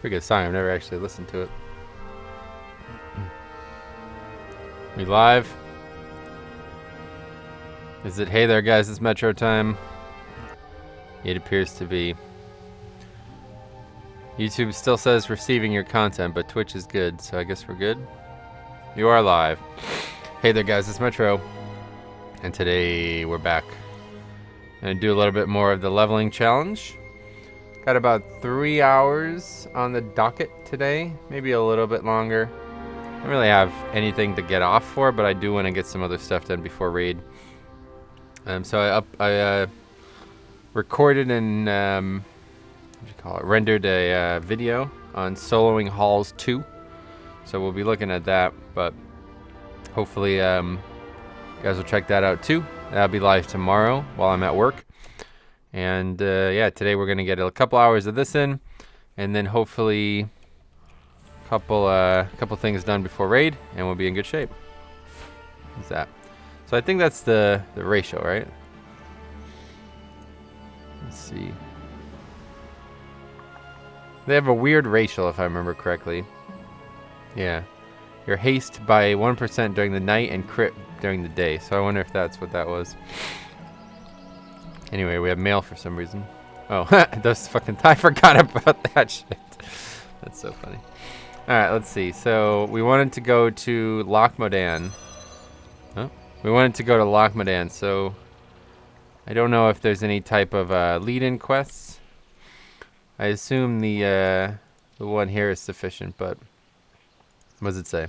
Pretty good song. I've never actually listened to it. We live? Is it, hey there guys, it's Metro time? It appears to be. YouTube still says receiving your content, but Twitch is good, so I guess we're good. You are live. Hey there guys, it's Metro. And today we're back. Gonna do a little bit more of the leveling challenge. Got about 3 hours on the docket today, maybe a little bit longer. I don't really have anything to get off for, but I do want to get some other stuff done before raid. So I recorded and what do you call it? Rendered a video on soloing Halls 2. So we'll be looking at that, but hopefully you guys will check that out too. That'll be live tomorrow while I'm at work. And yeah, today we're gonna get a couple hours of this in, and then hopefully a couple things done before raid, and we'll be in good shape. What's that? So I think that's the ratio, right? Let's see. They have a weird ratio, if I remember correctly. Yeah. Your haste by 1% during the night and crit during the day. So I wonder if that's what that was. Anyway, we have mail for some reason. Oh, those fucking... I forgot about that shit. That's so funny. Alright, let's see. So we wanted to go to Loch Modan. Huh? We wanted to go to Loch Modan, so... I don't know if there's any type of lead-in quests. I assume the one here is sufficient, but... What does it say?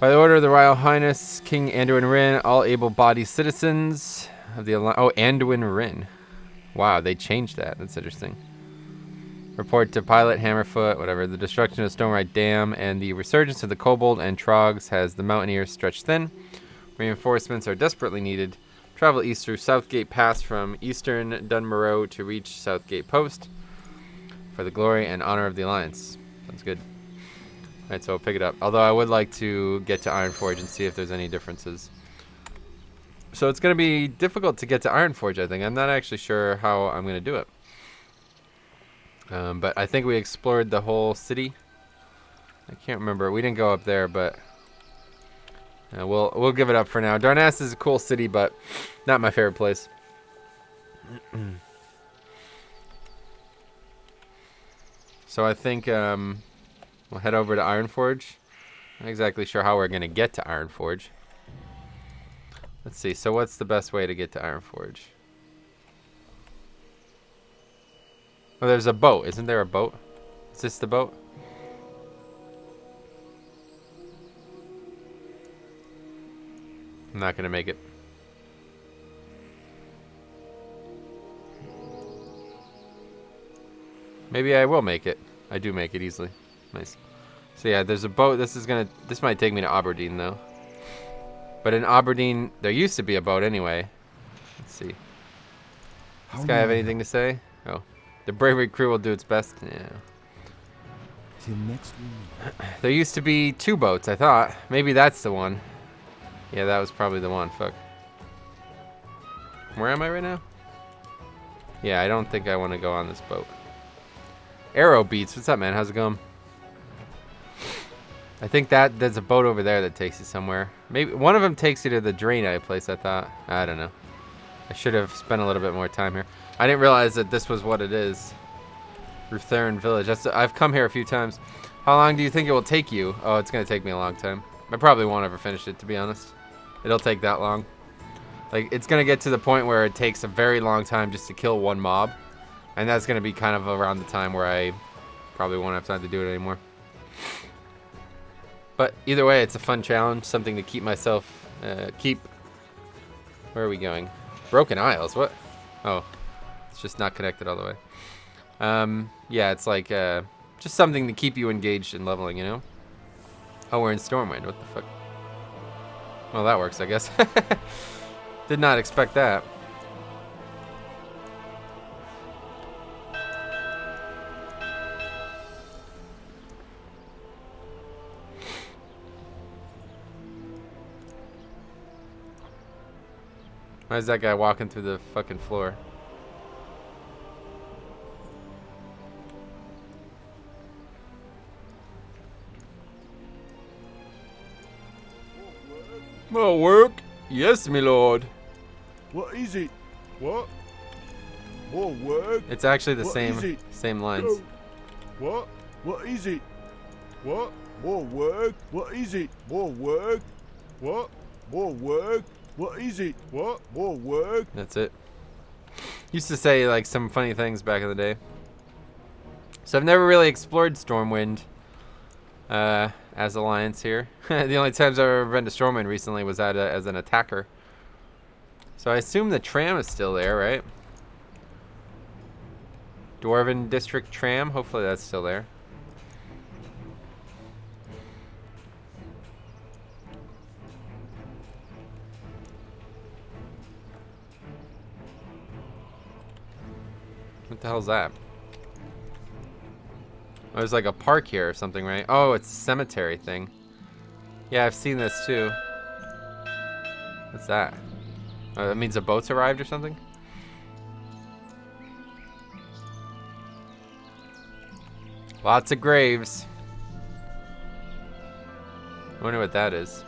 By the order of the Royal Highness, King Anduin Rin, all able-bodied citizens of the Alliance... Oh, Anduin Rin. Wow, they changed that. That's interesting. Report to Pilot Hammerfoot, whatever. The destruction of Stormwind Dam and the resurgence of the Kobold and Trogs has the Mountaineers stretched thin. Reinforcements are desperately needed. Travel east through Southgate Pass from eastern Dun Morogh to reach Southgate Post for the glory and honor of the Alliance. Sounds good. Alright, so I'll pick it up. Although I would like to get to Ironforge and see if there's any differences. So it's going to be difficult to get to Ironforge, I think. I'm not actually sure how I'm going to do it. But I think we explored the whole city. I can't remember. We didn't go up there, but we'll give it up for now. Darnast is a cool city, but not my favorite place. So I think we'll head over to Ironforge. Not exactly sure how we're going to get to Ironforge. Let's see. So what's the best way to get to Ironforge? Oh, there's a boat. Isn't there a boat? Is this the boat? I'm not going to make it. Maybe I will make it. I do make it easily. Nice. So yeah, there's a boat. This might take me to Aberdeen though. But in Aberdeen, there used to be a boat anyway. Let's see. Does this guy have anything to say? Oh. The bravery crew will do its best. Yeah. Till next week. There used to be 2 boats, I thought. Maybe that's the one. Yeah, that was probably the one. Fuck. Where am I right now? Yeah, I don't think I want to go on this boat. Arrow Beats, what's up, man? How's it going? I think there's a boat over there that takes you somewhere. Maybe one of them takes you to the Draenei place, I thought. I don't know. I should have spent a little bit more time here. I didn't realize that this was what it is. Rutherin Village. I've come here a few times. How long do you think it will take you? Oh, it's going to take me a long time. I probably won't ever finish it, to be honest. It'll take that long. Like, it's going to get to the point where it takes a very long time just to kill one mob. And that's going to be kind of around the time where I probably won't have time to do it anymore. But either way, it's a fun challenge. Something to keep myself... Where are we going? Broken Isles? What? Oh. It's just not connected all the way. Yeah, it's like just something to keep you engaged in leveling, you know? Oh, we're in Stormwind. What the fuck? Well, that works, I guess. Did not expect that. Why is that guy walking through the fucking floor? More work? Yes, my lord. What is it? What? More work? It's actually the What same is it? same lines. No. What? What is it? What? More work? What is it? More work? What? More work? What is it? What? More work? That's it. Used to say like some funny things back in the day. So I've never really explored Stormwind as Alliance here. The only times I've ever been to Stormwind recently was as an attacker. So I assume the tram is still there, right? Dwarven District tram. Hopefully that's still there. What the hell's that? Oh, there's like a park here or something, right? Oh, it's a cemetery thing. Yeah, I've seen this too. What's that? Oh, that means the boat's arrived or something? Lots of graves. I wonder what that is.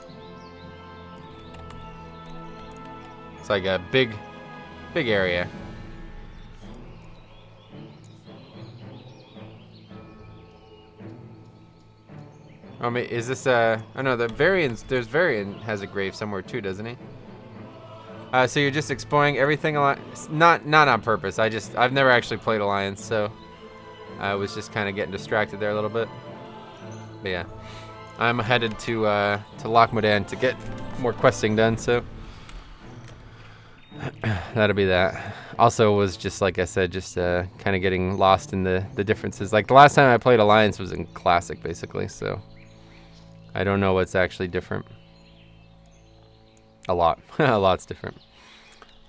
It's like a big area. Oh, is this oh no, there's Varian has a grave somewhere too, doesn't he? So you're just exploring everything not on purpose. I've never actually played Alliance, so I was just kind of getting distracted there a little bit. But yeah, I'm headed to Loch Modan to get more questing done, so that'll be that. Also was just like I said, just kind of getting lost in the differences. Like the last time I played Alliance was in Classic, basically, so I don't know what's actually different. A lot. A lot's different.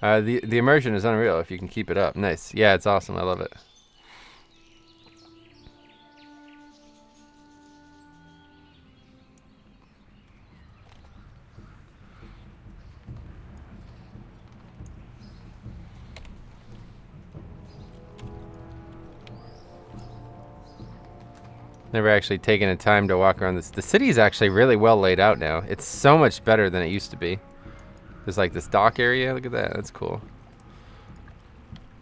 The immersion is unreal if you can keep it up. Nice. Yeah, it's awesome. I love it. Never actually taken the time to walk around this. The city is actually really well laid out now. It's so much better than it used to be. There's like this dock area. Look at that. That's cool.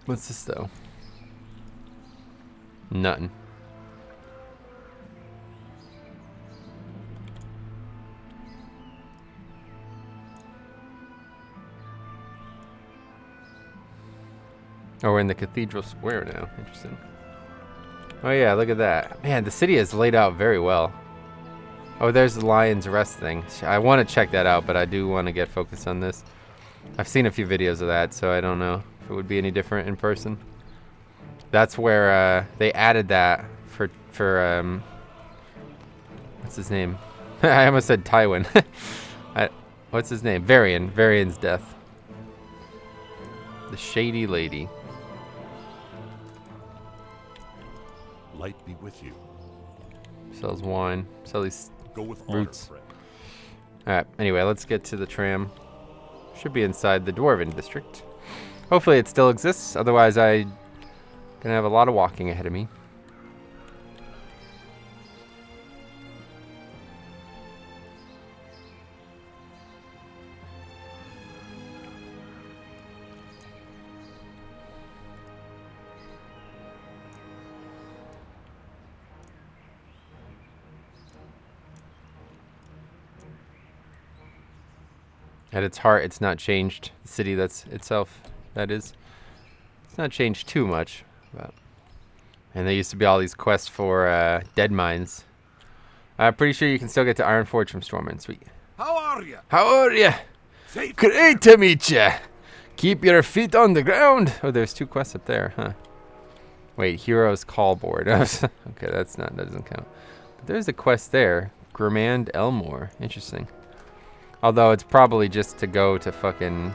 What's this though? Nothing. Oh, we're in the Cathedral Square now. Interesting. Oh yeah, look at that. Man, the city is laid out very well. Oh, there's the Lion's Rest thing. I want to check that out, but I do want to get focused on this. I've seen a few videos of that, so I don't know if it would be any different in person. That's where they added that for what's his name? I almost said Tywin. What's his name? Varian. Varian's death. The Shady Lady. Light be with you. Sells wine. Sell these Go with roots. honor, friend. Alright, anyway, let's get to the tram. Should be inside the Dwarven District. Hopefully it still exists, otherwise I'm gonna have a lot of walking ahead of me. At its heart, it's not changed. The city that's itself, that is. It's not changed too much. But. And there used to be all these quests for dead mines. I'm pretty sure you can still get to Iron Forge from Stormwind. Sweet. How are you? How are ya? Safe. Great to meet ya. Keep your feet on the ground. Oh, there's 2 quests up there, huh? Wait, Hero's Call Board. Okay, that doesn't count. But there's a quest there. Grimand Elmore. Interesting. Although it's probably just to go to fucking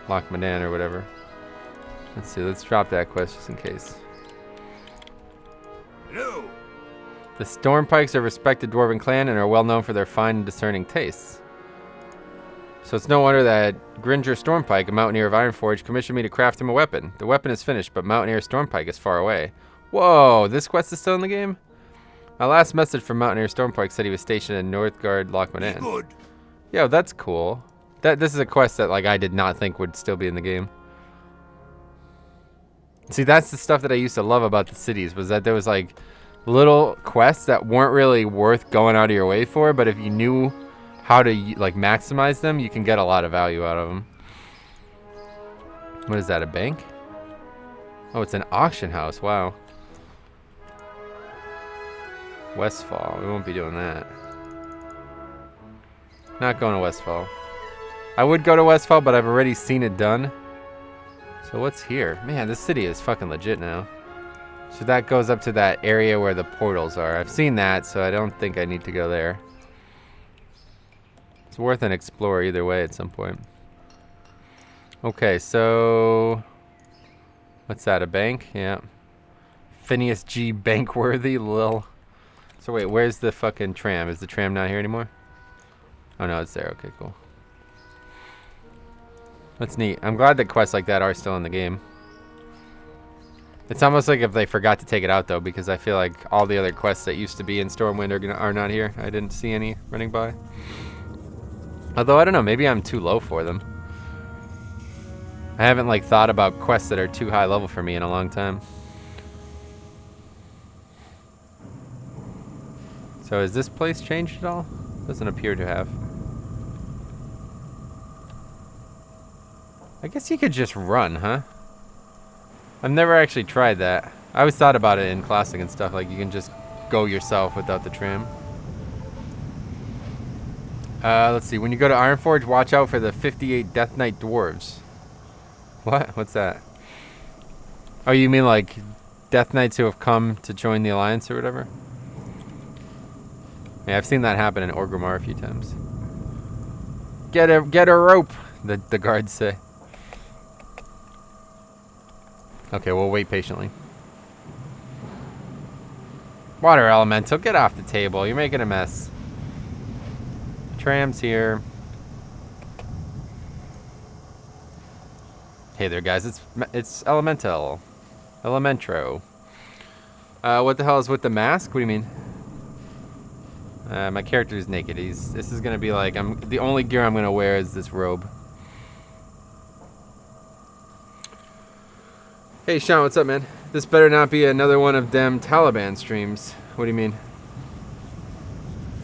Loch Modan or whatever. Let's see, let's drop that quest just in case. No. The Stormpikes are a respected dwarven clan and are well known for their fine and discerning tastes. So it's no wonder that Gringer Stormpike, a mountaineer of Ironforge, commissioned me to craft him a weapon. The weapon is finished, but Mountaineer Stormpike is far away. Whoa, this quest is still in the game? My last message from Mountaineer Stormpike said he was stationed in Northgard Loch Modan. Good. Yo, that's cool. This is a quest that like I did not think would still be in the game. See, that's the stuff that I used to love about the cities, was that there was like little quests that weren't really worth going out of your way for, but if you knew how to like maximize them, you can get a lot of value out of them. What is that, a bank? Oh, it's an auction house. Wow. Westfall. We won't be doing that. Not going to Westfall. I would go to Westfall, but I've already seen it done. So what's here? Man, this city is fucking legit now. So that goes up to that area where the portals are. I've seen that, so I don't think I need to go there. It's worth an explore either way at some point. Okay, so... what's that, a bank? Yeah. Phineas G. Bankworthy, lil. So wait, where's the fucking tram? Is the tram not here anymore? Oh no, it's there. Okay, cool. That's neat. I'm glad that quests like that are still in the game. It's almost like if they forgot to take it out though, because I feel like all the other quests that used to be in Stormwind are not here. I didn't see any running by. Although, I don't know, maybe I'm too low for them. I haven't like thought about quests that are too high level for me in a long time. So has this place changed at all? Doesn't appear to have. I guess you could just run, huh? I've never actually tried that. I always thought about it in Classic and stuff, like you can just go yourself without the tram. Let's see, when you go to Ironforge, watch out for the 58 Death Knight Dwarves. What? What's that? Oh, you mean like Death Knights who have come to join the Alliance or whatever? Yeah, I've seen that happen in Orgrimmar a few times. Get a rope, the guards say. Okay, we'll wait patiently. Water Elemental, get off the table. You're making a mess. Tram's here. Hey there, guys. It's Elemental. Elementro. What the hell is with the mask? What do you mean? My character is naked. This is gonna be like the only gear I'm gonna wear is this robe. Hey Sean, what's up, man? This better not be another one of them Taliban streams. What do you mean?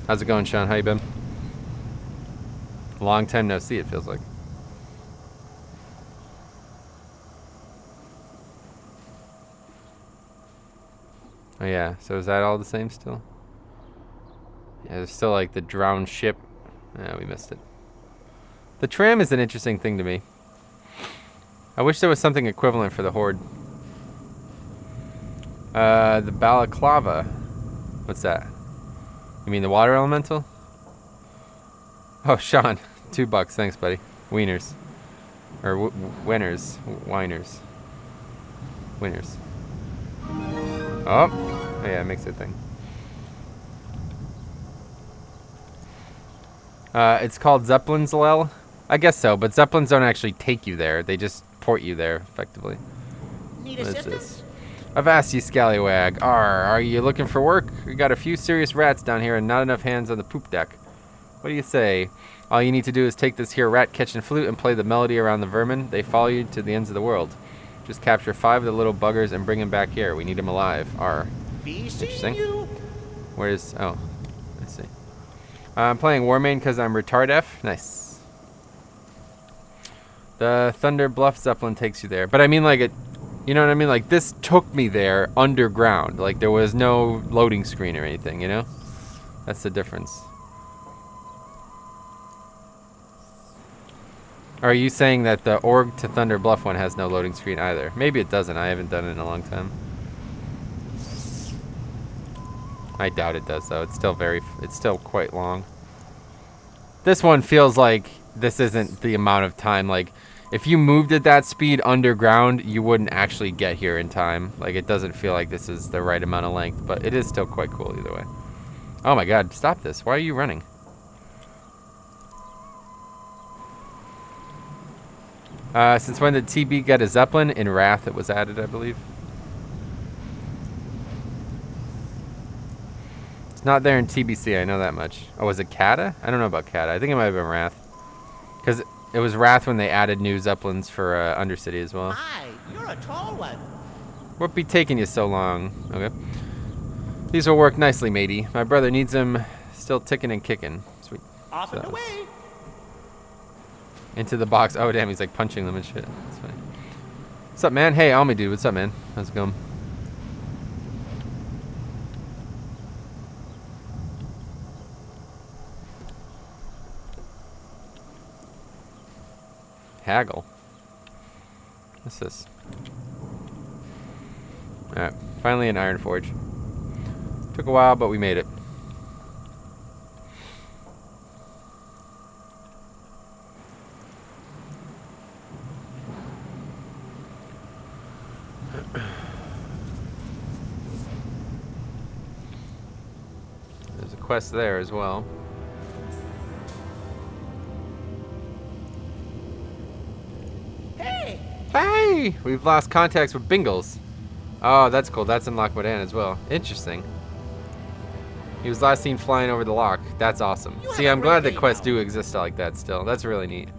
How's it going, Sean? How you been? Long time no see, it feels like. Oh yeah, so is that all the same still? Yeah, there's still like the drowned ship. Yeah, we missed it. The tram is an interesting thing to me. I wish there was something equivalent for the Horde. The balaclava. What's that? You mean the water elemental? Oh, Sean. $2. Thanks, buddy. Wieners. Or winners. Winers. Winners. Oh yeah, it makes it a thing. It's called Zeppelins, Lel. I guess so, but Zeppelins don't actually take you there. They just port you there, effectively. Need What is assistance? this? Avast, you scallywag. Are you looking for work? We got a few serious rats down here and not enough hands on the poop deck. What do you say? All you need to do is take this here rat-catching flute and play the melody around the vermin. They follow you to the ends of the world. Just capture 5 of the little buggers and bring them back here. We need them alive. Be seeing Interesting. you. Where's... oh, I see. I'm playing Warmane because I'm retard-F. Nice. The Thunder Bluff Zeppelin takes you there. But I mean, like, it... you know what I mean? Like, this took me there underground. Like, there was no loading screen or anything, you know? That's the difference. Are you saying that the Org to Thunder Bluff one has no loading screen either? Maybe it doesn't. I haven't done it in a long time. I doubt it does, though. It's still quite long. This one feels like this isn't the amount of time. Like, if you moved at that speed underground, you wouldn't actually get here in time. Like, it doesn't feel like this is the right amount of length, but it is still quite cool either way. Oh my god, stop this. Why are you running? Since when did TB get a Zeppelin? In Wrath it was added, I believe. It's not there in TBC, I know that much. Oh, was it Kata? I don't know about Kata. I think it might have been Wrath. Because it was Wrath when they added new Zeppelins for Undercity as well. My, you're a tall one. What be taking you so long? Okay. These will work nicely, matey. My brother needs them still ticking and kicking. Sweet. Off and away. Into the box. Oh, damn, he's like punching them and shit. That's funny. What's up, man? Hey, Almy dude. What's up, man? How's it going? Haggle. What's this? Alright, finally an Iron Forge. Took a while, but we made it. There's a quest there as well. Hey! We've lost contacts with Bingles. Oh, that's cool. That's in Loch Modan as well. Interesting. He was last seen flying over the loch. That's awesome. See, I'm glad that quests do exist like that still. That's really neat.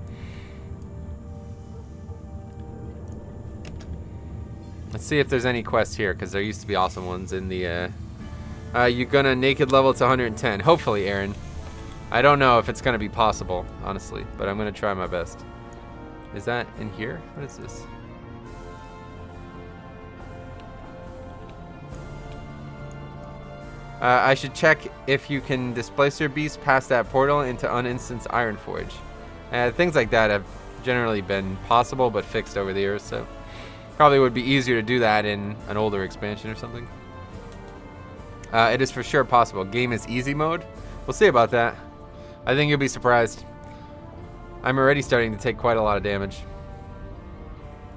Let's see if there's any quests here, because there used to be awesome ones in the... you're gonna naked level to 110. Hopefully, Aaron. I don't know if it's gonna be possible, honestly, but I'm gonna try my best. Is that in here? What is this? I should check if you can displace your beast past that portal into uninstance Iron Forge. Things like that have generally been possible, but fixed over the years, so probably would be easier to do that in an older expansion or something. It is for sure possible. Game is easy mode. We'll see about that. I think you'll be surprised. I'm already starting to take quite a lot of damage.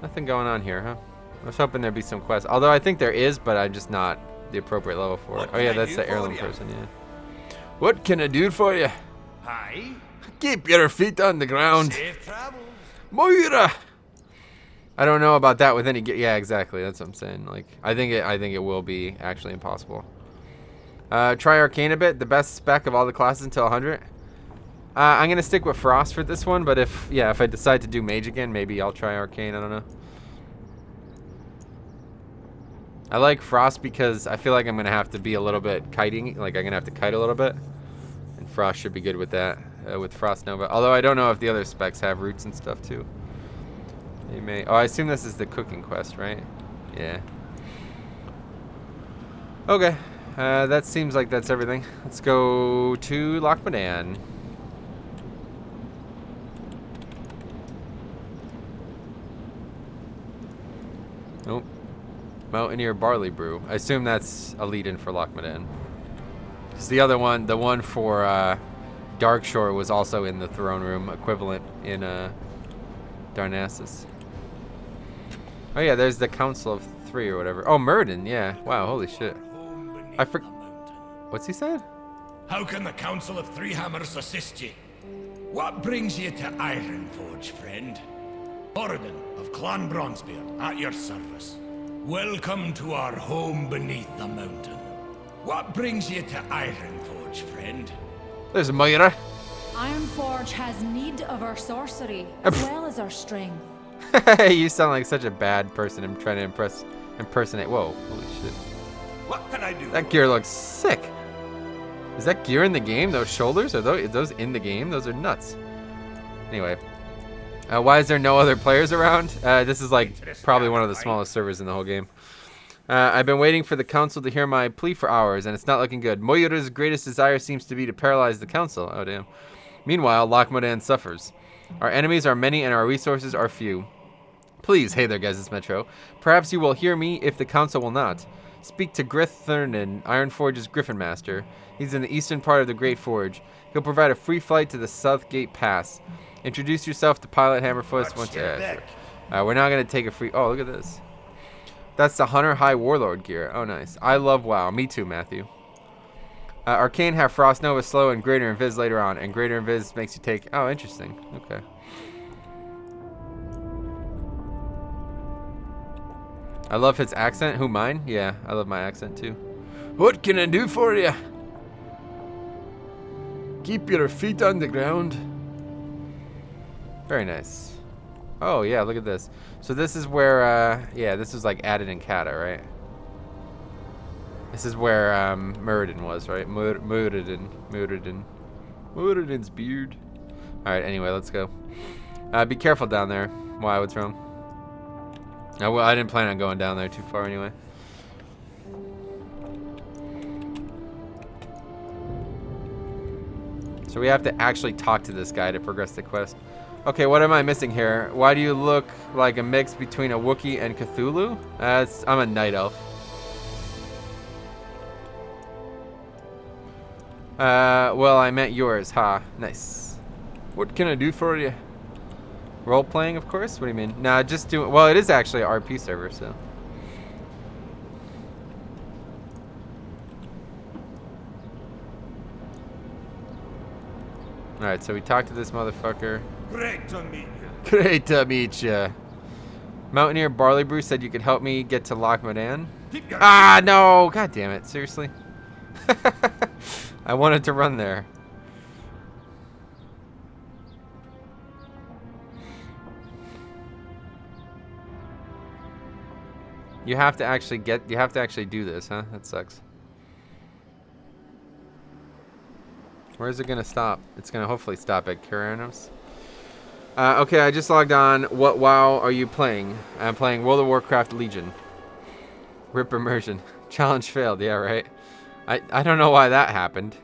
Nothing going on here, huh? I was hoping there'd be some quests. Although I think there is, but I'm just not the appropriate level for it. Oh yeah, that's the heirloom person, yeah. What can I do for you? Hi. Keep your feet on the ground. Safe travels. Moira! I don't know about that with any... Yeah, exactly. That's what I'm saying. Like, I think it will be actually impossible. Try Arcane a bit. The best spec of all the classes until 100. I'm going to stick with Frost for this one, but if I decide to do Mage again, maybe I'll try Arcane. I don't know. I like Frost because I feel like I'm going to have to be a little bit kiting. Like, I'm going to have to kite a little bit. And Frost should be good with that, with Frost Nova. Although I don't know if the other specs have roots and stuff, too. They may... Oh, I assume this is the cooking quest, right? Yeah. Okay. That seems like that's everything. Let's go to Loch Modan. Nope. Mountaineer Barley Brew. I assume that's a lead-in for Loch Modan. Because the other one, the one for Darkshore, was also in the throne room equivalent in Darnassus. Oh yeah, there's the Council of Three or whatever. Oh, Murden, yeah. Wow, holy shit. What's he saying? How can the Council of Three Hammers assist you? What brings you to Ironforge, friend? Moradin of Clan Bronzebeard, at your service. Welcome to our home beneath the mountain. What brings you to Ironforge, friend? There's Moira. Ironforge has need of our sorcery, as well as our strength. You sound like such a bad person. I'm trying to impersonate. Whoa, holy shit. What can I do? That gear looks sick. Is that gear in the game? Those shoulders? Are those in the game? Those are nuts. Anyway. Why is there no other players around? This is like probably one of the smallest servers in the whole game. I've been waiting for the council to hear my plea for hours, and it's not looking good. Moira's greatest desire seems to be to paralyze the council. Oh, damn. Meanwhile, Loch Modan suffers. Our enemies are many, and our resources are few. Please, hey there, guys, it's Metro. Perhaps you will hear me if the council will not. Speak to Grith Thurnan, Ironforge's Griffin Master. He's in the eastern part of the Great Forge. He'll provide a free flight to the South Gate Pass. Introduce yourself to Pilot Hammerfoot once. We're not going to take a free... Oh, look at this. That's the Hunter High Warlord gear. Oh, nice. I love WoW. Me too, Matthew. Arcane have Frost Nova slow and Greater Invis later on. And Greater Invis makes you take... Oh, interesting. Okay. I love his accent. Who, mine? Yeah, I love my accent too. What can I do for you? Keep your feet on the ground. Very nice. Oh, yeah, look at this. So this is where, yeah, this is like added in Cata, right? This is where Muradin was, right? Muradin's beard. Alright, anyway, let's go. Be careful down there. Why, what's wrong? Oh, well, I didn't plan on going down there too far anyway. So we have to actually talk to this guy to progress the quest. Okay, what am I missing here? Why do you look like a mix between a Wookiee and Cthulhu? I'm a night elf. Well, I meant yours, ha. Nice. What can I do for you? Role playing, of course? What do you mean? Nah, just do. Well, it is actually an RP server, so. Alright, so we talked to this motherfucker. Great to meet you. Great to meet ya. Mountaineer Barley Brew said you could help me get to Loch Modan. Ah, no! God damn it, seriously? I wanted to run there. You have to actually do this, huh? That sucks. Where is it gonna stop? It's gonna hopefully stop at Karanos. Okay, I just logged on. What WoW are you playing? I'm playing World of Warcraft Legion. Rip Immersion. Challenge failed, yeah, right? I don't know why that happened.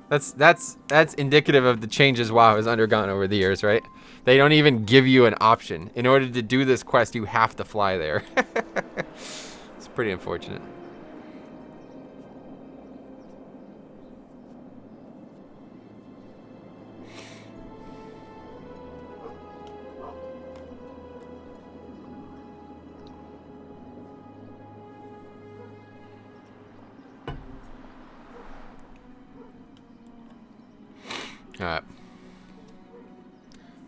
That's indicative of the changes WoW has undergone over the years, right? They don't even give you an option. In order to do this quest, you have to fly there. It's pretty unfortunate. Alright.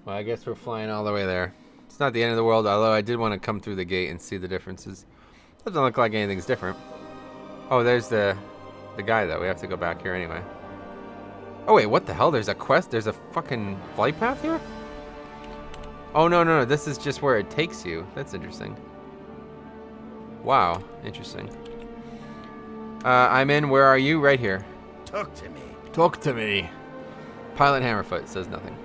Well, I guess we're flying all the way there. It's not the end of the world, although I did want to come through the gate and see the differences. Doesn't look like anything's different. Oh, there's the guy, though. We have to go back here anyway. Oh, wait, what the hell? There's a quest? There's a fucking flight path here? Oh, no. This is just where it takes you. That's interesting. Wow. Interesting. I'm in. Where are you? Right here. Talk to me. Talk to me. Pilot Hammerfoot says nothing.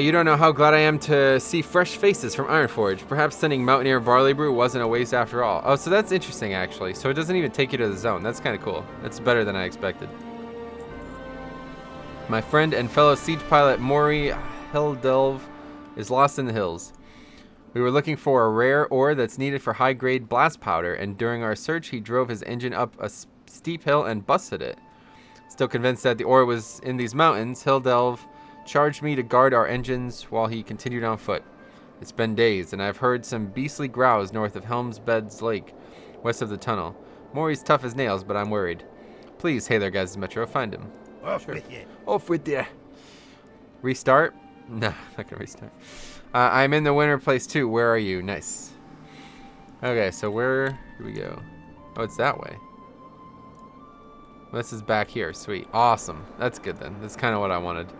You don't know how glad I am to see fresh faces from Ironforge. Perhaps sending Mountaineer Barley Brew wasn't a waste after all. Oh, so that's interesting, actually. So it doesn't even take you to the zone. That's kind of cool. That's better than I expected. My friend and fellow siege pilot Maury Hilldelve is lost in the hills. We were looking for a rare ore that's needed for high-grade blast powder, and during our search, he drove his engine up a steep hill and busted it. Still convinced that the ore was in these mountains, Hilldelve charged me to guard our engines while he continued on foot. It's been days, and I've heard some beastly growls north of Helm's Beds Lake, west of the tunnel. Maury's tough as nails, but I'm worried. Please, hey there, guys, Metro, find him. Off with you. Off with you. Restart? No, not gonna restart. I'm in the winter place too. Where are you? Nice. Okay, so where do we go? Oh, it's that way. This is back here. Sweet. Awesome. That's good then. That's kind of what I wanted.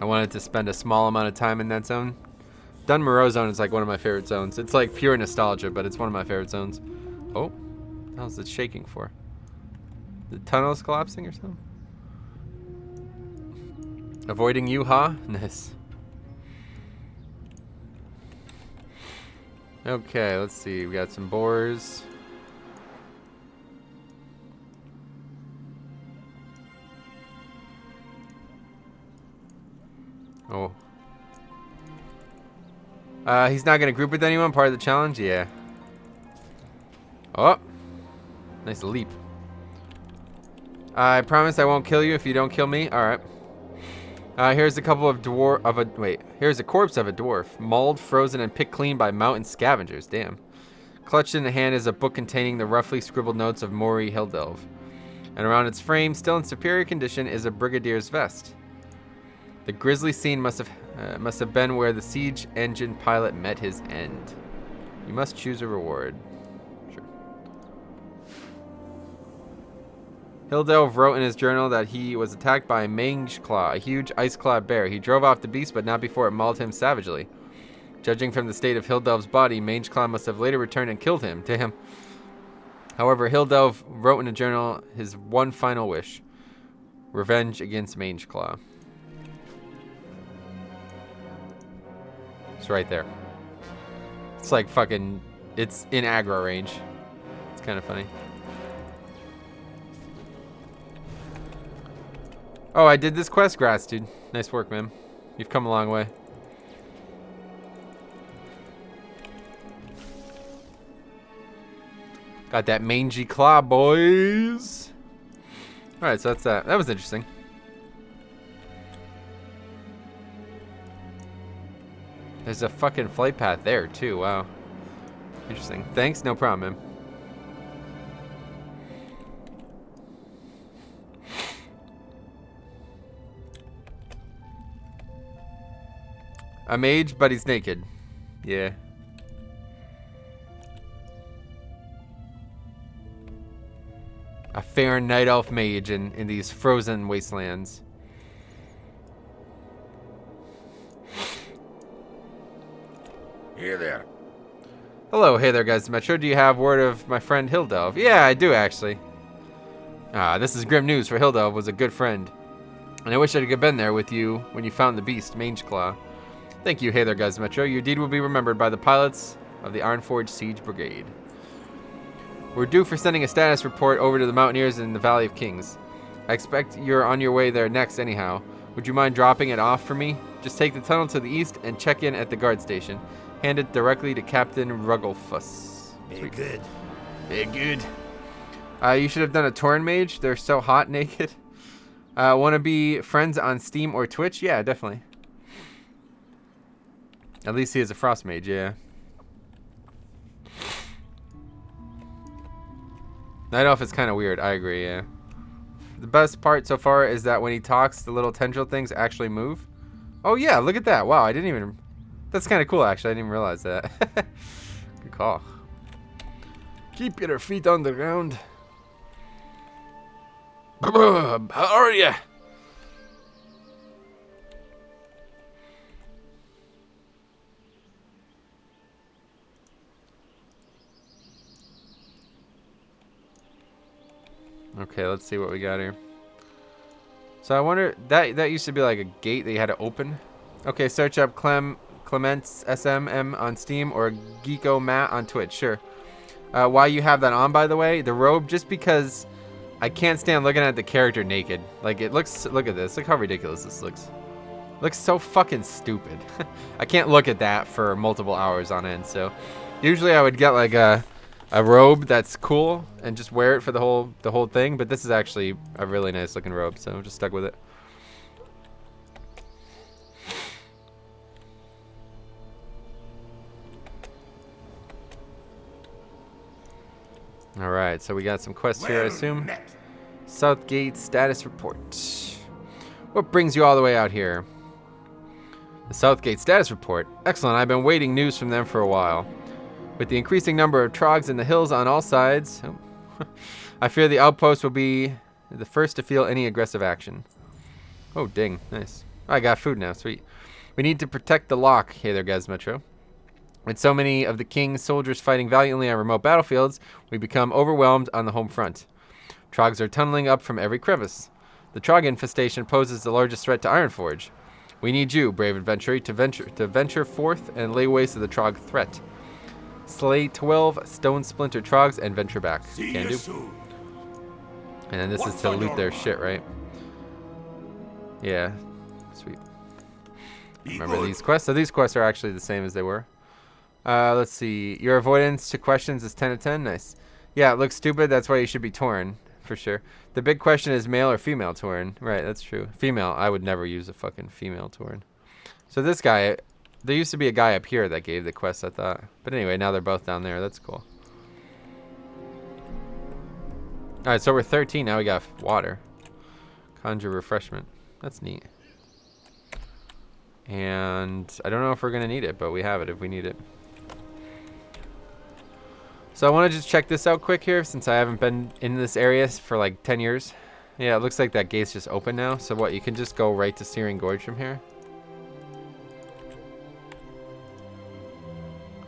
I wanted to spend a small amount of time in that zone. Dun Morogh zone is like one of my favorite zones. It's like pure nostalgia, but it's one of my favorite zones. Oh, what the hell is it shaking for? The tunnel's collapsing or something? Avoiding you, huh? Nice. Okay, let's see. We got some boars. Oh. He's not gonna group with anyone? Part of the challenge? Yeah. Oh. Nice leap. I promise I won't kill you if you don't kill me. Alright. Here's a couple of here's a corpse of a dwarf. Mauled, frozen, and picked clean by mountain scavengers. Damn. Clutched in the hand is a book containing the roughly scribbled notes of Maury Hilldelve. And around its frame, still in superior condition, is a brigadier's vest. The grisly scene must have been where the siege engine pilot met his end. You must choose a reward. Sure. Hildelv wrote in his journal that he was attacked by a Mage Claw, a huge ice-clawed bear. He drove off the beast, but not before it mauled him savagely. Judging from the state of Hildelv's body, Mage Claw must have later returned and killed him. Damn. However, Hildelv wrote in a journal his one final wish. Revenge against Mage Claw. It's right there. It's like fucking... It's in aggro range. It's kind of funny. Oh, I did this quest? Grats, dude. Nice work, man. You've come a long way. Got that mangy claw, boys. Alright, so that's that. That was interesting. There's a fucking flight path there, too. Wow. Interesting. Thanks. No problem, man. A mage, but he's naked. Yeah. A fair night elf mage in these frozen wastelands. Here there. Hello, hey there, guys. Metro, do you have word of my friend Hildelv? Yeah, I do, actually. This is grim news, for Hildelv was a good friend. And I wish I could have been there with you when you found the beast, Mangeclaw. Thank you, hey there, guys. Metro. Your deed will be remembered by the pilots of the Ironforge Siege Brigade. We're due for sending a status report over to the Mountaineers in the Valley of Kings. I expect you're on your way there next anyhow. Would you mind dropping it off for me? Just take the tunnel to the east and check in at the guard station. Hand it directly to Captain Rugglefuss. Very good. Very good. You should have done a Tauren Mage. They're so hot naked. Want to be friends on Steam or Twitch? Yeah, definitely. At least he is a Frost Mage, yeah. Night Elf is kind of weird. I agree, yeah. The best part so far is that when he talks, the little tendril things actually move. Oh, yeah, look at that. Wow, I didn't even... That's kind of cool, actually. I didn't even realize that. Good call. Keep your feet on the ground. How are ya? Okay, let's see what we got here. So I wonder, that used to be like a gate that you had to open. Okay, search up Clements SMM on Steam or Geeko Matt on Twitch. Sure. Why you have that on, by the way? The robe, just because I can't stand looking at the character naked. Like, it looks, look at this. Look how ridiculous this looks. Looks so fucking stupid. I can't look at that for multiple hours on end. So usually I would get like a robe that's cool and just wear it for the whole thing, but this is actually a really nice looking robe, so I'm just stuck with it. All right, so we got some quests here, I assume. Southgate status report. What brings you all the way out here? The Southgate status report. Excellent. I've been waiting news from them for a while. With the increasing number of Trogs in the hills on all sides, I fear the outpost will be the first to feel any aggressive action. Oh, ding. Nice. Oh, I got food now. Sweet. We need to protect the loch. Hey there, guys, Metro. With so many of the king's soldiers fighting valiantly on remote battlefields, we become overwhelmed on the home front. Trogs are tunneling up from every crevice. The Trog infestation poses the largest threat to Ironforge. We need you, brave adventurer, to venture forth and lay waste to the Trog threat. Slay 12 stone splinter Trogs and venture back. Can do. And then this is to loot their shit, right? Yeah. Sweet. Remember these quests? So these quests are actually the same as they were. Let's see. Your avoidance to questions is 10 of 10. Nice. Yeah, it looks stupid. That's why you should be Tauren, for sure. The big question is male or female Tauren. Right, that's true. Female. I would never use a fucking female Tauren. So this guy... There used to be a guy up here that gave the quest, I thought. But anyway, now they're both down there. That's cool. Alright, so we're 13. Now we got water. Conjure refreshment. That's neat. And I don't know if we're going to need it, but we have it if we need it. So I want to just check this out quick here since I haven't been in this area for like 10 years. Yeah, it looks like that gate's just open now. So what, you can just go right to Searing Gorge from here?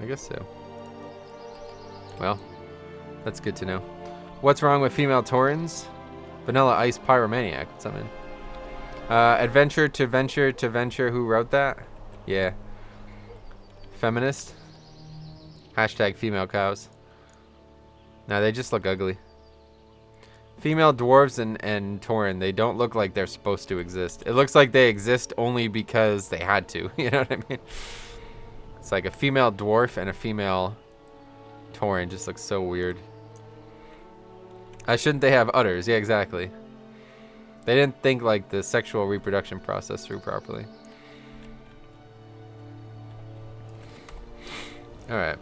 I guess so. Well, that's good to know. What's wrong with female Taurens? Vanilla Ice Pyromaniac. What's that mean? Adventure to venture to venture. Who wrote that? Yeah. Feminist. Hashtag female cows. No, they just look ugly. Female dwarves and Tauren, they don't look like they're supposed to exist. It looks like they exist only because they had to. You know what I mean? It's like a female dwarf and a female Tauren. Just looks so weird. Shouldn't they have udders? Yeah, exactly. They didn't think like the sexual reproduction process through properly. Alright.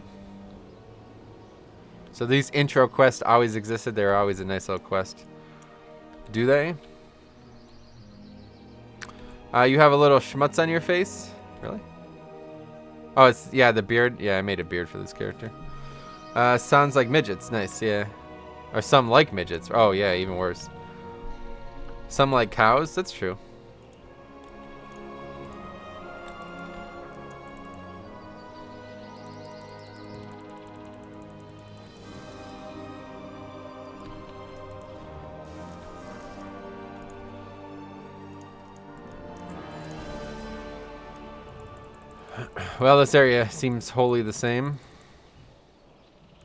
So these intro quests always existed. They were always a nice little quest. Do they? You have a little schmutz on your face? Really? Oh, it's, yeah, the beard. Yeah, I made a beard for this character. Sounds like midgets. Nice, yeah. Or some like midgets. Oh, yeah, even worse. Some like cows. That's true. Well, this area seems wholly the same.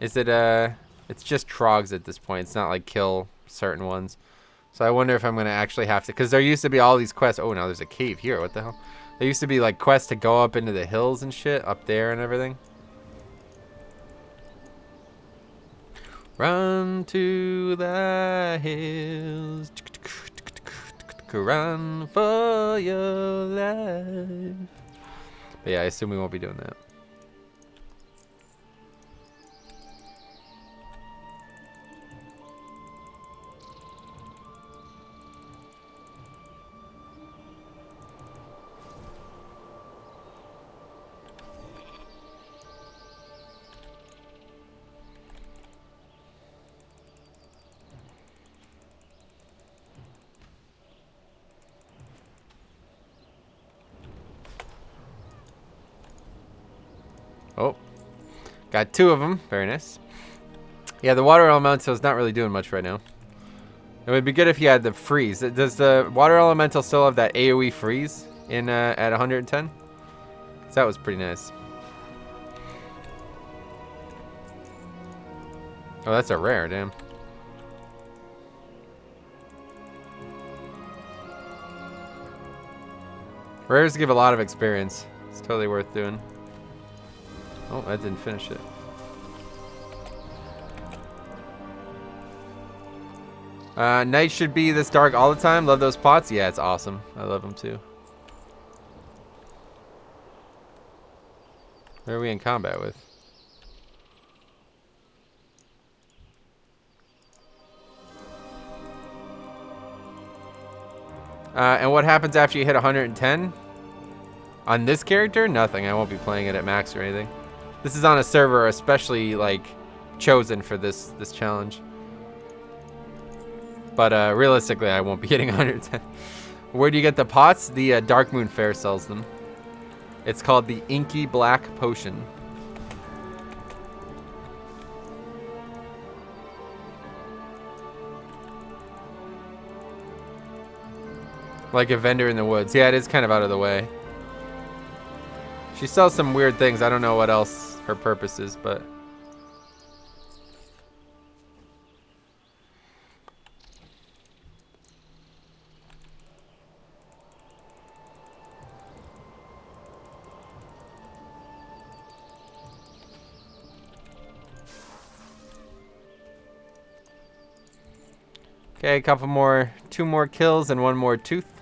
Is it, it's just Trogs at this point. It's not like kill certain ones. So I wonder if I'm going to actually have to, because there used to be all these quests. Oh, now there's a cave here. What the hell? There used to be like quests to go up into the hills and shit, up there and everything. Run to the hills. Run for your life. But yeah, I assume we won't be doing that. Oh, got two of them. Very nice. Yeah, the water elemental is not really doing much right now. It would be good if you had the freeze. Does the water elemental still have that AoE freeze in at 110? 'Cause that was pretty nice. Oh, that's a rare, damn. Rares give a lot of experience. It's totally worth doing. Oh, I didn't finish it. Night should be this dark all the time. Love those pots. Yeah, it's awesome. I love them too. Who are we in combat with? And what happens after you hit 110? On this character? Nothing. I won't be playing it at max or anything. This is on a server especially like chosen for this challenge. But realistically, I won't be hitting 110. Where do you get the pots? The Darkmoon Fair sells them. It's called the Inky Black Potion. Like a vendor in the woods. Yeah, it is kind of out of the way. She sells some weird things. I don't know what else her purpose is, but... Okay, a couple more, 2 more kills and 1 more tooth.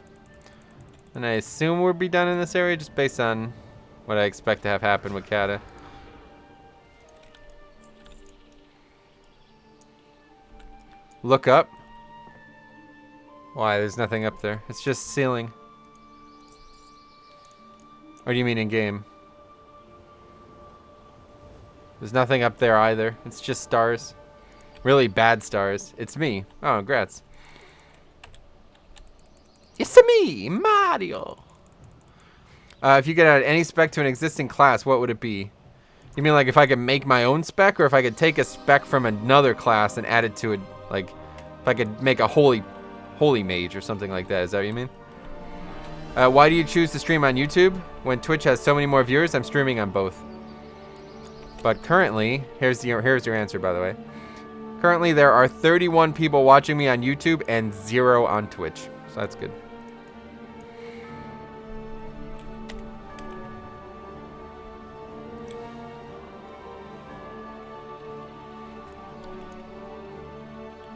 And I assume we'll be done in this area just based on what I expect to have happen with Kata. Look up. Why? There's nothing up there. It's just ceiling. Or do you mean in game? There's nothing up there either. It's just stars. Really bad stars. It's me. Oh, congrats. It's me, Mario. If you could add any spec to an existing class, what would it be? You mean like if I could make my own spec, or if I could take a spec from another class and add it to it, like if I could make a holy mage or something like that? Is that what you mean? Why do you choose to stream on YouTube? When Twitch has so many more viewers, I'm streaming on both. But currently, here's your answer, by the way. Currently, there are 31 people watching me on YouTube and 0 on Twitch. So that's good.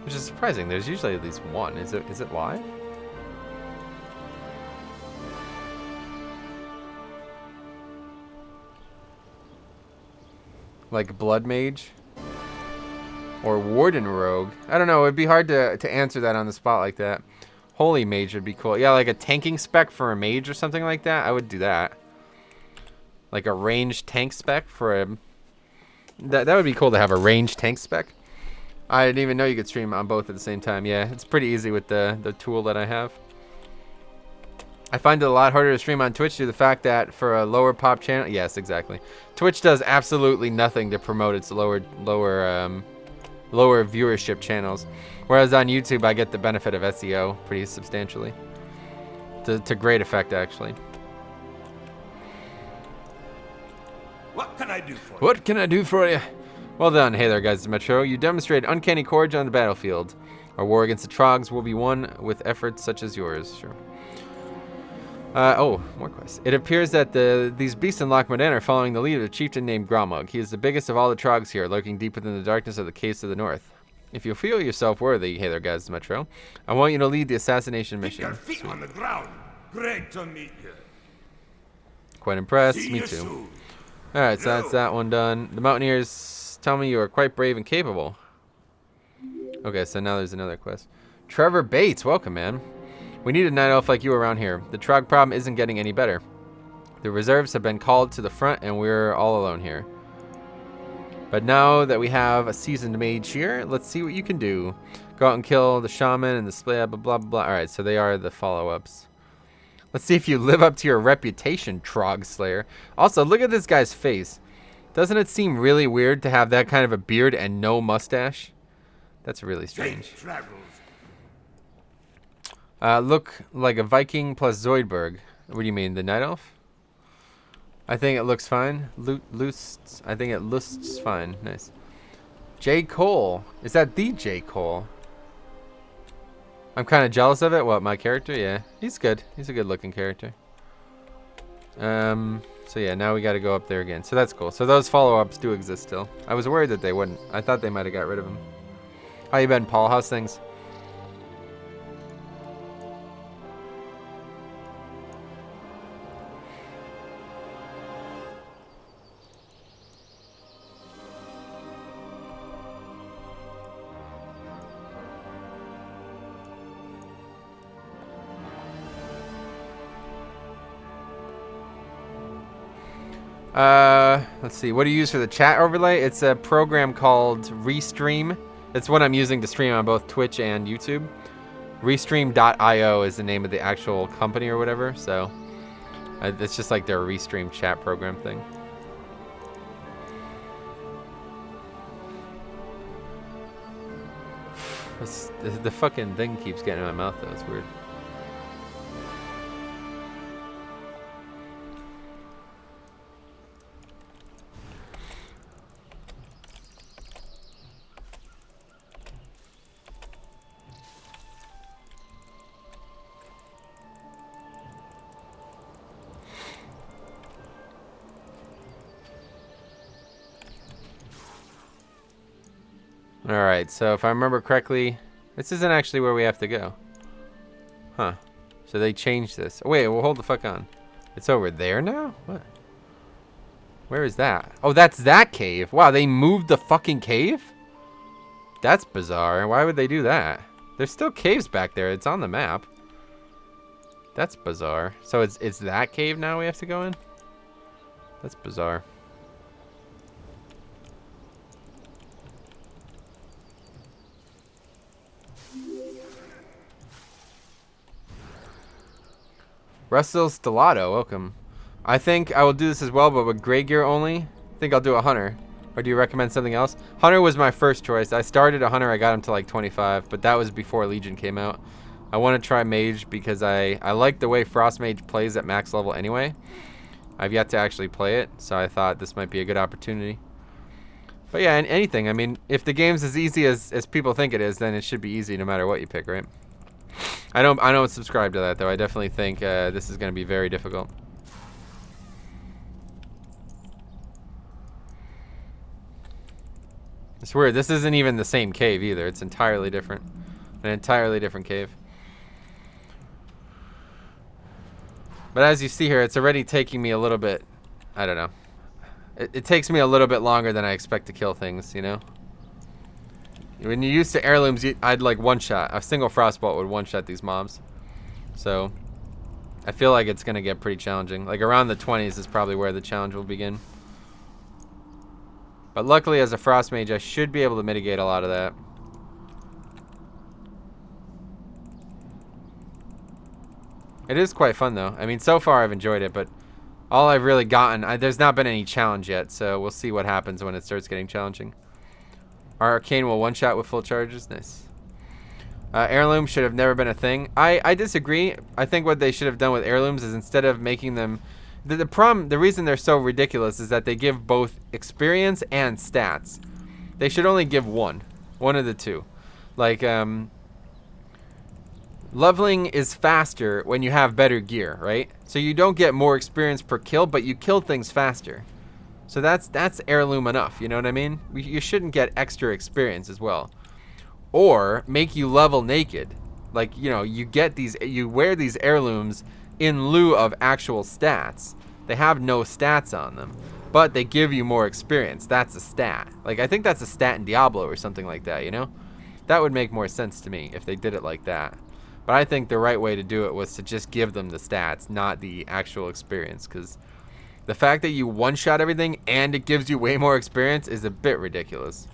Which is surprising. There's usually at least one. Is it live? Like Blood Mage? Or Warden Rogue? I don't know. It'd be hard to answer that on the spot like that. Holy Mage would be cool. Yeah, like a tanking spec for a mage or something like that. I would do that. Like a ranged tank spec for a... That would be cool to have a ranged tank spec. I didn't even know you could stream on both at the same time. Yeah, it's pretty easy with the tool that I have. I find it a lot harder to stream on Twitch due to the fact that for a lower pop channel... Yes, exactly. Twitch does absolutely nothing to promote its lower viewership channels. Whereas on YouTube, I get the benefit of SEO pretty substantially. To great effect, actually. What can I do for you? What can I do for you? Well done. Hey there, guys. It's Metro. You demonstrated uncanny courage on the battlefield. Our war against the Trogs will be won with efforts such as yours. Sure. Oh, more quests. It appears that these beasts in Loch Modan are following the lead of a chieftain named Gromog. He is the biggest of all the Trogs here, lurking deep within the darkness of the caves to the north. If you feel yourself worthy, hey there, guys, it's Metro, I want you to lead the assassination Keep your mission. feet on the ground. Great to meet you. Quite impressed. See Me you too. soon. Alright, so that's that one done. The Mountaineers tell me you are quite brave and capable. Okay, so now there's another quest. Trevor Bates, welcome, man. We need a night elf like you around here. The Trog problem isn't getting any better. The reserves have been called to the front and we're all alone here. But now that we have a seasoned mage here, let's see what you can do. Go out and kill the shaman and the blah, blah, blah, blah. Alright, so they are the follow-ups. Let's see if you live up to your reputation, Trog Slayer. Also, look at this guy's face. Doesn't it seem really weird to have that kind of a beard and no mustache? That's really strange. Safe travels. Look like a Viking plus Zoidberg. What do you mean, the Night Elf? I think it looks fine. I think it looks fine. Nice. J. Cole. Is that the J. Cole? I'm kind of jealous of it. What, my character? Yeah. He's good. He's a good looking character. So yeah, now we got to go up there again. So that's cool. So those follow-ups do exist still. I was worried that they wouldn't. I thought they might have got rid of them. How you been, Paul? How's things? Let's see. What do you use for the chat overlay? It's a program called Restream. It's what I'm using to stream on both Twitch and YouTube. Restream.io is the name of the actual company or whatever. So it's just like their Restream chat program thing. The fucking thing keeps getting in my mouth though. It's weird. Alright, so if I remember correctly, this isn't actually where we have to go. Huh. So they changed this. Oh, wait, well, hold the fuck on. It's over there now? What? Where is that? Oh, that's that cave. Wow, they moved the fucking cave? That's bizarre. Why would they do that? There's still caves back there. It's on the map. That's bizarre. So it's that cave now we have to go in? That's bizarre. Russell Stellato, welcome. I think I will do this as well, but with gray gear only. I think I'll do a hunter. Or do you recommend something else? Hunter was my first choice. I started a hunter, I got him to like 25, but that was before Legion came out. I want to try Mage because I like the way Frost Mage plays at max level anyway. I've yet to actually play it, so I thought this might be a good opportunity. But yeah, anything. I mean, if the game's as easy as people think it is, then it should be easy no matter what you pick, right? I don't subscribe to that though. I definitely think this is going to be very difficult. It's weird. This isn't even the same cave either. It's entirely different. An entirely different cave. But as you see here, it's already taking me a little bit. I don't know. It takes me a little bit longer than I expect to kill things, you know? When you're used to heirlooms, I'd like one-shot. A single frostbolt would one-shot these mobs. So, I feel like it's going to get pretty challenging. Like around the 20s is probably where the challenge will begin. But luckily, as a frost mage, I should be able to mitigate a lot of that. It is quite fun, though. I mean, so far I've enjoyed it, but all I've really gotten, there's not been any challenge yet, so we'll see what happens when it starts getting challenging. Arcane will one-shot with full charges. Nice. Heirloom should have never been a thing. I disagree. I think what they should have done with heirlooms is instead of making them... The reason they're so ridiculous is that they give both experience and stats. They should only give one of the two. Like, leveling is faster when you have better gear, right? So you don't get more experience per kill, but you kill things faster. So that's heirloom enough, you know what I mean? You shouldn't get extra experience as well. Or make you level naked. Like, you know, you wear these heirlooms in lieu of actual stats. They have no stats on them, but they give you more experience. That's a stat. Like, I think that's a stat in Diablo or something like that, you know? That would make more sense to me if they did it like that. But I think the right way to do it was to just give them the stats, not the actual experience, because the fact that you one-shot everything and it gives you way more experience is a bit ridiculous.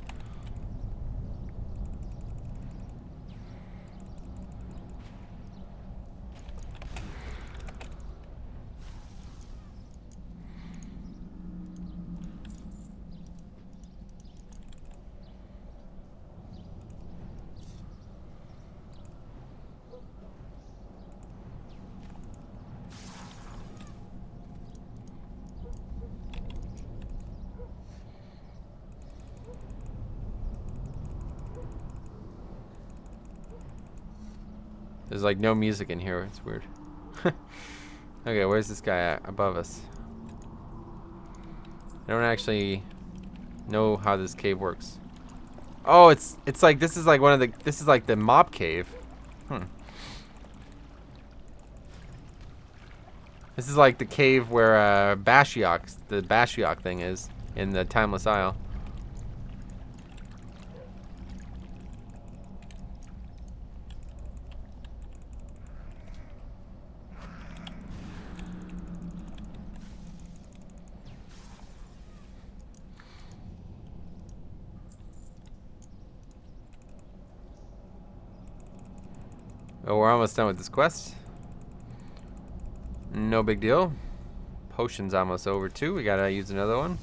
There's like no music in here. It's weird. Okay, where's this guy at? Above us. I don't actually know how this cave works. Oh, it's like this is like this is like the mob cave. This is like the cave where the Bashiok thing is in the Timeless Isle. Oh, we're almost done with this quest. No big deal. Potion's almost over too. We gotta use another one.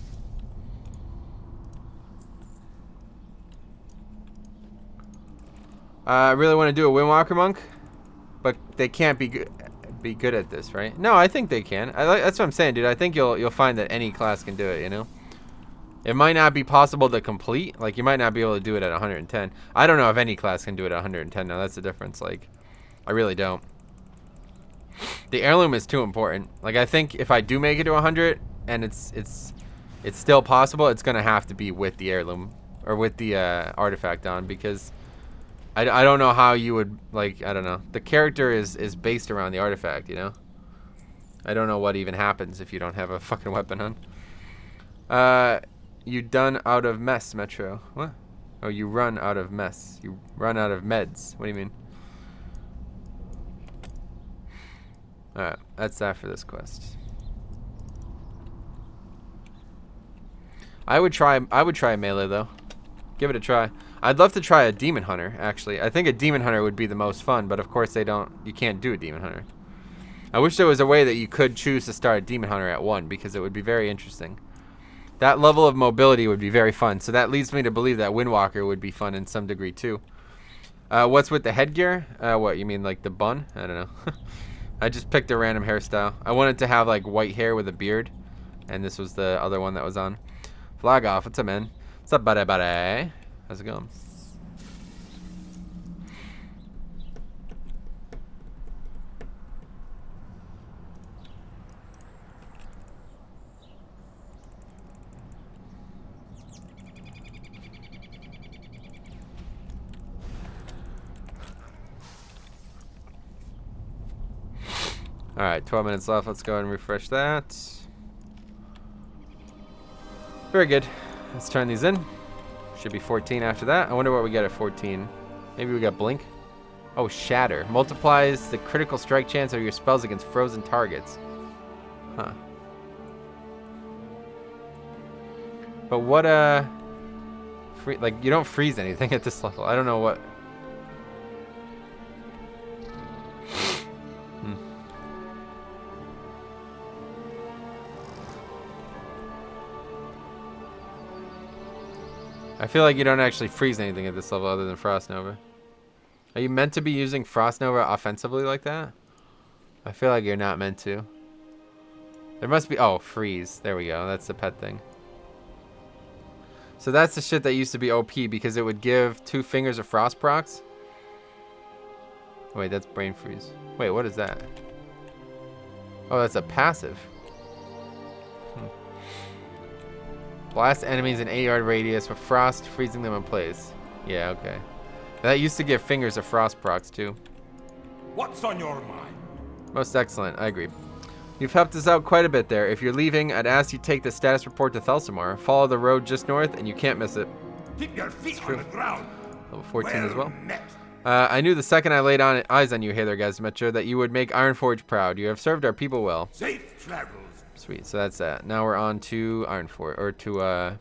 I really want to do a Windwalker Monk, but they can't be good at this, right? No, I think they can. That's what I'm saying, dude. I think you'll find that any class can do it, you know? It might not be possible to complete. Like, you might not be able to do it at 110. I don't know if any class can do it at 110 now. That's the difference. Like, I really don't. The heirloom is too important. Like, I think if I do make it to 100 and it's still possible, it's gonna have to be with the heirloom or with the artifact on, because I don't know how you would, like, I don't know. The character is based around the artifact, you know? I don't know what even happens if you don't have a fucking weapon on. You done out of mess, Metro. What? Oh, you run out of mess. You run out of meds. What do you mean? Alright, that's that for this quest. I would try melee though. Give it a try. I'd love to try a demon hunter, actually. I think a demon hunter would be the most fun, but of course you can't do a demon hunter. I wish there was a way that you could choose to start a Demon Hunter at 1 because it would be very interesting. That level of mobility would be very fun. So that leads me to believe that Windwalker would be fun in some degree too. What's with the headgear? What, you mean like the bun? I don't know. I just picked a random hairstyle. I wanted to have like white hair with a beard. And this was the other one that was on. Flag off. What's up, man? What's up, buddy? How's it going? Alright, 12 minutes left. Let's go ahead and refresh that. Very good. Let's turn these in. Should be 14 after that. I wonder what we get at 14. Maybe we got Blink. Oh, Shatter. Multiplies the critical strike chance of your spells against frozen targets. Huh. But what, like, you don't freeze anything at this level. I don't know what... I feel like you don't actually freeze anything at this level other than Frost Nova. Are you meant to be using Frost Nova offensively like that? I feel like you're not meant to. There must be... Oh, freeze. There we go. That's the pet thing. So that's the shit that used to be OP because it would give 2 fingers of Frost procs. Wait, that's Brain Freeze. Wait, what is that? Oh, that's a passive. Blast enemies in 8-yard radius with frost, freezing them in place. Yeah, okay. That used to give fingers of frost procs too. What's on your mind? Most excellent, I agree. You've helped us out quite a bit there. If you're leaving, I'd ask you take the status report to Thelsamore. Follow the road just north and you can't miss it. Keep your feet on the ground. Level 14 as well. Met. I knew the second I laid eyes on you, Hither Gazmetcher, that you would make Ironforge proud. You have served our people well. Safe travels. Sweet, so that's that. Now we're on to Ironforge, or to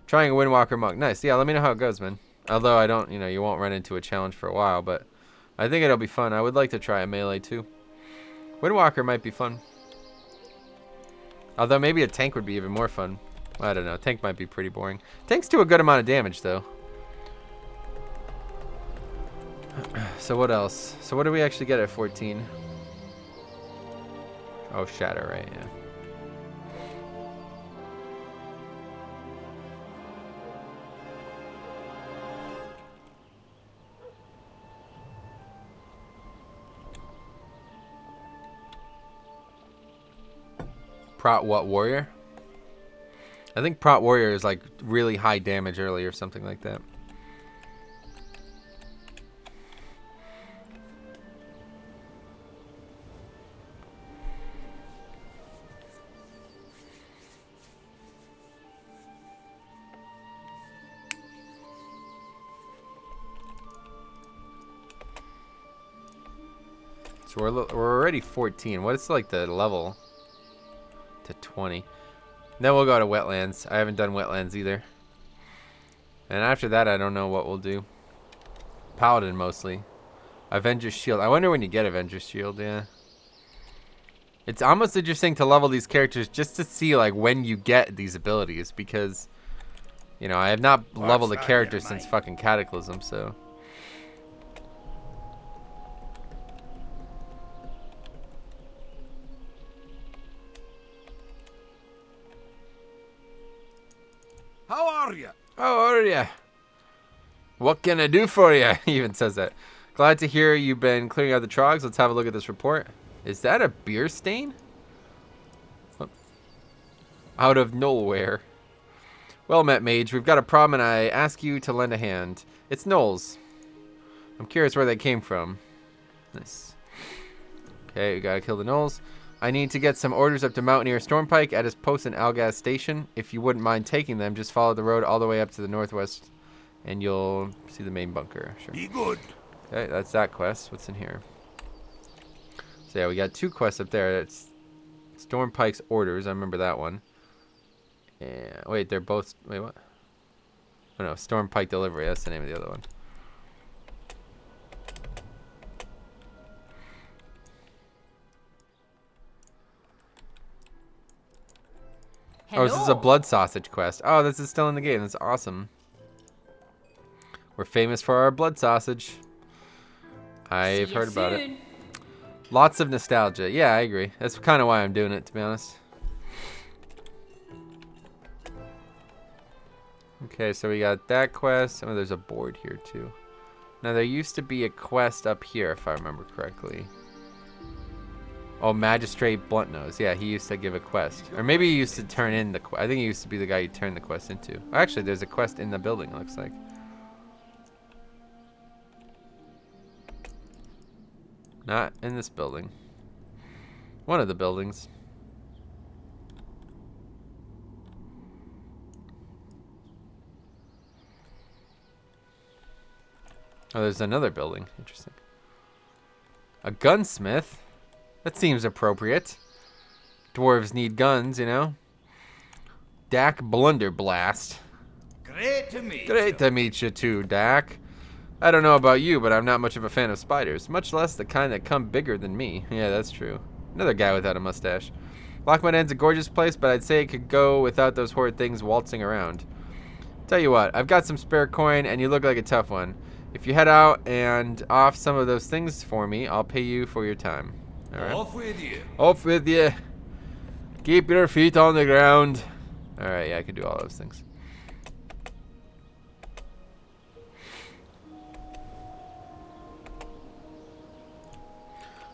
trying a Windwalker Monk. Nice, yeah, let me know how it goes, man. Although I don't, you know, you won't run into a challenge for a while, but I think it'll be fun. I would like to try a melee too. Windwalker might be fun. Although maybe a tank would be even more fun. I don't know, tank might be pretty boring. Tanks do a good amount of damage though. So what else? So what do we actually get at 14? Oh, Shatter, right, yeah. Prot what, Warrior? I think Prot Warrior is like really high damage early or something like that. So we're already 14. What is like the level to 20? Then we'll go to Wetlands. I haven't done Wetlands either. And after that, I don't know what we'll do. Paladin mostly. Avenger's Shield. I wonder when you get Avenger's Shield, yeah. It's almost interesting to level these characters just to see like when you get these abilities because, you know, I have not leveled a character since fucking Cataclysm, so... How are you? How are ya? What can I do for you? He even says that. Glad to hear you've been clearing out the trogs. Let's have a look at this report. Is that a beer stain? Oh. Out of nowhere. Well met, Mage. We've got a problem and I ask you to lend a hand. It's gnolls. I'm curious where they came from. Nice. Okay, we gotta kill the gnolls. I need to get some orders up to Mountaineer Stormpike at his post in Algaz Station. If you wouldn't mind taking them, just follow the road all the way up to the northwest, and you'll see the main bunker. Sure. Be good. Okay, that's that quest. What's in here? So yeah, we got 2 quests up there. It's Stormpike's orders. I remember that one. Yeah. Wait, they're both. Wait, what? Oh no, Stormpike delivery. That's the name of the other one. Oh, this is a blood sausage quest. Oh, this is still in the game. That's awesome. We're famous for our blood sausage. I've heard about it. Lots of nostalgia. Yeah, I agree. That's kind of why I'm doing it, to be honest. Okay, so we got that quest. Oh, there's a board here, too. Now, there used to be a quest up here, if I remember correctly. Oh, Magistrate Bluntnose. Yeah, he used to give a quest. Or maybe he used to turn in the quest. I think he used to be the guy you turned the quest into. Actually, there's a quest in the building, it looks like. Not in this building. One of the buildings. Oh, there's another building. Interesting. A gunsmith? That seems appropriate. Dwarves need guns, you know? Dak Blunderblast. Great to meet Great to meet you too, Dak. I don't know about you, but I'm not much of a fan of spiders. Much less the kind that come bigger than me. Yeah, that's true. Another guy without a mustache. Loch Modan's a gorgeous place, but I'd say it could go without those horrid things waltzing around. Tell you what, I've got some spare coin, and you look like a tough one. If you head out and off some of those things for me, I'll pay you for your time. All right. Off with you. Off with you. Keep your feet on the ground. All right, yeah, I can do all those things.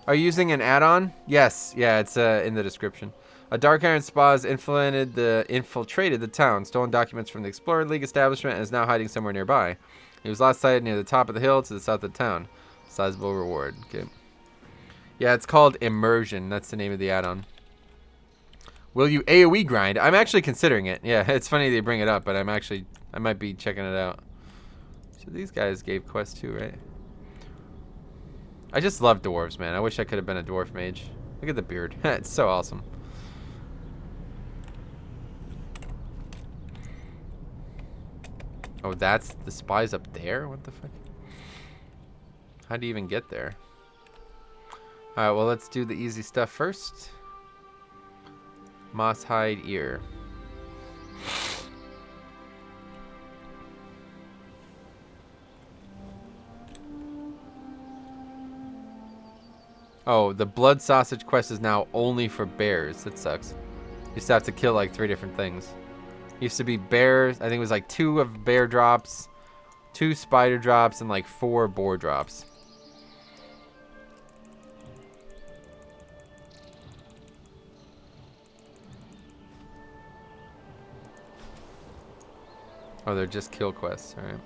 Are you using an add-on? Yes, yeah, it's in the description. A Dark Iron Spa has infiltrated the town, stolen documents from the Explorer League establishment, and is now hiding somewhere nearby. He was last sighted near the top of the hill to the south of town. Sizable reward. Okay. Yeah, it's called Immersion. That's the name of the add-on. Will you AoE grind? I'm actually considering it. Yeah, it's funny they bring it up, but I might be checking it out. So these guys gave quests too, right? I just love dwarves, man. I wish I could have been a dwarf mage. Look at the beard. It's so awesome. Oh, that's the spies up there? What the fuck? How do you even get there? Alright, well, let's do the easy stuff first. Moss hide ear. Oh, the blood sausage quest is now only for bears. That sucks. You used to have to kill like 3 different things. Used to be bears. I think it was like 2 of bear drops, 2 spider drops, and like 4 boar drops. Oh, they're just kill quests. All right.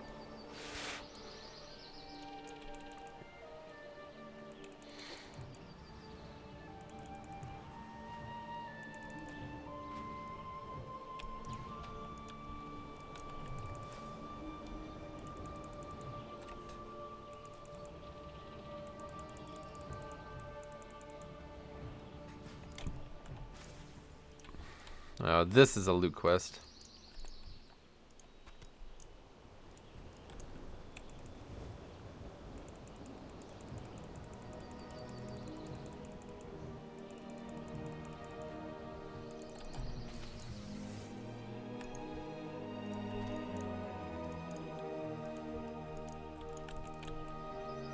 Oh, this is a loot quest.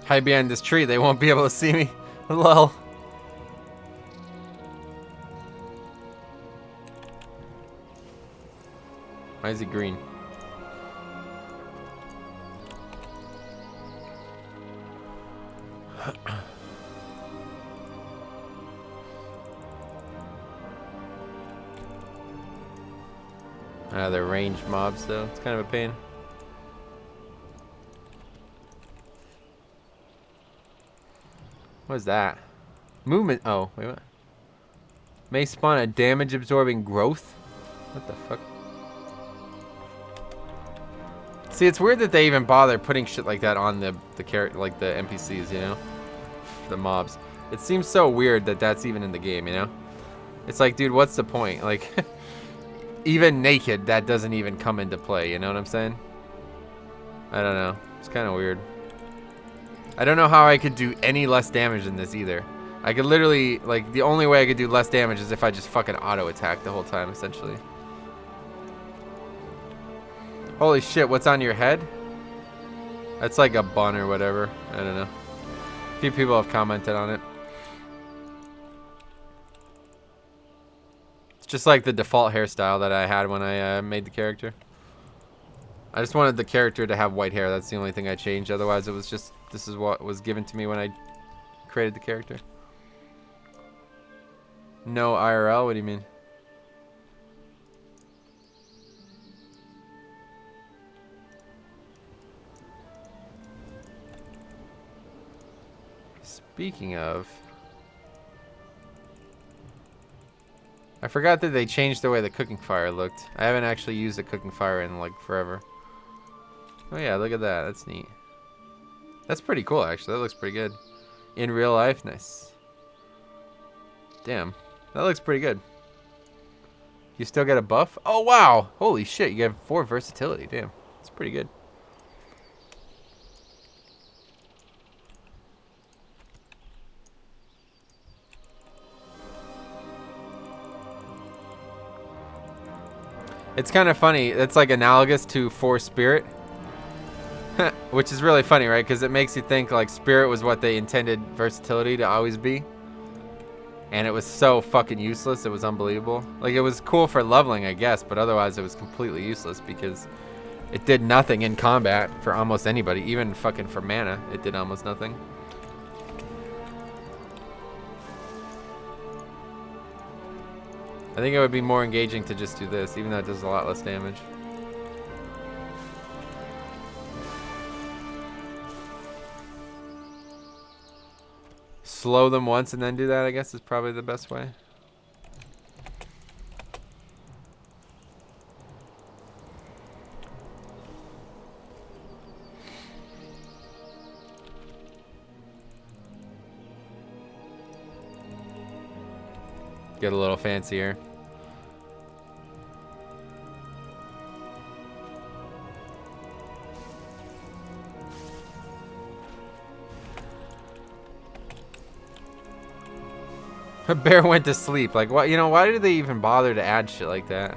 Hide behind this tree, they won't be able to see me. Lol. Why is he green? They're ranged mobs though. It's kind of a pain. What is that? Movement. Oh, wait, what? May spawn a damage absorbing growth? What the fuck? See, it's weird that they even bother putting shit like that on the character, like the NPCs, you know? The mobs. It seems so weird that that's even in the game, you know? It's like, dude, what's the point? Like, even naked, that doesn't even come into play, you know what I'm saying? I don't know. It's kind of weird. I don't know how I could do any less damage than this either. I could literally, like, the only way I could do less damage is if I just fucking auto-attack the whole time, essentially. Holy shit, what's on your head? That's like a bun or whatever. I don't know. A few people have commented on it. It's just like the default hairstyle that I had when I made the character. I just wanted the character to have white hair. That's the only thing I changed. Otherwise, it was just, this is what was given to me when I created the character. No IRL? What do you mean? Speaking of, I forgot that they changed the way the cooking fire looked. I haven't actually used a cooking fire in like forever. Oh yeah, look at that. That's neat. That's pretty cool actually. That looks pretty good. In real life, nice. Damn, that looks pretty good. You still get a buff? Oh wow! Holy shit, you get 4 versatility. Damn, that's pretty good. It's kind of funny. It's like analogous to 4 Spirit. Which is really funny, right? Because it makes you think like Spirit was what they intended versatility to always be. And it was so fucking useless. It was unbelievable. Like, it was cool for leveling, I guess. But otherwise, it was completely useless because it did nothing in combat for almost anybody. Even fucking for mana, it did almost nothing. I think it would be more engaging to just do this, even though it does a lot less damage. Slow them once and then do that, I guess, is probably the best way. Get a little fancier. A bear went to sleep. Like, what? You know, why did they even bother to add shit like that?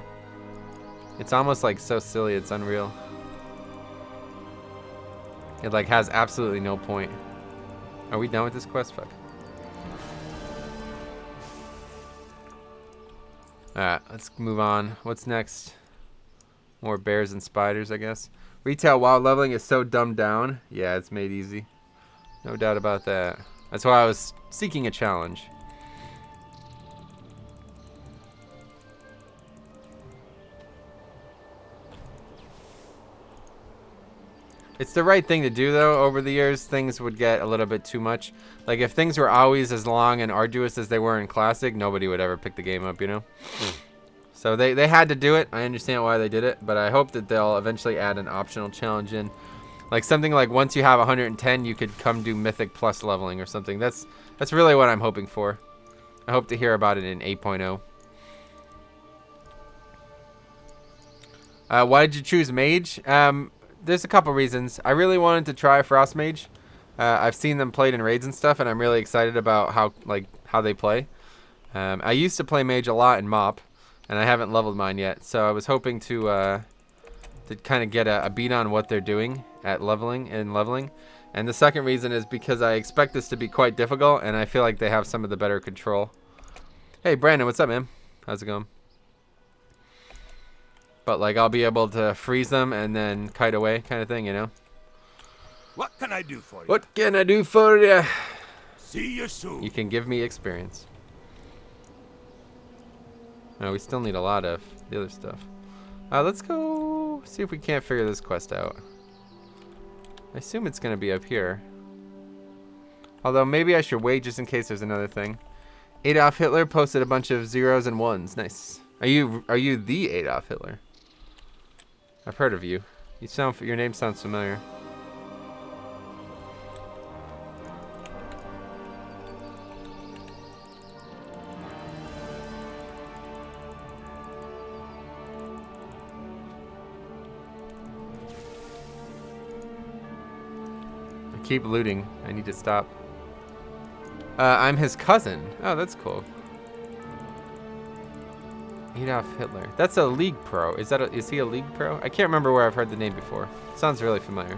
It's almost like so silly, it's unreal. It like has absolutely no point. Are we done with this quest? Fuck. Alright, let's move on. What's next? More bears and spiders, I guess. Retail wild leveling is so dumbed down. Yeah, it's made easy. No doubt about that. That's why I was seeking a challenge. It's the right thing to do, though. Over the years, things would get a little bit too much. Like, if things were always as long and arduous as they were in Classic, nobody would ever pick the game up, you know? So they had to do it. I understand why they did it, but I hope that they'll eventually add an optional challenge in. Like, something like once you have 110, you could come do Mythic plus leveling or something. That's really what I'm hoping for. I hope to hear about it in 8.0. Why did you choose Mage? There's a couple reasons. I really wanted to try Frost Mage. I've seen them played in raids and stuff, and I'm really excited about how they play. I used to play Mage a lot in MoP, and I haven't leveled mine yet. So I was hoping to kind of get a beat on what they're doing at leveling. And the second reason is because I expect this to be quite difficult, and I feel like they have some of the better control. Hey Brandon, what's up, man? How's it going? But like, I'll be able to freeze them and then kite away, kind of thing, you know. What can I do for you? What can I do for you? See you soon. You can give me experience. No, we still need a lot of the other stuff. Let's go see if we can't figure this quest out. I assume it's gonna be up here. Although maybe I should wait just in case there's another thing. Adolf Hitler posted a bunch of 0s and 1s. Nice. Are you the Adolf Hitler? I've heard of you. Your name sounds familiar. I keep looting. I need to stop. I'm his cousin. Oh, that's cool. Adolf Hitler. That's a League Pro. Is he a League Pro? I can't remember where I've heard the name before. Sounds really familiar.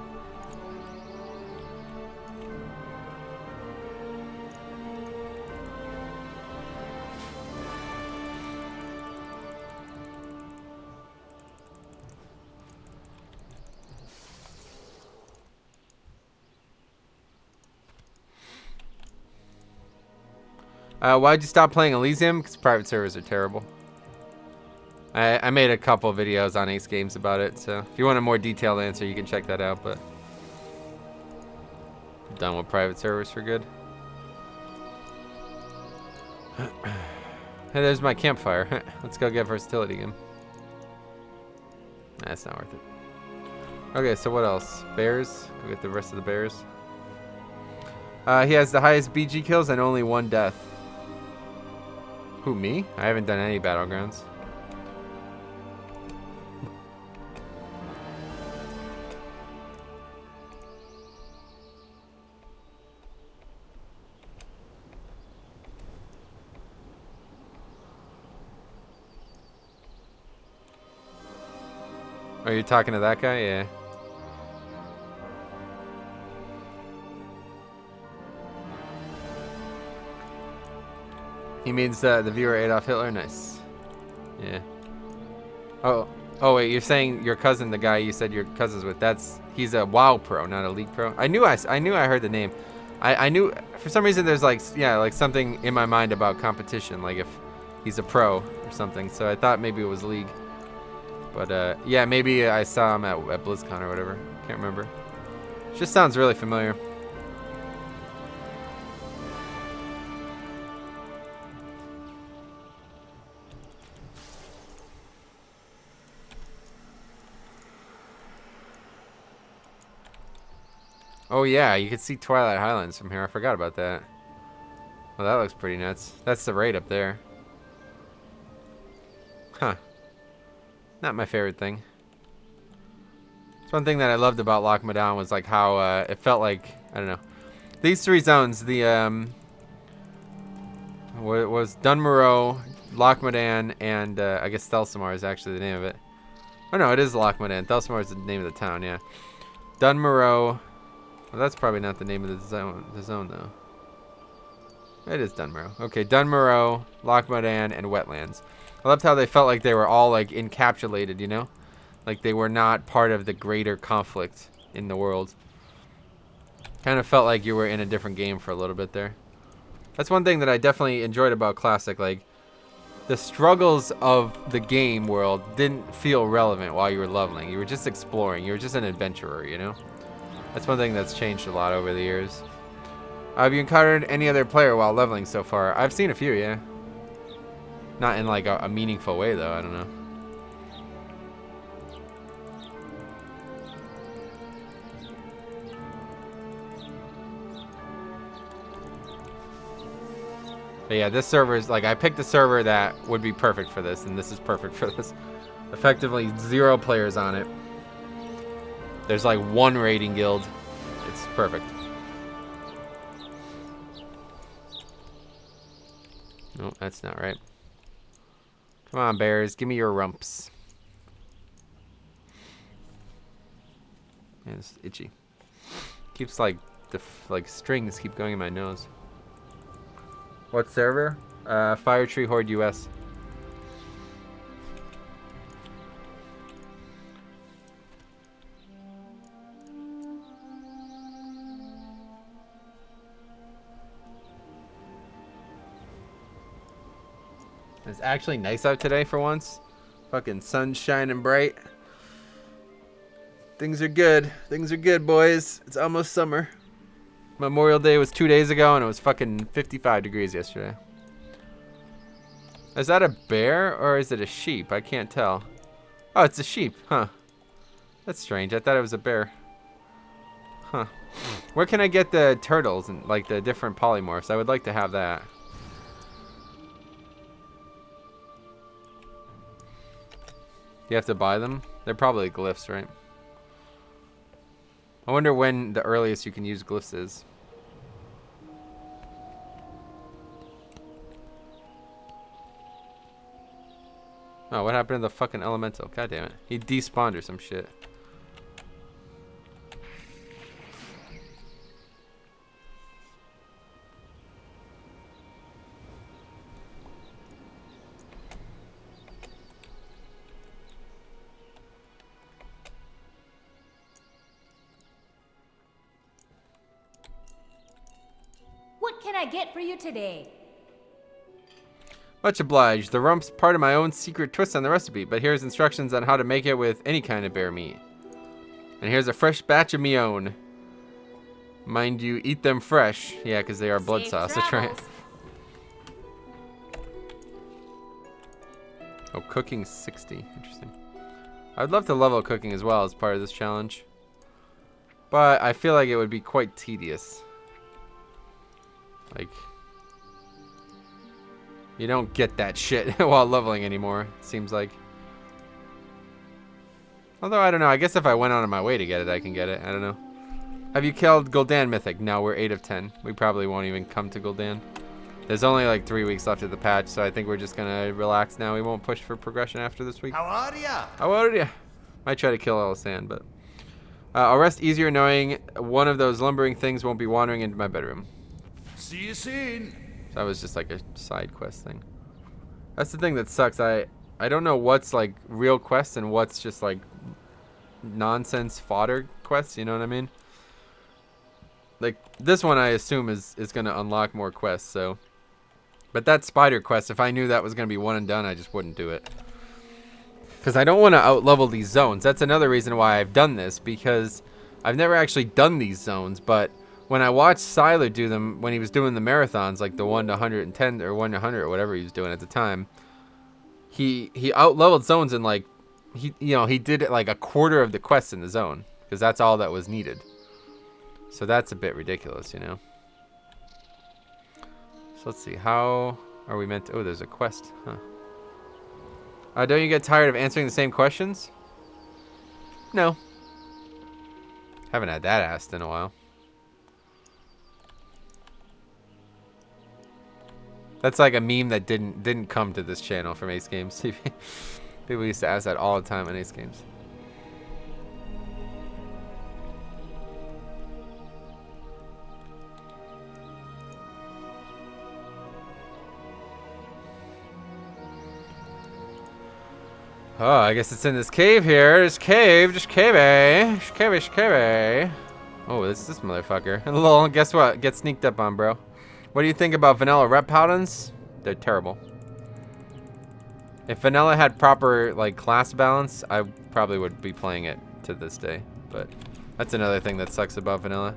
Why'd you stop playing Elysium? Because private servers are terrible. I made a couple videos on Ace Games about it, so if you want a more detailed answer, you can check that out, but I'm done with private servers for good. Hey, there's my campfire. Let's go get versatility again. That's not worth it. Okay, so what else? Bears. Go get the rest of the bears. He has the highest BG kills and only 1 death. Who, me? I haven't done any battlegrounds. Are you talking to that guy? Yeah. He means the viewer Adolf Hitler. Nice. Yeah. Oh wait, you're saying your cousin, the guy you said your cousin's with. He's a WoW pro, not a League pro. I knew I heard the name. I knew for some reason there's like something in my mind about competition, like if he's a pro or something. So I thought maybe it was League. But yeah, maybe I saw him at BlizzCon or whatever. Can't remember. Just sounds really familiar. Oh yeah, you can see Twilight Highlands from here. I forgot about that. Well, that looks pretty nuts. That's the raid up there. Huh. Not my favorite thing. It's one thing that I loved about Loch Modan was like how it felt like, I don't know. These 3 zones, the what was Dun Morogh, Loch Modan, and I guess Thelsamar is actually the name of it. Oh no, it is Loch Modan. Thelsamar is the name of the town, yeah. Dun Morogh. Well, that's probably not the name of the zone though. It is Dun Morogh. Okay, Dun Morogh, Loch Modan, and Wetlands. I loved how they felt like they were all like encapsulated, you know? Like they were not part of the greater conflict in the world. Kind of felt like you were in a different game for a little bit there. That's one thing that I definitely enjoyed about Classic. Like, the struggles of the game world didn't feel relevant while you were leveling. You were just exploring. You were just an adventurer, you know? That's one thing that's changed a lot over the years. Have you encountered any other player while leveling so far? I've seen a few, yeah. Not in like a meaningful way though, I don't know. But yeah, this server is like, I picked a server that would be perfect for this, and this is perfect for this. Effectively 0 players on it. There's like 1 raiding guild. It's perfect. No, that's not right. Come on, bears, give me your rumps. Man, it's itchy. Keeps like the strings keep going in my nose. What server? Fire Tree Horde US. It's actually nice out today for once. Fucking sun's shining bright. Things are good. Things are good, boys. It's almost summer. Memorial Day was 2 days ago, and it was fucking 55 degrees yesterday. Is that a bear, or is it a sheep? I can't tell. Oh, it's a sheep, huh? That's strange. I thought it was a bear. Huh. Where can I get the turtles and like the different polymorphs? I would like to have that. You have to buy them? They're probably glyphs, right? I wonder when the earliest you can use glyphs is. Oh, what happened to the fucking elemental? God damn it. He despawned or some shit. What can I get for you today? Much obliged. The rump's part of my own secret twist on the recipe, but here's instructions on how to make it with any kind of bear meat. And here's a fresh batch of me own. Mind you, eat them fresh. Yeah, because they are blood Safe sauce. That's right. travels. Oh, cooking 60. Interesting. I'd love to level cooking as well as part of this challenge. But I feel like it would be quite tedious. Like, you don't get that shit while leveling anymore, it seems like. Although, I don't know. I guess if I went out of my way to get it, I can get it. I don't know. Have you killed Gul'dan Mythic? No, we're 8 of 10. We probably won't even come to Gul'dan. There's only like 3 weeks left of the patch, so I think we're just going to relax now. We won't push for progression after this week. How are ya? How are ya? Might try to kill all the sand, but... I'll rest easier knowing one of those lumbering things won't be wandering into my bedroom. See you soon. So that was just like a side quest thing. That's the thing that sucks. I don't know what's like real quests and what's just like nonsense fodder quests, you know what I mean? Like this one I assume is going to unlock more quests, so. But that spider quest, if I knew that was going to be one and done, I just wouldn't do it. Because I don't want to outlevel these zones. That's another reason why I've done this, because I've never actually done these zones, but when I watched Siler do them, when he was doing the marathons, like the 1 to 110 or 1 to 100 or whatever he was doing at the time, he out-leveled zones in like, he did it like a quarter of the quests in the zone, because that's all that was needed. So that's a bit ridiculous, you know. So let's see, how are we meant to, oh, there's a quest, huh. Don't you get tired of answering the same questions? No. Haven't had that asked in a while. That's like a meme that didn't come to this channel from Ace Games. People used to ask that all the time on Ace Games. Oh, I guess it's in this cave here. Just cave, just cave, just cave, just cave. Oh, this motherfucker. Lol, guess what? Get sneaked up on, bro. What do you think about vanilla rep paladins? They're terrible. If vanilla had proper like class balance, I probably would be playing it to this day. But that's another thing that sucks about vanilla.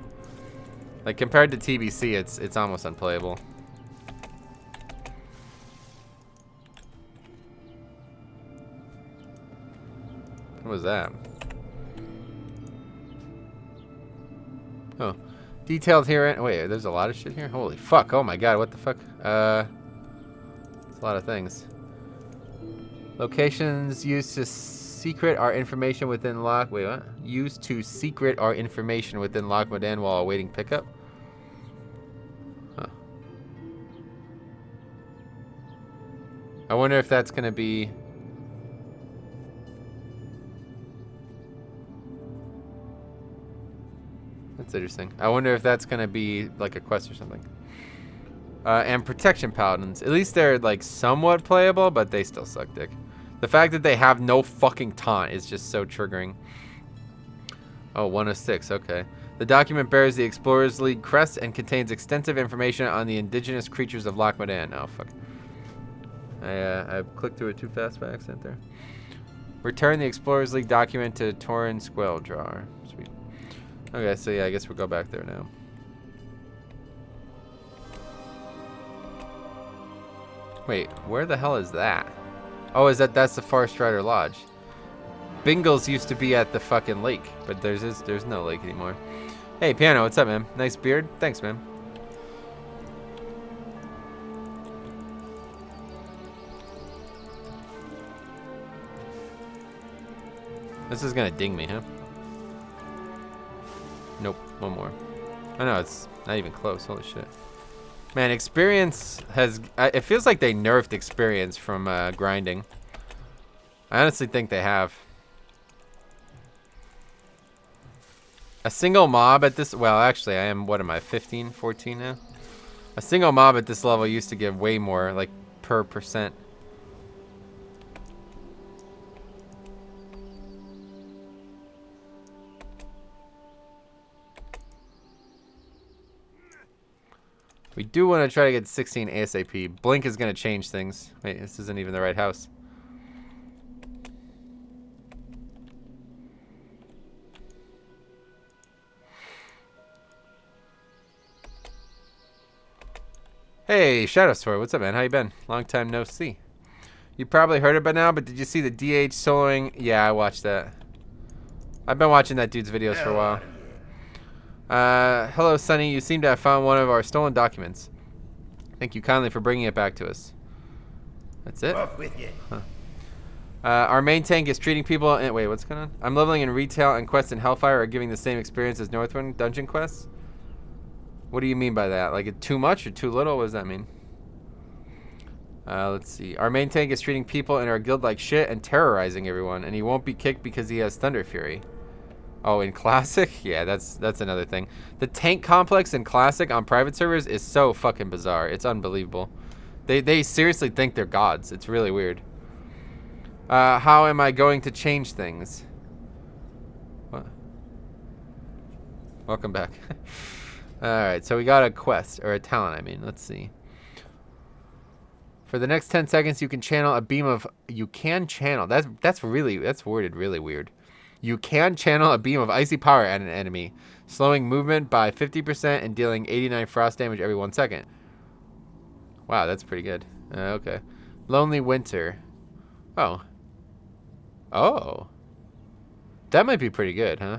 Like compared to TBC, it's almost unplayable. What was that? Oh. Detailed here. Wait, there's a lot of shit here? Holy fuck. Oh my god, what the fuck? It's a lot of things. Locations used to secret our information within Loch... Wait, what? Used to secret our information within Loch Modan while awaiting pickup? Huh. I wonder if that's going to be... That's interesting. I wonder if that's going to be like a quest or something. And protection paladins. At least they're like somewhat playable, but they still suck dick. The fact that they have no fucking taunt is just so triggering. Oh, 106. Okay. The document bears the Explorers League crest and contains extensive information on the indigenous creatures of Loch Modan. Oh, fuck. I clicked through it too fast by accident there. Return the Explorers League document to Torin Squeldrar. Sweet. Okay, so yeah, I guess we'll go back there now. Wait, where the hell is that? Oh, that's the Forest Rider Lodge. Bingles used to be at the fucking lake, but there's no lake anymore. Hey, Piano, what's up, man? Nice beard. Thanks, man. This is gonna ding me, huh? Nope, one more. Oh no, it's not even close. Holy shit. Man, experience has... it feels like they nerfed experience from grinding. I honestly think they have. A single mob at this... Well, actually, I am... What am I? 15, 14 now? A single mob at this level used to give way more, like, per percent. We do want to try to get 16 ASAP. Blink is going to change things. Wait, this isn't even the right house. Hey, Shadow Sword, what's up, man? How you been? Long time no see. You probably heard it by now, but did you see the DH soloing? Yeah, I watched that. I've been watching that dude's videos for a while. Hello, Sonny. You seem to have found one of our stolen documents. Thank you kindly for bringing it back to us. That's it? Off with you. Huh. Our main tank is treating people... Wait, what's going on? I'm leveling in retail, and quests in Hellfire are giving the same experience as Northwind dungeon quests. What do you mean by that? Like, too much or too little? What does that mean? Let's see. Our main tank is treating people in our guild like shit and terrorizing everyone, and he won't be kicked because he has Thunder Fury. Oh, in Classic? Yeah, that's another thing. The tank complex in Classic on private servers is so fucking bizarre. It's unbelievable. They seriously think they're gods. It's really weird. How am I going to change things? What? Welcome back. Alright, so we got a quest, or a talent, I mean. Let's see. For the next 10 seconds, you can channel a beam of... You can channel. That's worded really weird. You can channel a beam of icy power at an enemy, slowing movement by 50% and dealing 89 frost damage every 1 second. Wow, that's pretty good. Okay. Lonely Winter. Oh. Oh. That might be pretty good, huh?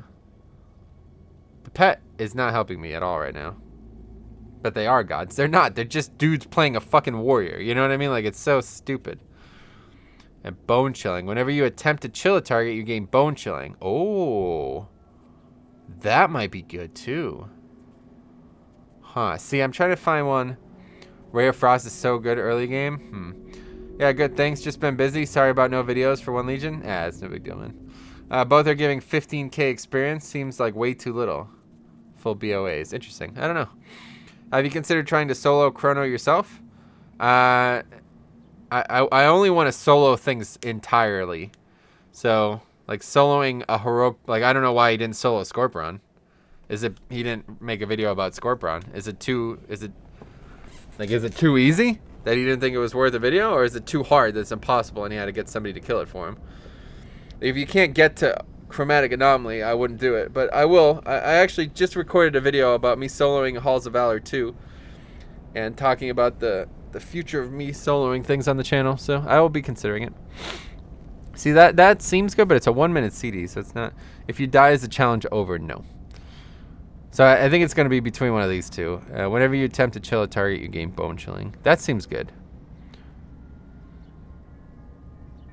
The pet is not helping me at all right now. But they are gods. They're not. They're just dudes playing a fucking warrior. You know what I mean? Like, it's so stupid. And bone chilling. Whenever you attempt to chill a target, you gain bone chilling. Oh. That might be good, too. Huh. See, I'm trying to find one. Ray of Frost is so good early game. Yeah, good. Thanks. Just been busy. Sorry about no videos for One Legion. It's no big deal, man. Both are giving 15k experience. Seems like way too little. Full BOAs. Interesting. I don't know. Have you considered trying to solo chrono yourself? I only want to solo things entirely. So, like, soloing a heroic... Like, I don't know why he didn't solo Scorpion. Is it... He didn't make a video about Scorpion. Is it too... Is it... Like, is it too easy? That he didn't think it was worth a video? Or is it too hard that it's impossible and he had to get somebody to kill it for him? If you can't get to Chromatic Anomaly, I wouldn't do it. But I will. I actually just recorded a video about me soloing Halls of Valor 2. And talking about the future of me soloing things on the channel. So I will be considering it. See, that seems good, but it's a 1-minute CD. So it's not... If you die, is the challenge over? No. So I think it's going to be between one of these two. Whenever you attempt to chill a target, you gain bone chilling. That seems good.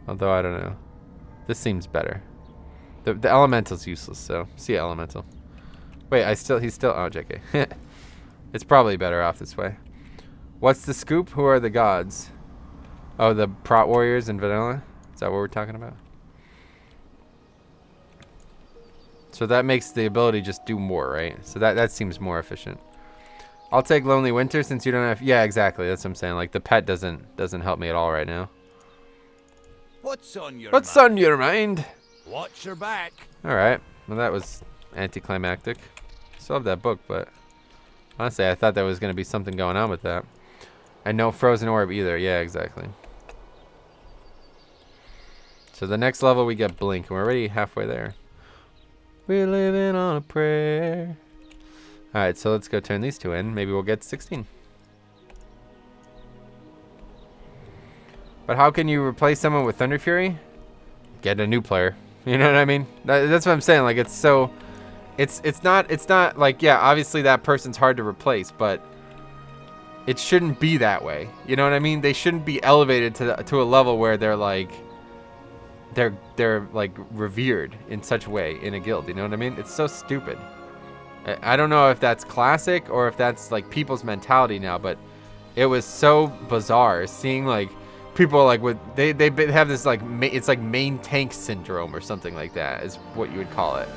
Although, I don't know. This seems better. The elemental's useless, so see elemental. Wait, he's still... Oh, JK. It's probably better off this way. What's the scoop? Who are the gods? Oh, the prot warriors in vanilla? Is that what we're talking about? So that makes the ability just do more, right? So that seems more efficient. I'll take Lonely Winter since you don't have... Yeah, exactly. That's what I'm saying. Like, the pet doesn't help me at all right now. What's on your What's mind? on your mind? Watch your back. All right. Well, that was anticlimactic. Still have that book, but... Honestly, I thought there was going to be something going on with that. And no Frozen Orb either. Yeah, exactly. So the next level we get Blink, and we're already halfway there. We're living on a prayer. Alright, so let's go turn these two in. Maybe we'll get 16. But how can you replace someone with Thunder Fury? Get a new player. You know what I mean? That's what I'm saying. Like, it's so... It's not like, yeah, obviously that person's hard to replace, but it shouldn't be that way. You know what I mean? They shouldn't be elevated to a level where they're like... They're like revered in such a way in a guild, you know what I mean? It's so stupid. I don't know if that's classic or if that's like people's mentality now, but it was so bizarre seeing like people like they have this like it's like main tank syndrome or something like that is what you would call it,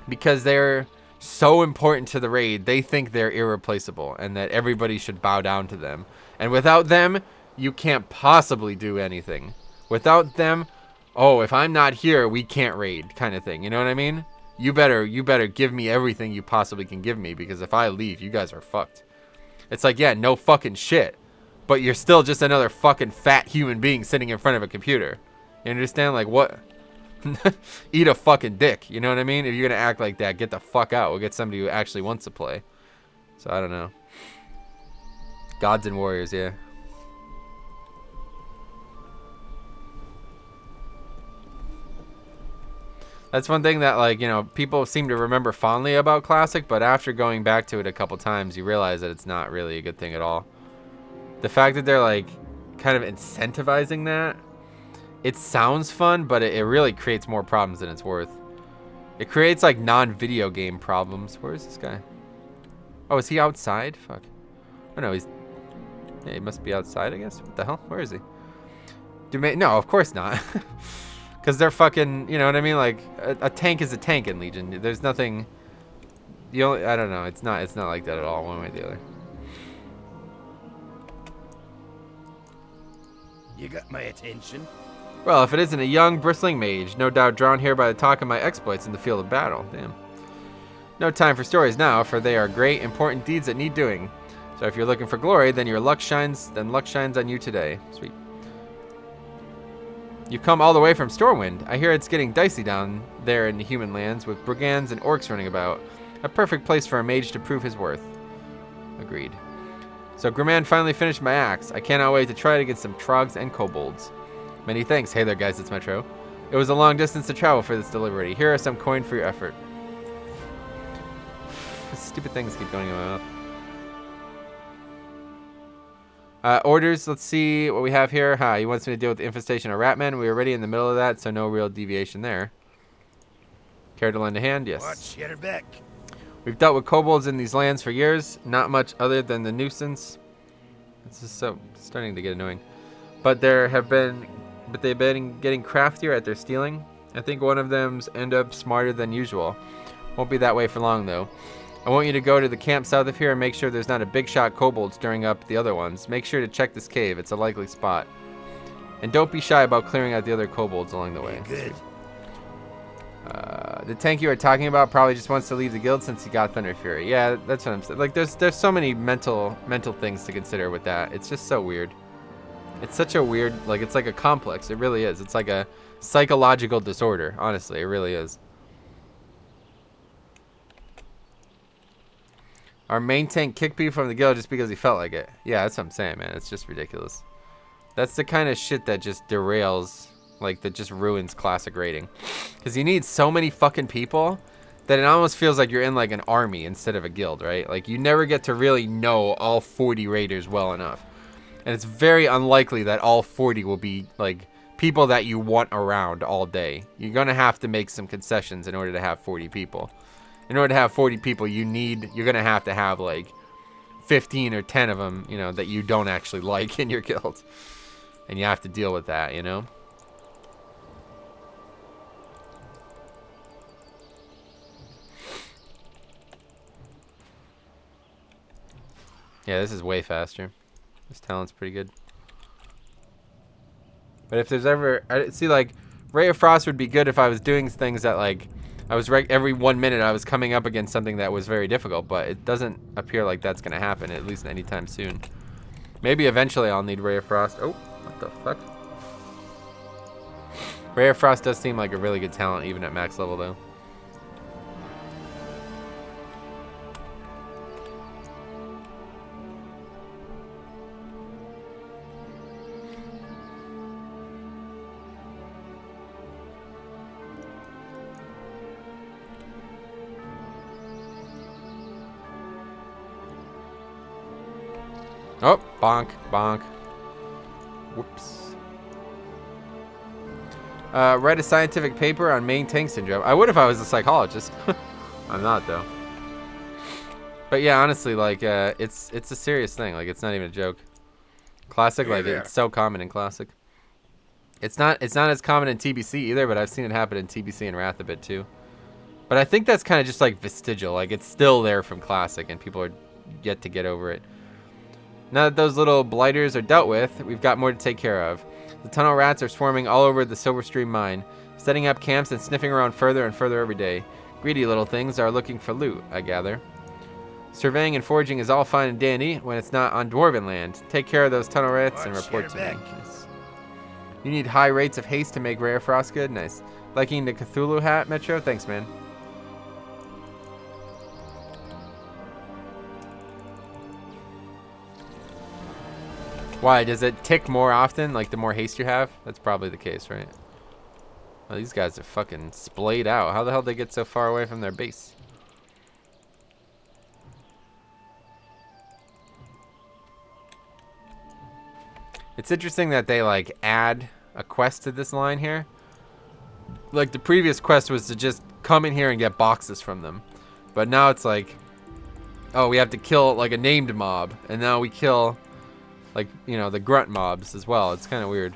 because they're so important to the raid. They think they're irreplaceable and that everybody should bow down to them, and without them you can't possibly do anything. Without them, oh, if I'm not here we can't raid, kind of thing, you know what I mean? You better give me everything you possibly can give me, because if I leave, you guys are fucked. It's like, yeah, no fucking shit, but you're still just another fucking fat human being sitting in front of a computer. You understand? Like, what? Eat a fucking dick, you know what I mean? If you're gonna act like that, get the fuck out. We'll get somebody who actually wants to play. So I don't know. Gods and warriors, yeah. That's one thing that, like, you know, people seem to remember fondly about Classic, but after going back to it a couple times, you realize that it's not really a good thing at all. The fact that they're, like, kind of incentivizing that, it sounds fun, but it really creates more problems than it's worth. It creates, like, non-video game problems. Where is this guy? Oh, is he outside? Fuck. Oh, no, yeah, he must be outside, I guess. What the hell? Where is he? No, of course not. Because they're fucking, you know what I mean? Like, a tank is a tank in Legion. There's nothing, I don't know. It's not like that at all, one way or the other. You got my attention. Well, if it isn't a young, bristling mage, no doubt drawn here by the talk of my exploits in the field of battle. Damn. No time for stories now, for they are great, important deeds that need doing. So if you're looking for glory, then luck shines on you today. Sweet. You've come all the way from Stormwind. I hear it's getting dicey down there in the human lands with brigands and orcs running about. A perfect place for a mage to prove his worth. Agreed. So Grimman finally finished my axe. I cannot wait to try it against some trogs and kobolds. Many thanks. Hey there, guys, it's Metro. It was a long distance to travel for this delivery. Here are some coin for your effort. Stupid things keep going in my mouth. Orders, let's see what we have here. He wants me to deal with the infestation of ratmen. We were already in the middle of that, so no real deviation there. Care to lend a hand? Yes. Watch your back. We've dealt with kobolds in these lands for years. Not much other than the nuisance. This is so starting to get annoying. But they've been getting craftier at their stealing. I think one of them's end up smarter than usual. Won't be that way for long though. I want you to go to the camp south of here and make sure there's not a big shot kobold stirring up the other ones. Make sure to check this cave. It's a likely spot. And don't be shy about clearing out the other kobolds along the way. Good. The tank you are talking about probably just wants to leave the guild since he got Thunder Fury. Yeah, that's what I'm saying. Like, there's so many mental things to consider with that. It's just so weird. It's such a weird, like, it's like a complex. It really is. It's like a psychological disorder. Honestly, it really is. Our main tank kicked people from the guild just because he felt like it. Yeah, that's what I'm saying, man. It's just ridiculous. That's the kind of shit that just derails, like, that just ruins classic raiding. Because you need so many fucking people that it almost feels like you're in, like, an army instead of a guild, right? Like, you never get to really know all 40 raiders well enough. And it's very unlikely that all 40 will be, like, people that you want around all day. You're going to have to make some concessions in order to have 40 people. In order to have 40 people, you're going to have like 15 or 10 of them, you know, that you don't actually like in your guild. And you have to deal with that, you know? Yeah, this is way faster. This talent's pretty good. But if there's ever, see, like, Ray of Frost would be good if I was doing things that, like, every 1 minute I was coming up against something that was very difficult, but it doesn't appear like that's going to happen, at least anytime soon. Maybe eventually I'll need Ray of Frost. Oh, what the fuck? Ray of Frost does seem like a really good talent, even at max level, though. Oh, bonk, bonk. Whoops. Write a scientific paper on main tank syndrome. I would if I was a psychologist. I'm not, though. But yeah, honestly, like, it's a serious thing. Like, it's not even a joke. Classic, Hey like there. it's so common in Classic. It's not as common in TBC either, but I've seen it happen in TBC and Wrath a bit too. But I think that's kind of just like vestigial, like it's still there from Classic, and people are yet to get over it. Now that those little blighters are dealt with, we've got more to take care of. The tunnel rats are swarming all over the Silverstream mine, setting up camps and sniffing around further and further every day. Greedy little things are looking for loot, I gather. Surveying and foraging is all fine and dandy when it's not on Dwarven land. Take care of those tunnel rats and Watch report your to me. back. Nice. You need high rates of haste to make rare frost good? Nice. Liking the Cthulhu hat, Metro? Thanks, man. Why? Does it tick more often, like the more haste you have? That's probably the case, right? Oh, these guys are fucking splayed out. How the hell did they get so far away from their base? It's interesting that they like add a quest to this line here. Like the previous quest was to just come in here and get boxes from them. But now it's like, oh, we have to kill like a named mob. And now we kill like, you know, the grunt mobs as well. It's kind of weird.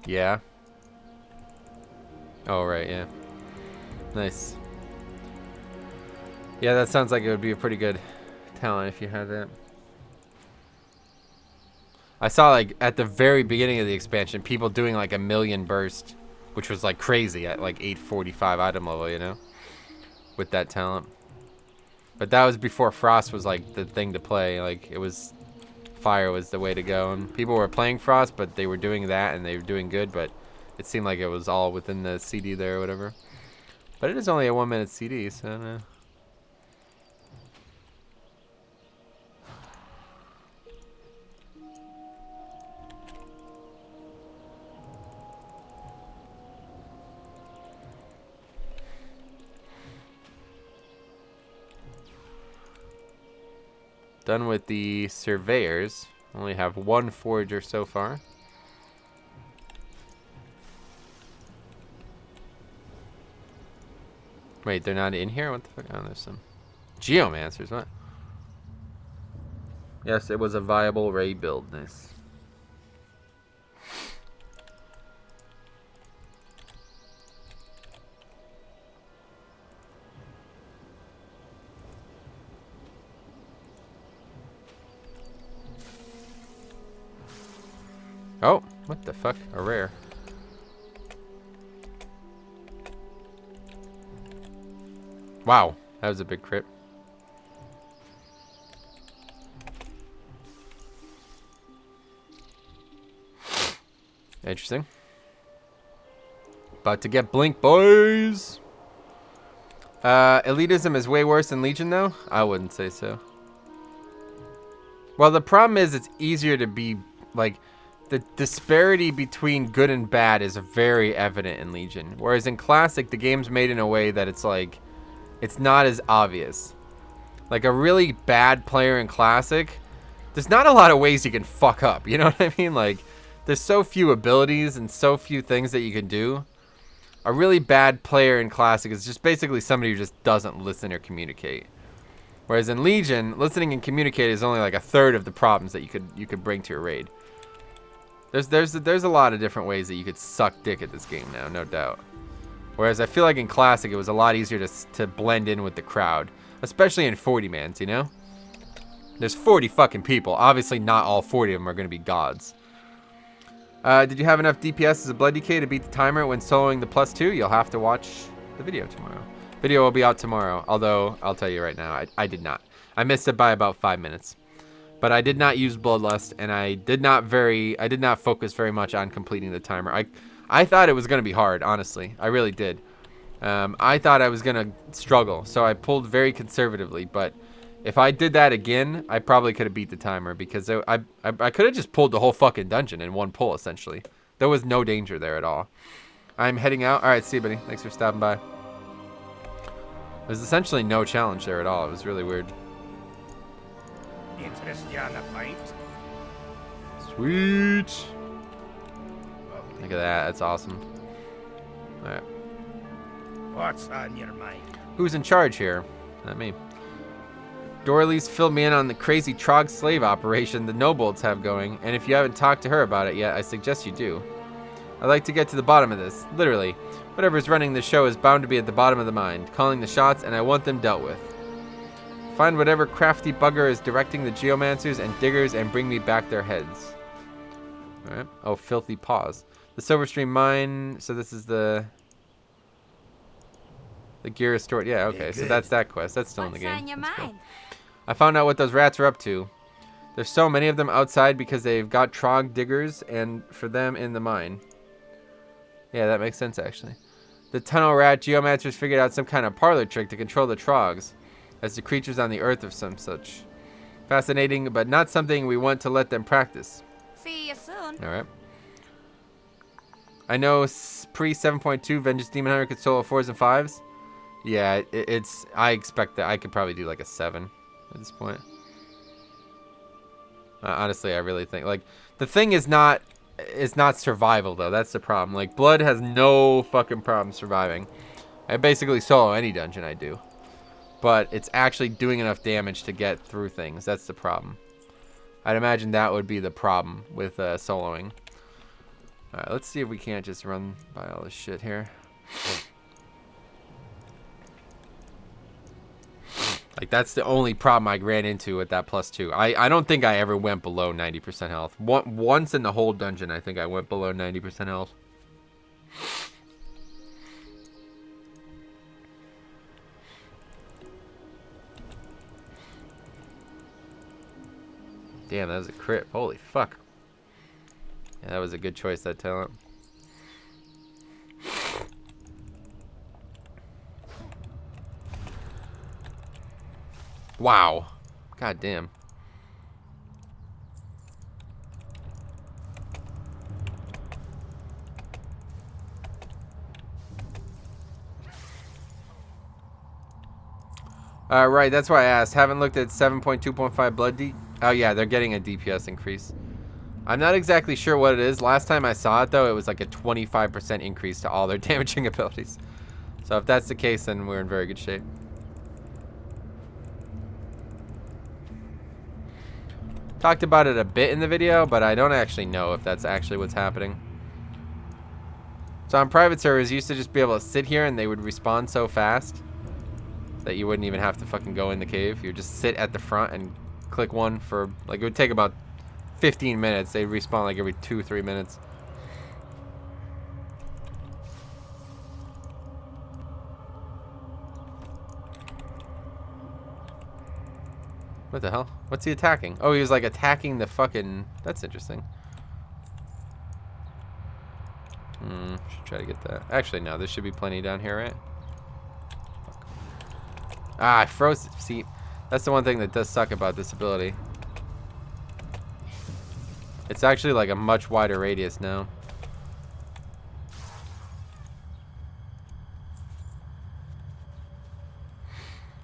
Yeah. Oh, right, yeah. Nice. Yeah, that sounds like it would be a pretty good talent if you had that. I saw like at the very beginning of the expansion, people doing like 1,000,000 burst, which was like crazy at like 845 item level, you know, with that talent. But that was before Frost was like the thing to play. Like it was, Fire was the way to go, and people were playing Frost, but they were doing that and they were doing good. But it seemed like it was all within the CD there or whatever. But it is only a 1-minute CD, so I don't know. Done with the surveyors. Only have one forager so far. Wait, they're not in here? What the fuck? Oh, there's some geomancers. What? Yes, it was a viable Ray build. Nice. Oh, what the fuck? A rare. Wow, that was a big crit. Interesting. About to get blink, boys. Elitism is way worse than Legion, though? I wouldn't say so. Well, the problem is it's easier to be, like, the disparity between good and bad is very evident in Legion. Whereas in Classic, the game's made in a way that it's like, it's not as obvious. Like a really bad player in Classic, there's not a lot of ways you can fuck up. You know what I mean? Like, there's so few abilities and so few things that you can do. A really bad player in Classic is just basically somebody who just doesn't listen or communicate. Whereas in Legion, listening and communicating is only like a third of the problems that you could bring to a raid. There's a lot of different ways that you could suck dick at this game now, no doubt. Whereas I feel like in Classic, it was a lot easier to blend in with the crowd. Especially in 40-mans, you know? There's 40 fucking people. Obviously, not all 40 of them are going to be gods. Did you have enough DPS as a Blood DK to beat the timer when soloing the +2? You'll have to watch the video tomorrow. Video will be out tomorrow, although I'll tell you right now, I did not. I missed it by about 5 minutes. But I did not use Bloodlust, and I did not focus very much on completing the timer. I thought it was going to be hard, honestly. I really did. I thought I was going to struggle, so I pulled very conservatively. But if I did that again, I probably could have beat the timer, because I could have just pulled the whole fucking dungeon in one pull, essentially. There was no danger there at all. I'm heading out. All right, see you, buddy. Thanks for stopping by. There's essentially no challenge there at all. It was really weird. Interest you on a pint? Sweet. Look at that. That's awesome. All right. What's on your mind? Who's in charge here? Not me. Dorley's filled me in on the crazy Trog slave operation the nobles have going, and if you haven't talked to her about it yet, I suggest you do. I'd like to get to the bottom of this. Literally. Whatever's running the show is bound to be at the bottom of the mind, calling the shots, and I want them dealt with. Find whatever crafty bugger is directing the geomancers and diggers and bring me back their heads. Alright. Oh, filthy paws. The Silverstream mine, so this is the gear is stored. Yeah, okay, so that's that quest. That's still in the game. What's on your That's mind? cool. I found out what those rats are up to. There's so many of them outside because they've got Trog diggers and for them in the mine. Yeah, that makes sense actually. The tunnel rat geomancers figured out some kind of parlor trick to control the Trogs as the creatures on the earth or some such. Fascinating, but not something we want to let them practice. See you soon. Alright. I know pre 7.2 Vengeance Demon Hunter could solo 4s and 5s. Yeah, it's. I expect that I could probably do like a 7 at this point. Honestly, I really think like the thing is not survival though. That's the problem. Like Blood has no fucking problem surviving. I basically solo any dungeon I do, but it's actually doing enough damage to get through things. That's the problem. I'd imagine that would be the problem with soloing. All right, let's see if we can't just run by all this shit here. Like, that's the only problem I ran into with that +2. I don't think I ever went below 90% health. Once in the whole dungeon, I think I went below 90% health. Damn, that was a crit. Holy fuck. Yeah, that was a good choice, that talent. Wow. God damn. Right, that's why I asked. Haven't looked at 7.2.5 blood D. Oh yeah, they're getting a DPS increase. I'm not exactly sure what it is. Last time I saw it though, it was like a 25% increase to all their damaging abilities. So if that's the case, then we're in very good shape. Talked about it a bit in the video, but I don't actually know if that's actually what's happening. So on private servers, you used to just be able to sit here and they would respawn so fast that you wouldn't even have to fucking go in the cave. You would just sit at the front and click one for, like, it would take about 15 minutes. They'd respawn like every 2-3 minutes. What the hell? What's he attacking? Oh, he was like attacking the fucking... That's interesting. Should try to get that. Actually, no. There should be plenty down here, right? Fuck. Ah, I froze it. See, that's the one thing that does suck about this ability. It's actually like a much wider radius now.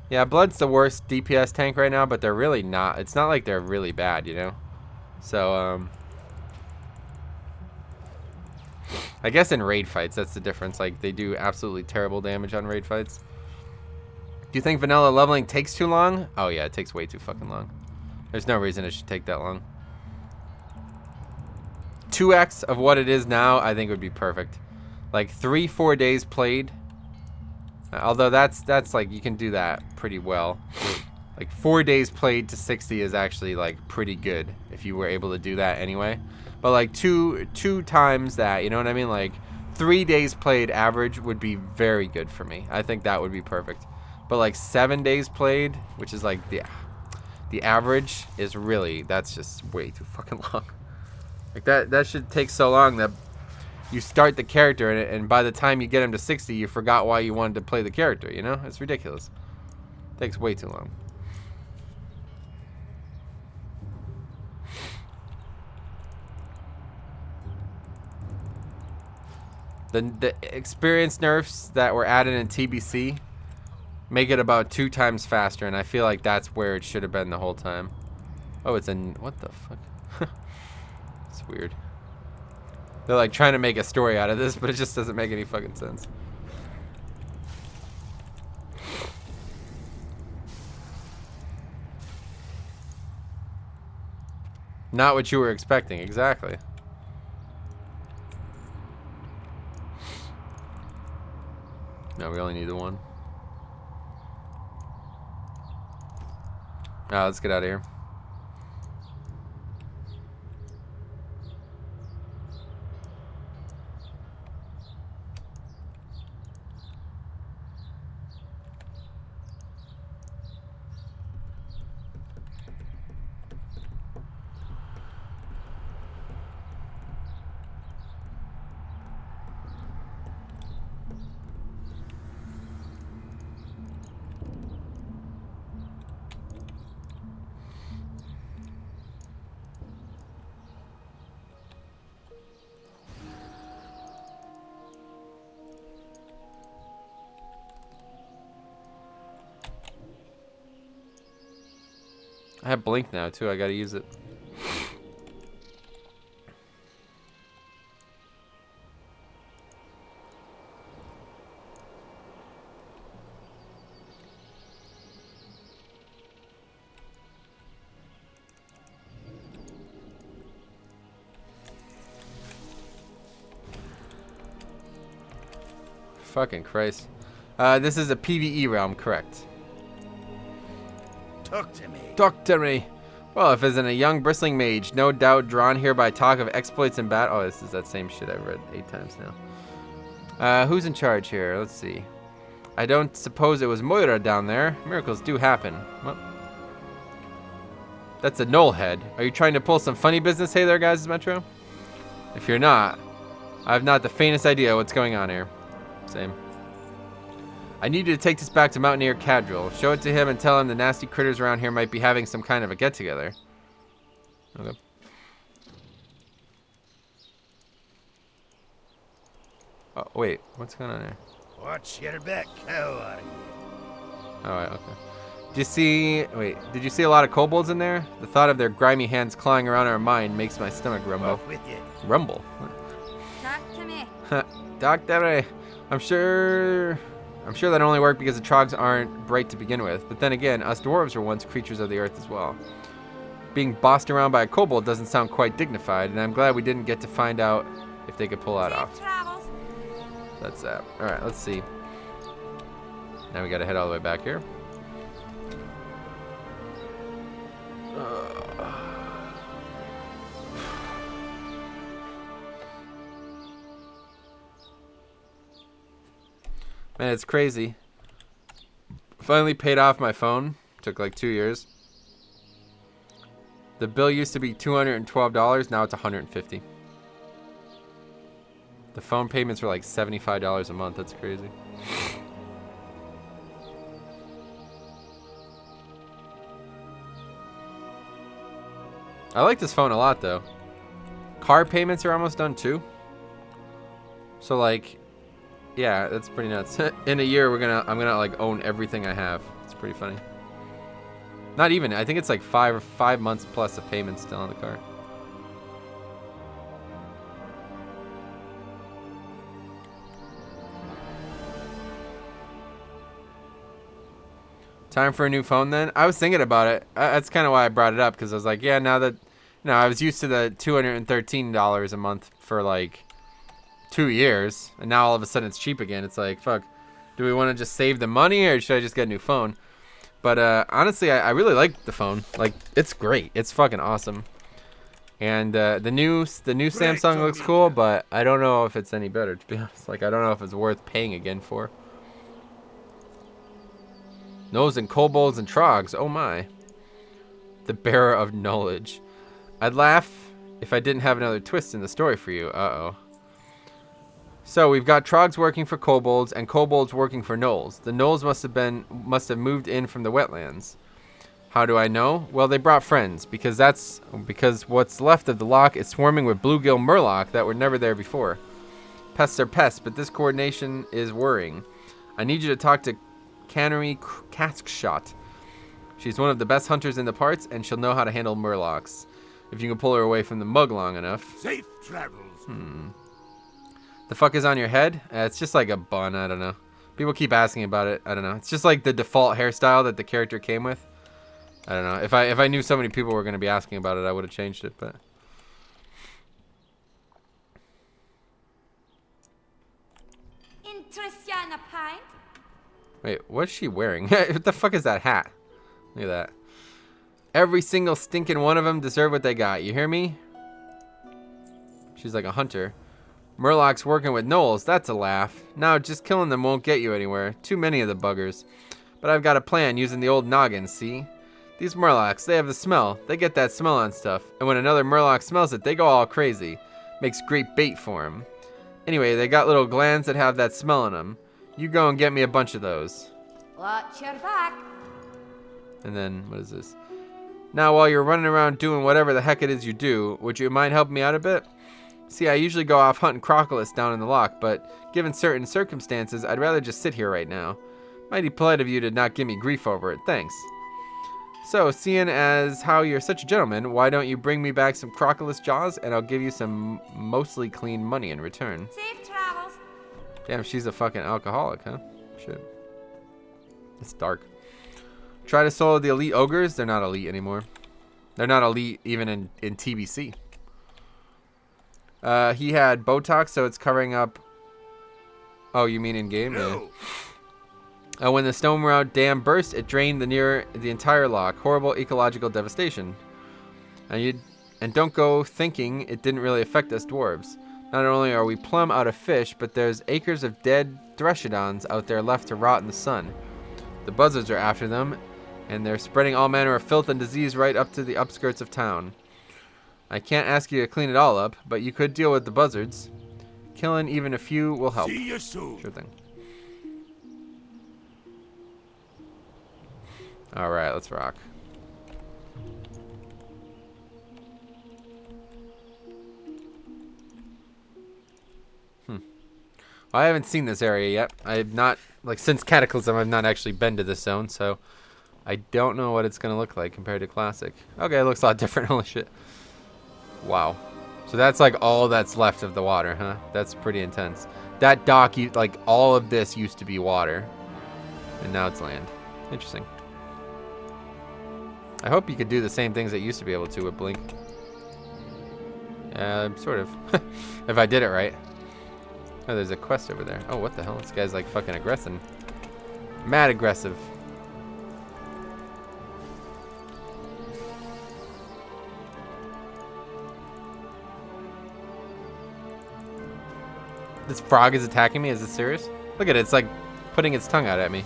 Yeah, Blood's the worst DPS tank right now, but they're really not. It's not like they're really bad, you know? So, I guess in raid fights, that's the difference. Like, they do absolutely terrible damage on raid fights. Do you think vanilla leveling takes too long? Oh, yeah, it takes way too fucking long. There's no reason it should take that long. 2x of what it is now, I think would be perfect. Like, 3-4 days played. Although that's like, you can do that pretty well. Like 4 days played to 60 is actually like pretty good if you were able to do that anyway. But like two times that, you know what I mean? Like 3 days played average would be very good for me. I think that would be perfect. But like 7 days played, which is like the average, is really, that's just way too fucking long. Like that should take so long that you start the character and by the time you get him to 60, you forgot why you wanted to play the character, you know? It's ridiculous. It takes way too long. The experience nerfs that were added in TBC make it about 2 times faster, and I feel like that's where it should have been the whole time. Oh, it's in... What the fuck? It's weird. They're like trying to make a story out of this, but it just doesn't make any fucking sense. Not what you were expecting, exactly. No, we only need the one. Alright, let's get out of here. I have blink now too, I gotta use it. Fucking Christ. This is a PvE realm, correct? Talk to me. Talk to me. Well, if isn't a young bristling mage, no doubt drawn here by talk of exploits in battle. Oh, this is that same shit I've read 8 times now. Who's in charge here? Let's see. I don't suppose it was Moira down there. Miracles do happen. Well, that's a knoll head. Are you trying to pull some funny business? Hey there, guys, Metro. If you're not, I have not the faintest idea what's going on here. Same. I need you to take this back to Mountaineer Cadril. Show it to him and tell him the nasty critters around here might be having some kind of a get-together. Okay. Oh, wait. What's going on there? Watch your back, how are you? Alright, okay. Did you see a lot of kobolds in there? The thought of their grimy hands clawing around our mind makes my stomach rumble. Off with you. Rumble? Talk to me. Doctor, I'm sure that only worked because the Trogs aren't bright to begin with. But then again, us dwarves were once creatures of the earth as well. Being bossed around by a kobold doesn't sound quite dignified, and I'm glad we didn't get to find out if they could pull that off. Travels. That's that. Alright, let's see. Now we gotta head all the way back here. Man, it's crazy. Finally paid off my phone. Took like 2 years. The bill used to be $212. Now it's $150. The phone payments were like $75 a month. That's crazy. I like this phone a lot though. Car payments are almost done too. So like, yeah, that's pretty nuts. In a year, I'm gonna like own everything I have. It's pretty funny. Not even. I think it's like 5 months plus of payments still on the car. Time for a new phone then? I was thinking about it. That's kind of why I brought it up, because I was like, yeah, now that, I was used to the $213 a month for like 2 years, and now all of a sudden it's cheap again. It's like, fuck, do we want to just save the money, or should I just get a new phone? But honestly, I really like the phone. Like, it's great. It's fucking awesome. And the new Samsung looks cool, but I don't know if it's any better, to be honest. Like, I don't know if it's worth paying again for. Gnolls and kobolds and trogs. Oh my. The bearer of knowledge. I'd laugh if I didn't have another twist in the story for you. Uh-oh. So we've got trogs working for kobolds and kobolds working for gnolls. The gnolls must have moved in from the wetlands. How do I know? Well, they brought friends, because what's left of the loch is swarming with bluegill Murloc that were never there before. Pests are pests, but this coordination is worrying. I need you to talk to Cannery Caskshot. She's one of the best hunters in the parts, and she'll know how to handle Murlocs. If you can pull her away from the mug long enough. Safe travels. The fuck is on your head? It's just like a bun, I don't know. People keep asking about it, I don't know. It's just like the default hairstyle that the character came with. I don't know. If I knew so many people were going to be asking about it, I would have changed it, but... Interestiana pint? Wait, what's she wearing? What the fuck is that hat? Look at that. Every single stinking one of them deserve what they got. You hear me? She's like a hunter. Murloc's working with gnolls. That's a laugh. Now, just killing them won't get you anywhere. Too many of the buggers. But I've got a plan using the old noggin, see? These Murlocs, they have the smell. They get that smell on stuff. And when another Murloc smells it, they go all crazy. Makes great bait for them. Anyway, they got little glands that have that smell in them. You go and get me a bunch of those. Watch your back. And then, what is this? Now, while you're running around doing whatever the heck it is you do, would you mind helping me out a bit? See, I usually go off hunting crocolids down in the loch, but given certain circumstances, I'd rather just sit here right now. Mighty polite of you to not give me grief over it, thanks. So, seeing as how you're such a gentleman, why don't you bring me back some crocolis jaws, and I'll give you some mostly clean money in return. Safe travels. Damn, she's a fucking alcoholic, huh? Shit. It's dark. Try to solo the elite ogres. They're not elite anymore. They're not elite even in TBC. He had Botox, so it's covering up... Oh, you mean in-game? No. Yeah. When the Stormwind dam burst, it drained the entire loch. Horrible ecological devastation. And don't go thinking it didn't really affect us dwarves. Not only are we plumb out of fish, but there's acres of dead threshodons out there left to rot in the sun. The buzzards are after them, and they're spreading all manner of filth and disease right up to the upskirts of town. I can't ask you to clean it all up, but you could deal with the buzzards. Killing even a few will help. See you soon. Sure thing. Alright, let's rock. I haven't seen this area yet. I have not, like, since Cataclysm, I've not actually been to this zone, so I don't know what it's going to look like compared to Classic. Okay, it looks a lot different. Holy shit. Wow. So that's, like, all that's left of the water, huh? That's pretty intense. That dock, like, all of this used to be water, and now it's land. Interesting. I hope you could do the same things that you used to be able to with Blink. Sort of. If I did it right. Oh, there's a quest over there. Oh, what the hell? This guy's like fucking aggressive. Mad aggressive. This frog is attacking me? Is it serious? Look at it. It's like putting its tongue out at me.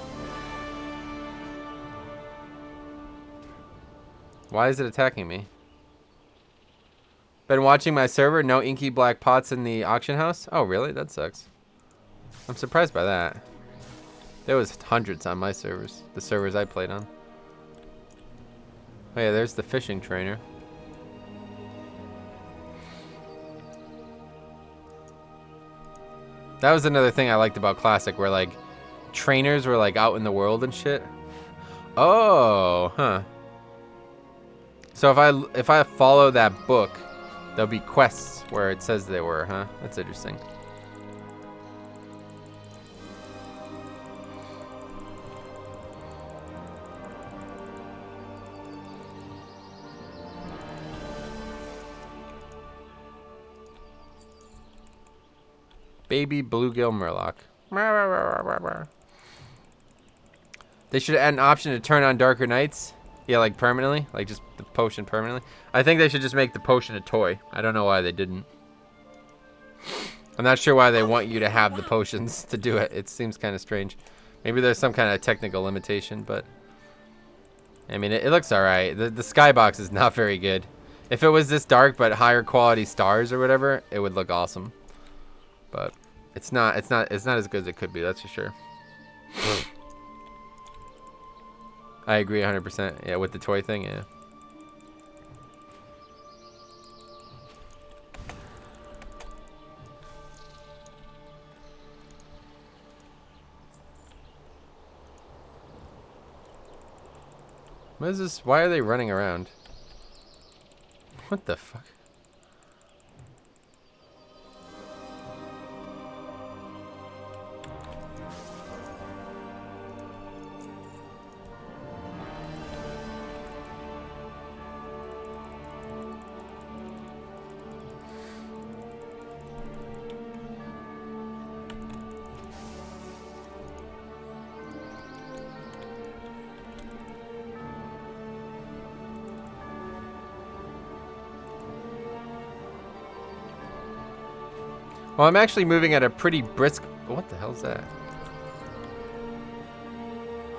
Why is it attacking me? Been watching my server. No Inky Black Pots in the auction house. Oh, really? That sucks. I'm surprised by that. There was hundreds on my servers. The servers I played on. Oh yeah, there's the fishing trainer. That was another thing I liked about Classic, where like trainers were like out in the world and shit. Oh, huh. So if I follow that book, there'll be quests where it says they were, huh? That's interesting. Baby bluegill Murloc. They should add an option to turn on darker nights. Yeah, like permanently, like just the potion permanently. I think they should just make the potion a toy. I don't know why they didn't. I'm not sure why they want you to have the potions to do it. It seems kind of strange. Maybe there's some kind of technical limitation, but I mean, it looks all right. The skybox is not very good. If it was this dark but higher quality stars or whatever, it would look awesome. But it's not as good as it could be. That's for sure. I agree 100%. Yeah, with the toy thing, yeah. What is this? Why are they running around? What the fuck? Well, I'm actually moving at a pretty brisk... What the hell's that?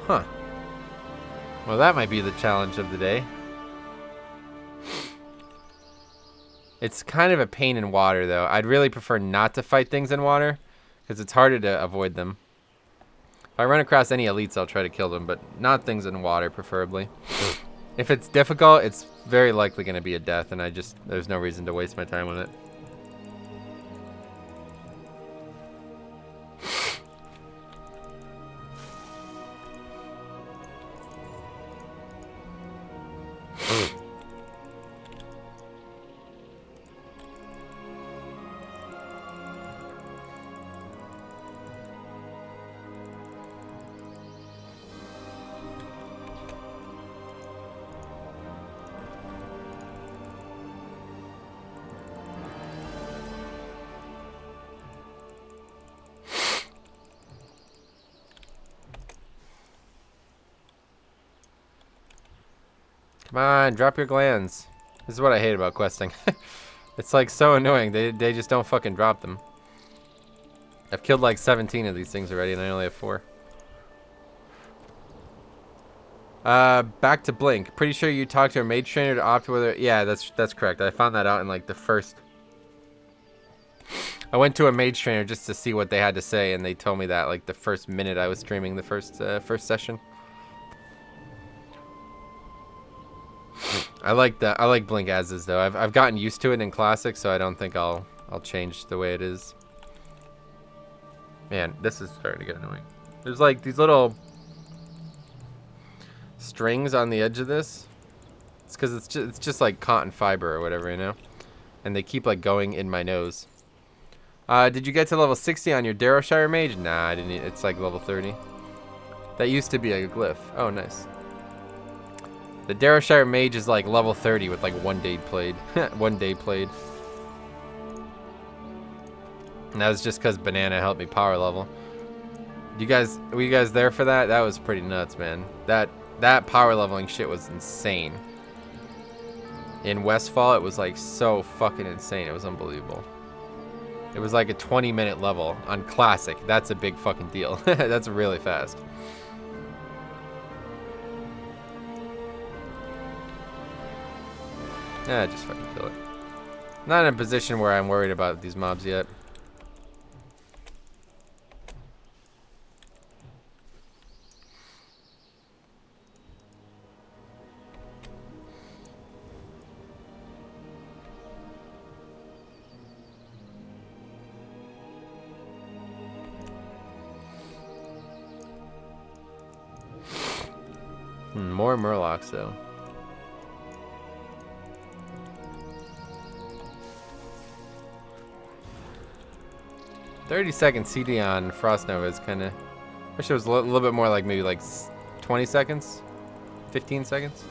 Huh. Well, that might be the challenge of the day. It's kind of a pain in water, though. I'd really prefer not to fight things in water, because it's harder to avoid them. If I run across any elites, I'll try to kill them, but not things in water, preferably. If it's difficult, it's very likely going to be a death, and there's no reason to waste my time with it. Come on, drop your glands. This is what I hate about questing. It's like so annoying. They just don't fucking drop them. I've killed like 17 of these things already and I only have 4. Back to Blink. Pretty sure you talked to a mage trainer to opt whether... Yeah, that's correct. I found that out in like the first... I went to a mage trainer just to see what they had to say and they told me that like the first minute I was streaming the first session. I like Blink as is though. I've gotten used to it in Classic, so I don't think I'll change the way it is. Man, this is starting to get annoying. There's like these little strings on the edge of this. It's because it's just like cotton fiber or whatever, you know. And they keep like going in my nose. Did you get to level 60 on your Darrowshire Mage? Nah, I didn't. It's like level 30. That used to be a glyph. Oh, nice. The Darrowshire Mage is like level 30 with like 1 day played. 1 day played. And that was just because Banana helped me power level. Were you guys there for that? That was pretty nuts, man. That power leveling shit was insane. In Westfall, it was like so fucking insane. It was unbelievable. It was like a 20-minute level on Classic. That's a big fucking deal. That's really fast. Yeah, just fucking kill it. Not in a position where I'm worried about these mobs yet. More Murlocs though. 30-second CD on Frost Nova is kind of... Wish it was a little bit more like maybe like 20 seconds? 15 seconds?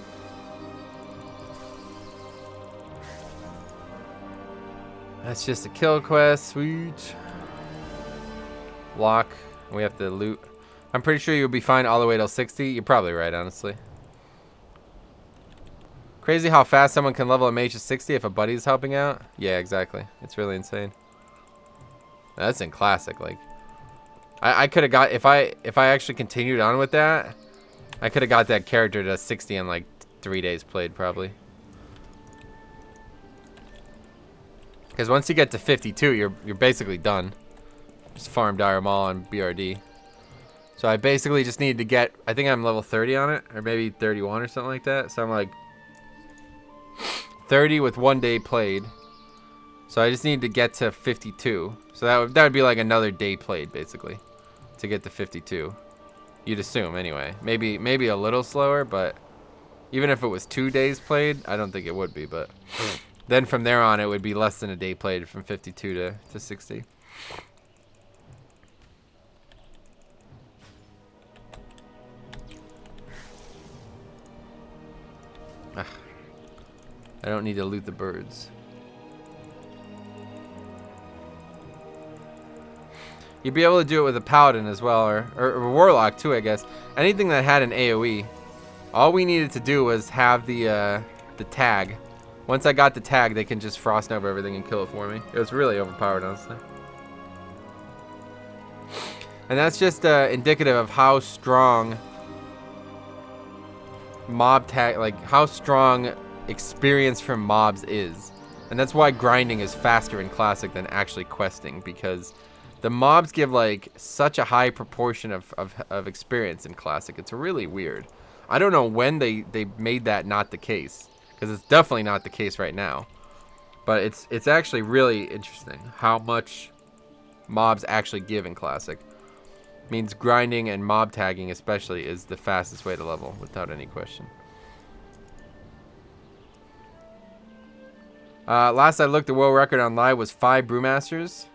That's just a kill quest. Sweet. Lock. We have to loot. I'm pretty sure you'll be fine all the way till 60. You're probably right, honestly. Crazy how fast someone can level a mage to 60 if a buddy's helping out. Yeah, exactly. It's really insane. That's in Classic. Like, I could have got if I actually continued on with that, I could have got that character to 60 in like 3 days played probably. Because once you get to 52, you're basically done. Just farm Dire Maul and BRD. So I basically just need to get, I think I'm level 30 on it, or maybe 31 or something like that. So I'm like 30 with 1 day played. So I just need to get to 52. So that would be like another day played basically to get to 52. You'd assume anyway. Maybe a little slower, but even if it was 2 days played, I don't think it would be. But then from there on, it would be less than a day played from 52 to 60. I don't need to loot the birds. You'd be able to do it with a paladin as well, or a warlock too, I guess. Anything that had an AoE. All we needed to do was have the tag. Once I got the tag, they can just frost over everything and kill it for me. It was really overpowered, honestly. And that's just indicative of how strong mob tag, like how strong experience from mobs is. And that's why grinding is faster in Classic than actually questing, because the mobs give like such a high proportion of experience in Classic. It's really weird. I don't know when they made that not the case, because it's definitely not the case right now. But it's actually really interesting how much mobs actually give in Classic. Means grinding and mob tagging especially is the fastest way to level, without any question. Last I looked, the world record on live was 5 brewmasters.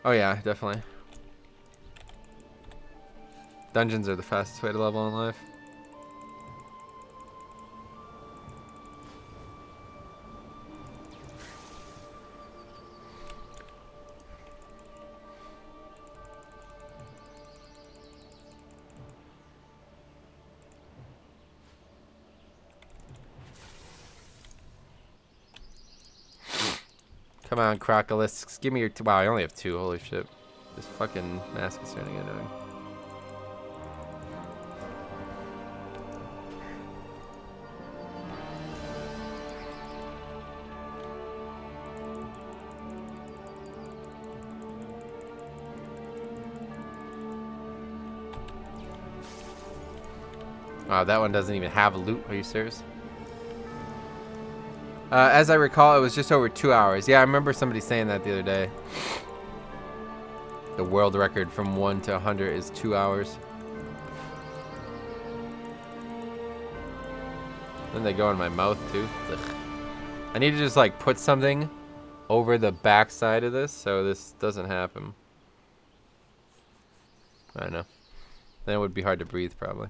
Oh yeah, definitely. Dungeons are the fastest way to level on live. Come on, Crocolisks. Give me your... Wow, I only have 2. Holy shit. This fucking mask is starting to get annoying. Wow, that one doesn't even have a loot. Are you serious? As I recall, it was just over 2 hours. Yeah, I remember somebody saying that the other day. The world record from 1 to 100 is 2 hours. Then they go in my mouth too. Ugh. I need to just like put something over the back side of this so this doesn't happen. I don't know. Then it would be hard to breathe probably.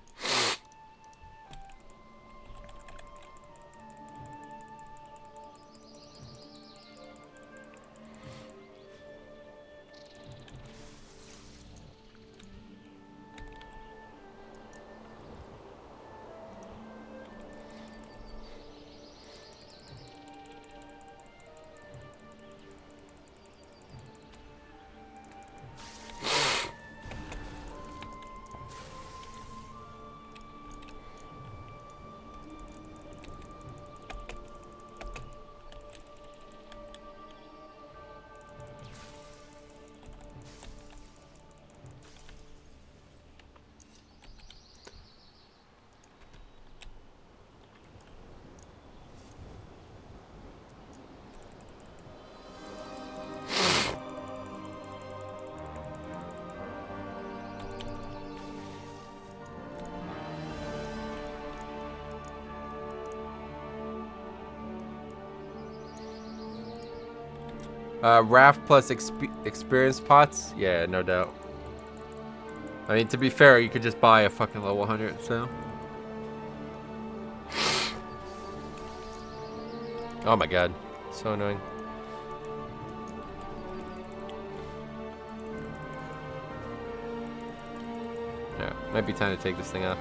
Raft plus experience pots? Yeah, no doubt. I mean, to be fair, you could just buy a fucking level 100, so. Oh my god. So annoying. Yeah, might be time to take this thing off.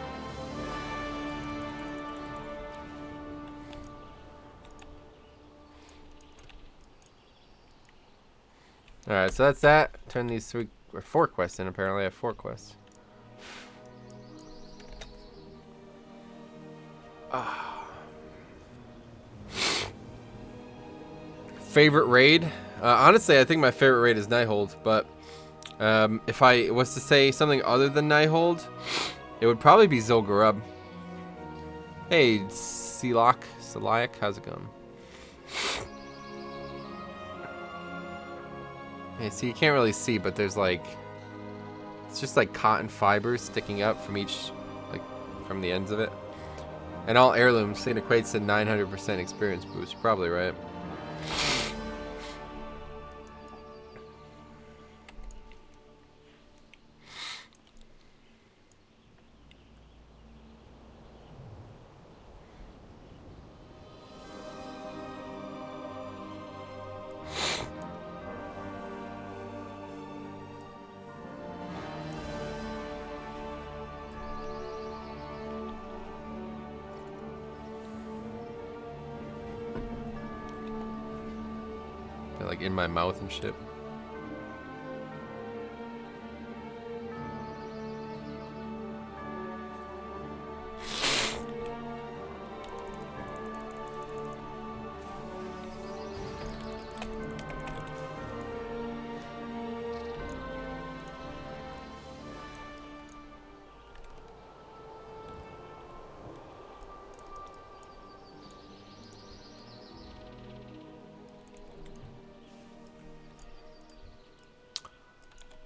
Alright, so that's that. Turn these 3 or 4 quests in. Apparently I have 4 quests. Favorite raid? Honestly, I think my favorite raid is Nighthold, but if I was to say something other than Nighthold, it would probably be Zul'Gurub. Hey, Selayak, how's it going? Yeah, see, you can't really see, but there's like, it's just like cotton fibers sticking up from each, like, from the ends of it. And all heirlooms, it equates to 900% experience boost. You're probably right. Like in my mouth and shit.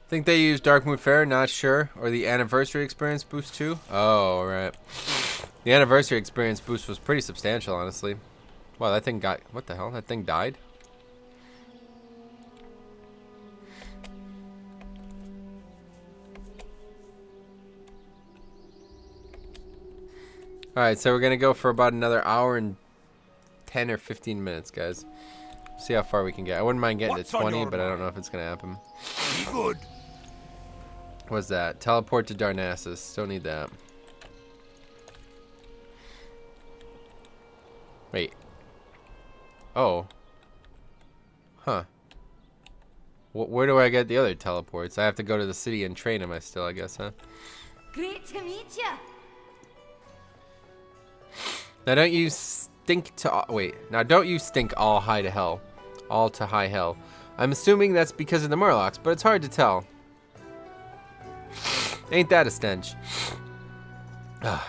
Think they use Darkmoon Fair, not sure. Or the anniversary experience boost too? Oh, right. The anniversary experience boost was pretty substantial, honestly. Wow, that thing got... What the hell? That thing died? Alright, so we're going to go for about another hour and 10 or 15 minutes, guys. See how far we can get. I wouldn't mind getting What's to on 20, your but I don't mind? know if it's going to happen. Be good. What's that? Teleport to Darnassus. Don't need that. Wait. Oh. Huh. Where do I get the other teleports? I have to go to the city and train them, I guess, huh? Great to meet you. Now don't you stink to... Wait. Now don't you stink all high to hell. All to high hell. I'm assuming that's because of the Murlocs, but it's hard to tell. Ain't that a stench?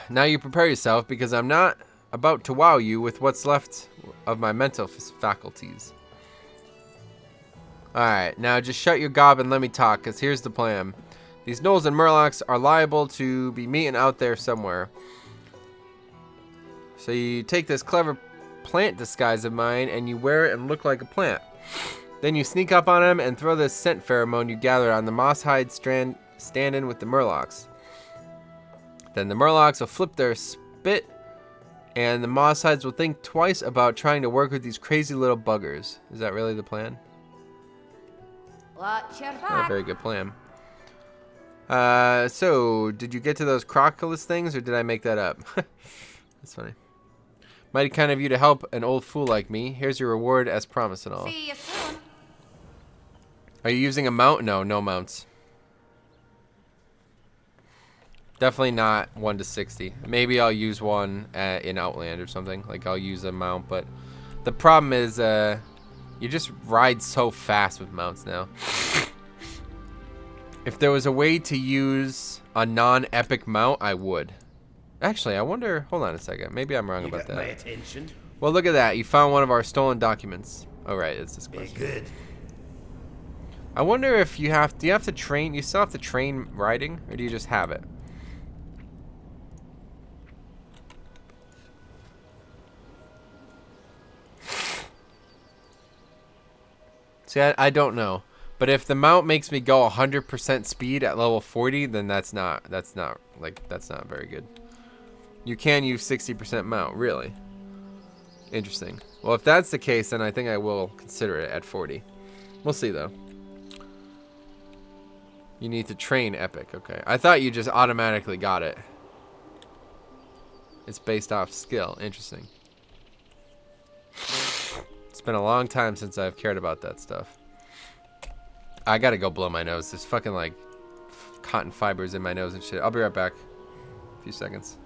Now you prepare yourself, because I'm not about to wow you with what's left of my mental faculties. Alright, now just shut your gob and let me talk, because here's the plan. These gnolls and Murlocs are liable to be meeting out there somewhere. So you take this clever plant disguise of mine, and you wear it and look like a plant. Then you sneak up on them and throw this scent pheromone you gather on the moss hide strand stand-in with the Murlocs. Then the Murlocs will flip their spit, and the moss hides will think twice about trying to work with these crazy little buggers. Is that really the plan? Watch your Not a back. very good plan. So, did you get to those crocodile things, or did I make that up? That's funny. Mighty kind of you to help an old fool like me. Here's your reward as promised and all. See you soon. Are you using a mount? No, no mounts. Definitely not 1 to 60. Maybe I'll use one in Outland or something. Like, I'll use a mount, but the problem is you just ride so fast with mounts now. If there was a way to use a non-epic mount, I would. Actually, I wonder... Hold on a second. Maybe I'm wrong You about got my that. attention. Well, look at that. You found one of our stolen documents. Oh, right. It's this Be question. good. I wonder if you have... Do you have to train... You still have to train riding? Or do you just have it? See, I don't know. But if the mount makes me go 100% speed at level 40, then that's not very good. You can use 60% mount, really. Interesting. Well, if that's the case, then I think I will consider it at 40. We'll see, though. You need to train epic. Okay. I thought you just automatically got it. It's based off skill. Interesting. It's been a long time since I've cared about that stuff. I gotta go blow my nose. There's fucking, like, cotton fibers in my nose and shit. I'll be right back. A few seconds.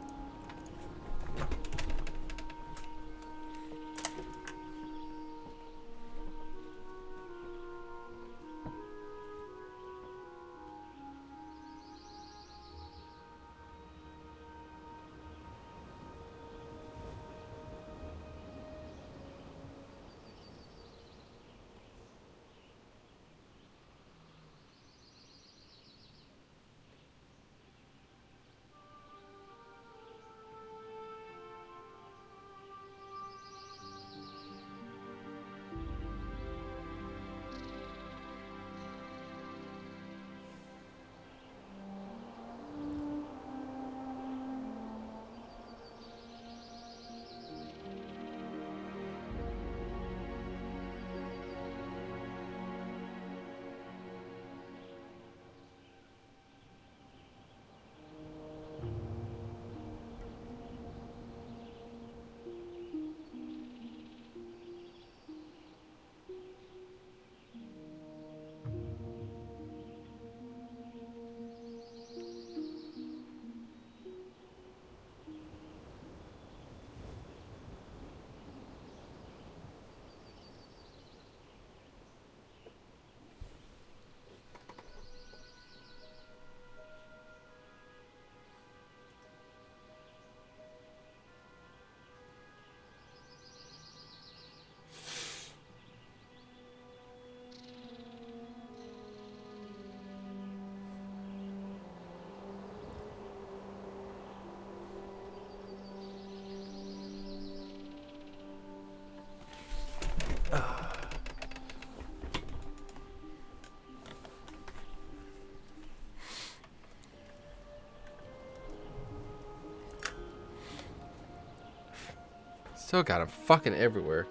Still got him fucking everywhere.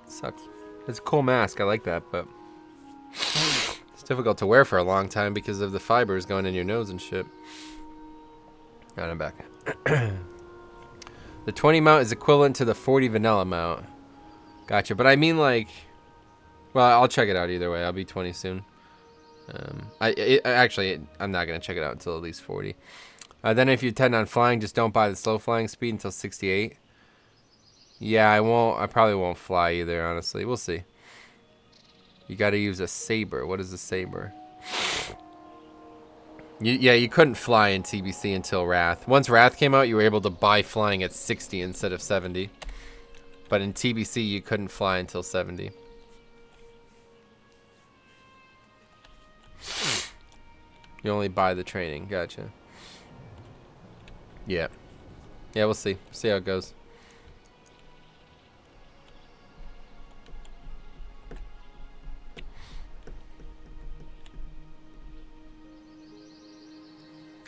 Sucks. It's a cool mask. I like that, but it's difficult to wear for a long time because of the fibers going in your nose and shit. Got him back. The 20 mount is equivalent to the 40 vanilla mount. Gotcha. But I mean, like, well, I'll check it out either way. I'll be 20 soon. Actually, I'm not gonna check it out until at least 40. Then if you intend on flying, just don't buy the slow flying speed until 68. Yeah, I won't. I probably won't fly either, honestly. We'll see. You got to use a saber. What is a saber? Yeah, you couldn't fly in TBC until Wrath. Once Wrath came out, you were able to buy flying at 60 instead of 70. But in TBC, you couldn't fly until 70. You only buy the training. Gotcha. Yeah. Yeah, we'll see. See how it goes.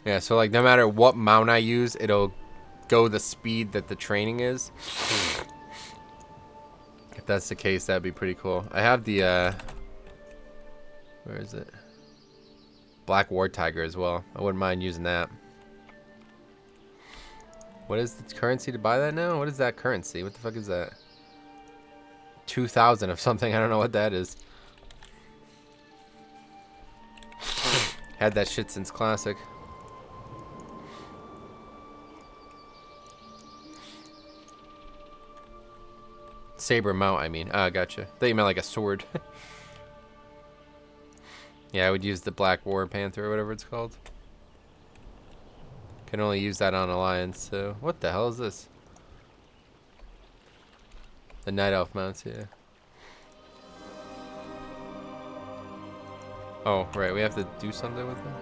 Yeah, so like no matter what mount I use, it'll go the speed that the training is. If that's the case, that'd be pretty cool. I have the where is it? Black War Tiger as well. I wouldn't mind using that. What is the currency to buy that now? What is that currency? What the fuck is that? 2,000 of something. I don't know what that is. Had that shit since Classic. Saber mount, I mean. Ah, gotcha. Thought you meant like a sword. Yeah, I would use the Black War Panther or whatever it's called. Can only use that on Alliance, so... What the hell is this? The Night Elf mounts, yeah. Oh, right, we have to do something with them?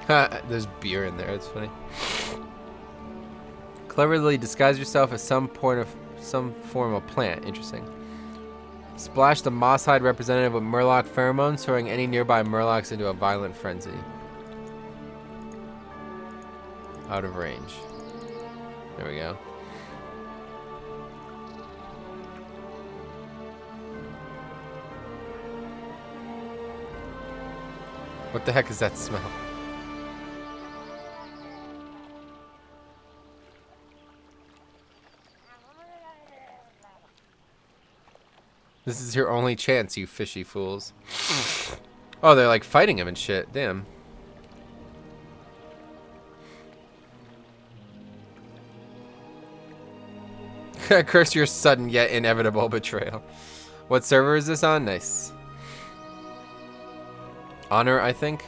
Ha, there's beer in there, it's funny. Cleverly disguise yourself as some form of plant. Interesting. Splash the moss hide representative with Murloc pheromones, throwing any nearby Murlocs into a violent frenzy. Out of range. There we go. What the heck is that smell? This is your only chance, you fishy fools. Oh, they're like fighting him and shit. Damn. Curse your sudden yet inevitable betrayal. What server is this on? Nice. Honor, I think.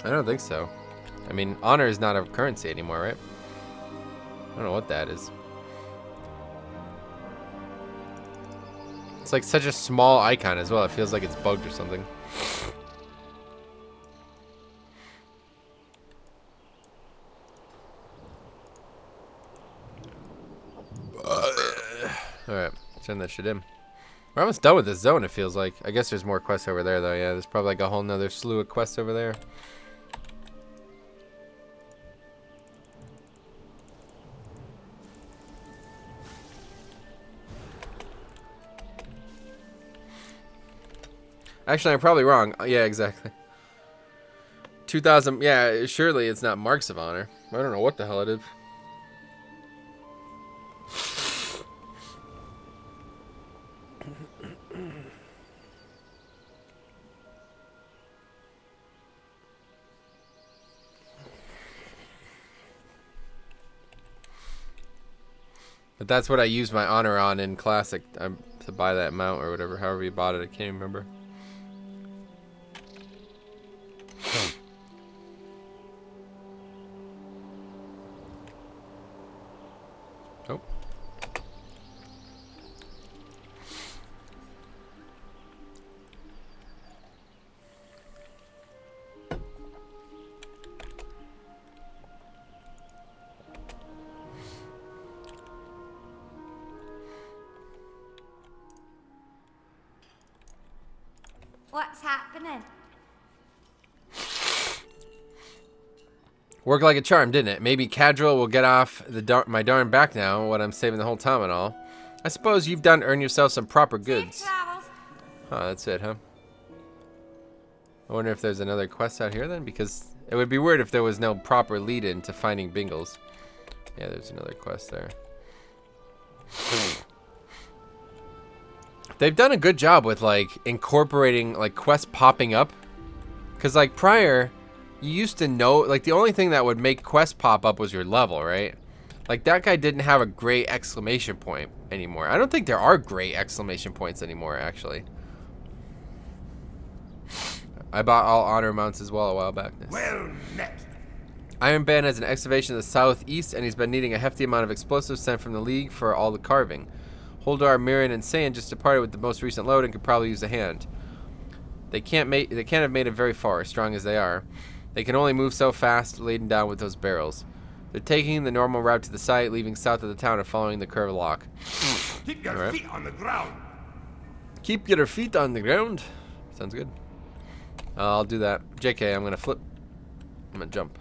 I don't think so. I mean, honor is not a currency anymore, right? I don't know what that is. It's like such a small icon as well. It feels like it's bugged or something. Alright, turn that shit in. We're almost done with this zone, it feels like. I guess there's more quests over there, though. Yeah, there's probably like a whole nother slew of quests over there. Actually, I'm probably wrong. Yeah, exactly. 2,000. Yeah, surely it's not Marks of Honor. I don't know what the hell it is. But that's what I used my honor on in Classic to buy that mount or whatever. However you bought it, I can't remember. Oh. What's happening? Worked like a charm, didn't it? Maybe Cadril will get off my darn back now, what I'm saving the whole time and all. I suppose you've done earn yourself some proper goods. Safe travels. Huh, that's it, huh? I wonder if there's another quest out here then, because it would be weird if there was no proper lead-in to finding Bingles. Yeah, there's another quest there. They've done a good job with like incorporating like quests popping up, because like prior, you used to know like the only thing that would make quests pop up was your level, right? Like that guy didn't have a great exclamation point anymore. I don't think there are great exclamation points anymore, actually. I bought all honor mounts as well a while back. Well met. Iron Band has an excavation in the southeast, and he's been needing a hefty amount of explosives sent from the League for all the carving. Holdar, Mirren, and Sand just departed with the most recent load and could probably use a hand. They can't have made it very far, as strong as they are. They can only move so fast, laden down with those barrels. They're taking the normal route to the site, leaving south of the town and following the curved loch. Keep your feet on the ground. Keep your feet on the ground. Sounds good. I'll do that. JK, I'm gonna flip. I'm gonna jump.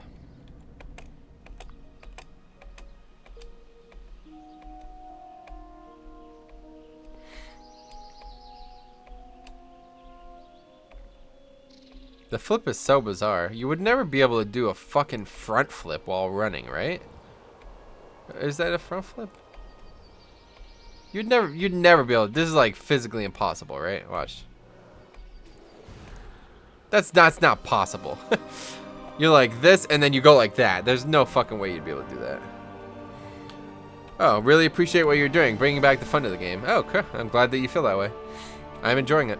The flip is so bizarre. You would never be able to do a fucking front flip while running, right? Is that a front flip? You'd never be able to. This is like physically impossible, right? Watch. That's not possible. You're like this and then you go like that. There's no fucking way you'd be able to do that. Oh, really appreciate what you're doing, bringing back the fun to the game. Oh, okay. I'm glad that you feel that way. I'm enjoying it.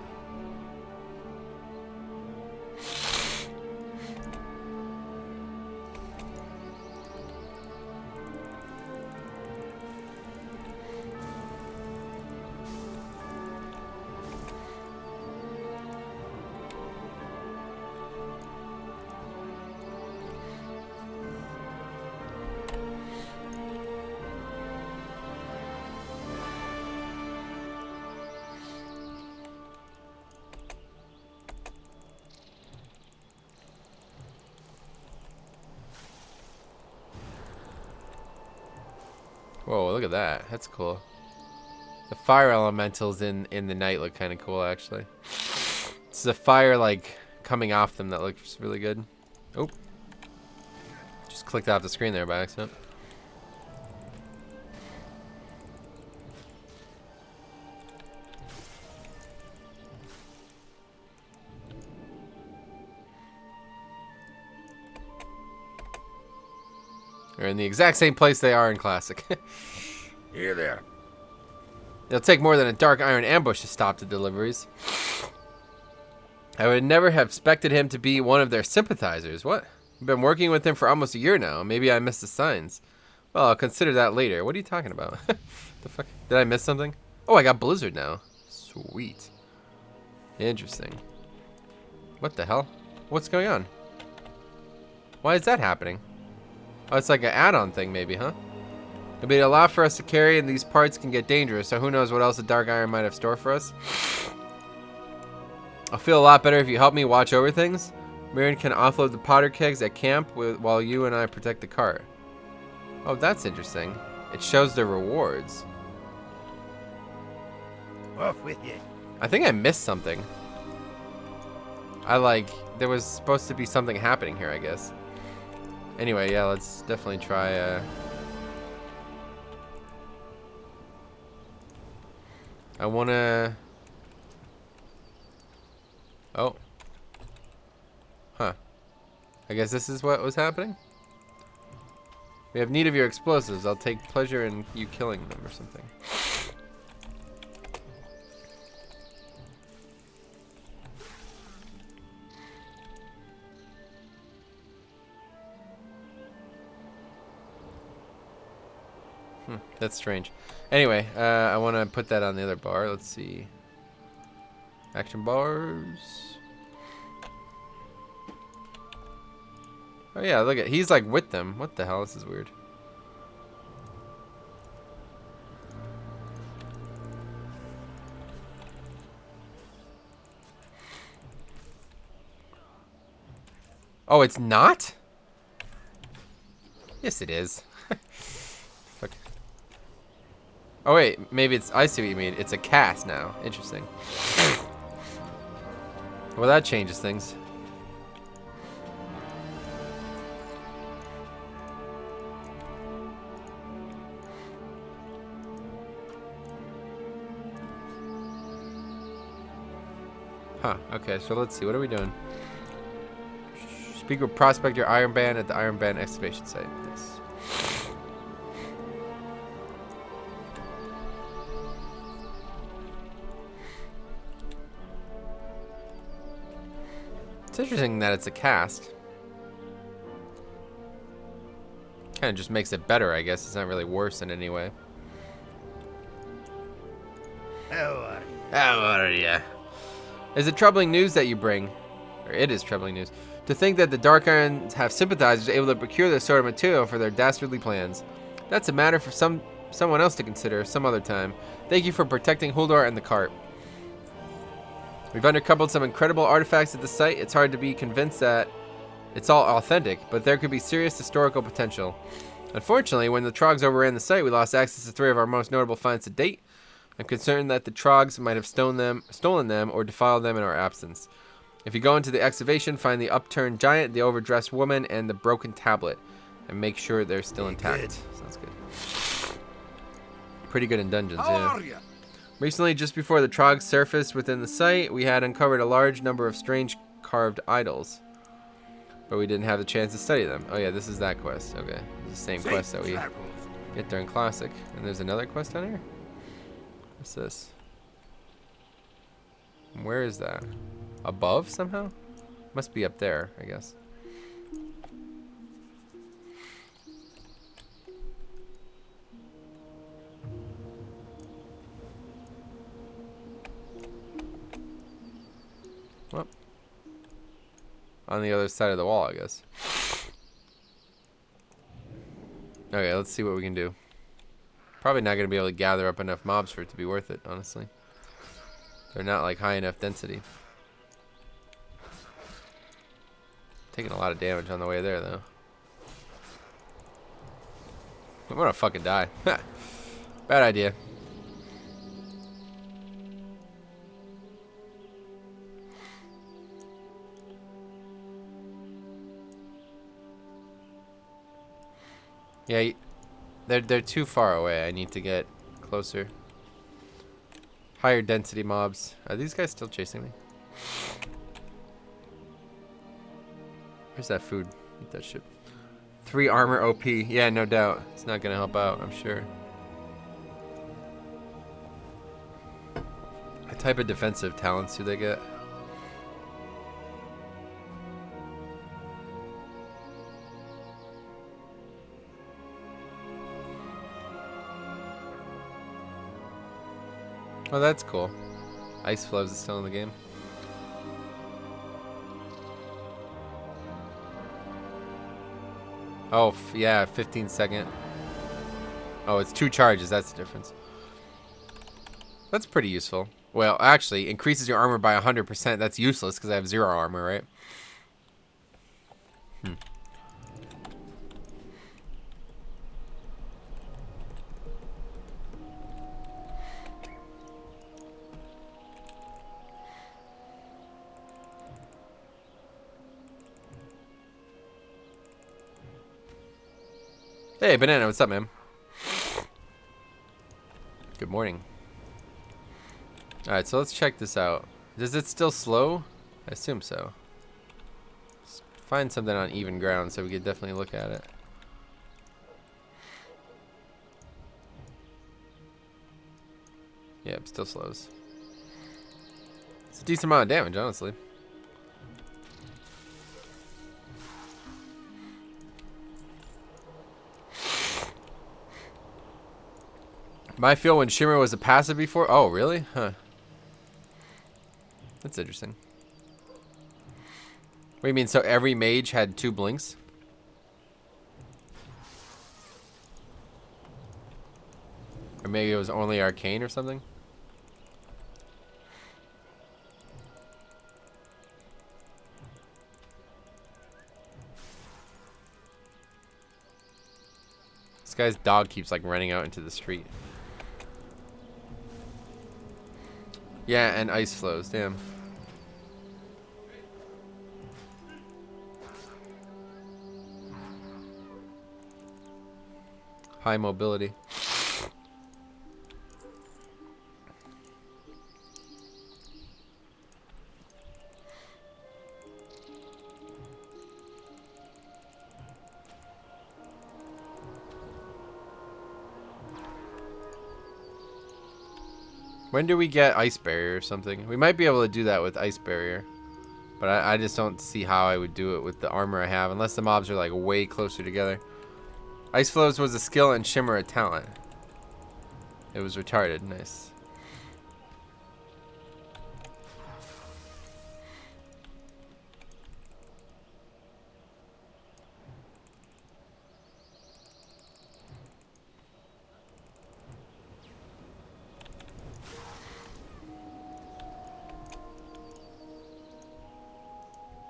Whoa, look at that. That's cool. The fire elementals in the night look kind of cool, actually. It's the fire, like, coming off them that looks really good. Oh. Just clicked off the screen there by accident. They're in the exact same place they are in Classic. Here there. It'll take more than a dark iron ambush to stop the deliveries. I would never have expected him to be one of their sympathizers. What? I've been working with him for almost a year now. Maybe I missed the signs. Well, I'll consider that later. What are you talking about? The fuck? Did I miss something? Oh, I got Blizzard now. Sweet. Interesting. What the hell? What's going on? Why is that happening? Oh, it's like an add-on thing maybe, huh? It'll be a lot for us to carry, and these parts can get dangerous, so who knows what else the Dark Iron might have stored for us. I'll feel a lot better if you help me watch over things. Mirren can offload the powder kegs at camp while you and I protect the cart. Oh, that's interesting. It shows the rewards. Off with you. I think I missed something. There was supposed to be something happening here, I guess. Anyway, yeah, let's definitely try, I wanna... Oh. Huh. I guess this is what was happening? We have need of your explosives. I'll take pleasure in you killing them or something. That's strange. Anyway, I want to put that on the other bar. Let's see. Action bars. Oh yeah, look at, he's like with them. What the hell? This is weird. Oh, it's not? Yes, it is. Fuck. Oh, wait. Maybe it's... I see what you mean. It's a cast now. Interesting. Well, that changes things. Huh. Okay, so let's see. What are we doing? Speak with Prospector Iron Band at the Iron Band excavation site. Nice. It's interesting that it's a cast. Kind of just makes it better, I guess. It's not really worse in any way. How How are ya? Is it troubling news that you bring? Or it is troubling news. To think that the Dark Irons have sympathizers able to procure this sort of material for their dastardly plans. That's a matter for someone else to consider some other time. Thank you for protecting Huldar and the cart. We've undercoupled some incredible artifacts at the site. It's hard to be convinced that it's all authentic, but there could be serious historical potential. Unfortunately, when the Trogs overran the site, we lost access to 3 of our most notable finds to date. I'm concerned that the Trogs might have stolen them or defiled them in our absence. If you go into the excavation, find the upturned giant, the overdressed woman, and the broken tablet. And make sure they're still intact. Sounds good. Pretty good in dungeons, yeah. Recently, just before the Trogs surfaced within the site, we had uncovered a large number of strange carved idols. But we didn't have the chance to study them. Oh yeah, this is that quest. Okay. This is the same quest that we get during Classic. And there's another quest down here? What's this? Where is that? Above somehow? Must be up there, I guess. Well, on the other side of the wall, I guess. Okay, let's see what we can do. Probably not going to be able to gather up enough mobs for it to be worth it, honestly. They're not like high enough density. Taking a lot of damage on the way there, though. I'm gonna fucking die. Bad idea. Yeah, they're too far away. I need to get closer. Higher density mobs. Are these guys still chasing me? Where's that food? Eat that shit. 3 armor OP. Yeah, no doubt. It's not gonna help out, I'm sure. What type of defensive talents do they get? Oh, that's cool. Ice Flows is still in the game. Oh, yeah, 15-second. Oh, it's 2 charges. That's the difference. That's pretty useful. Well, actually, increases your armor by 100%. That's useless because I have 0 armor, right? Hey, Banana, what's up, man? Good morning. Alright, so let's check this out. Does it still slow? I assume so. Let's find something on even ground so we could definitely look at it. Yeah, it still slows. It's a decent amount of damage, honestly. My feel when Shimmer was a passive before? Oh, really? Huh. That's interesting. What do you mean, so every mage had 2 blinks? Or maybe it was only arcane or something? This guy's dog keeps like running out into the street. Yeah, and ice flows. Damn. High mobility. When do we get ice barrier or something? We might be able to do that with ice barrier. But I just don't see how I would do it with the armor I have. Unless the mobs are like way closer together. Ice flows was a skill and shimmer a talent. It was retarded. Nice.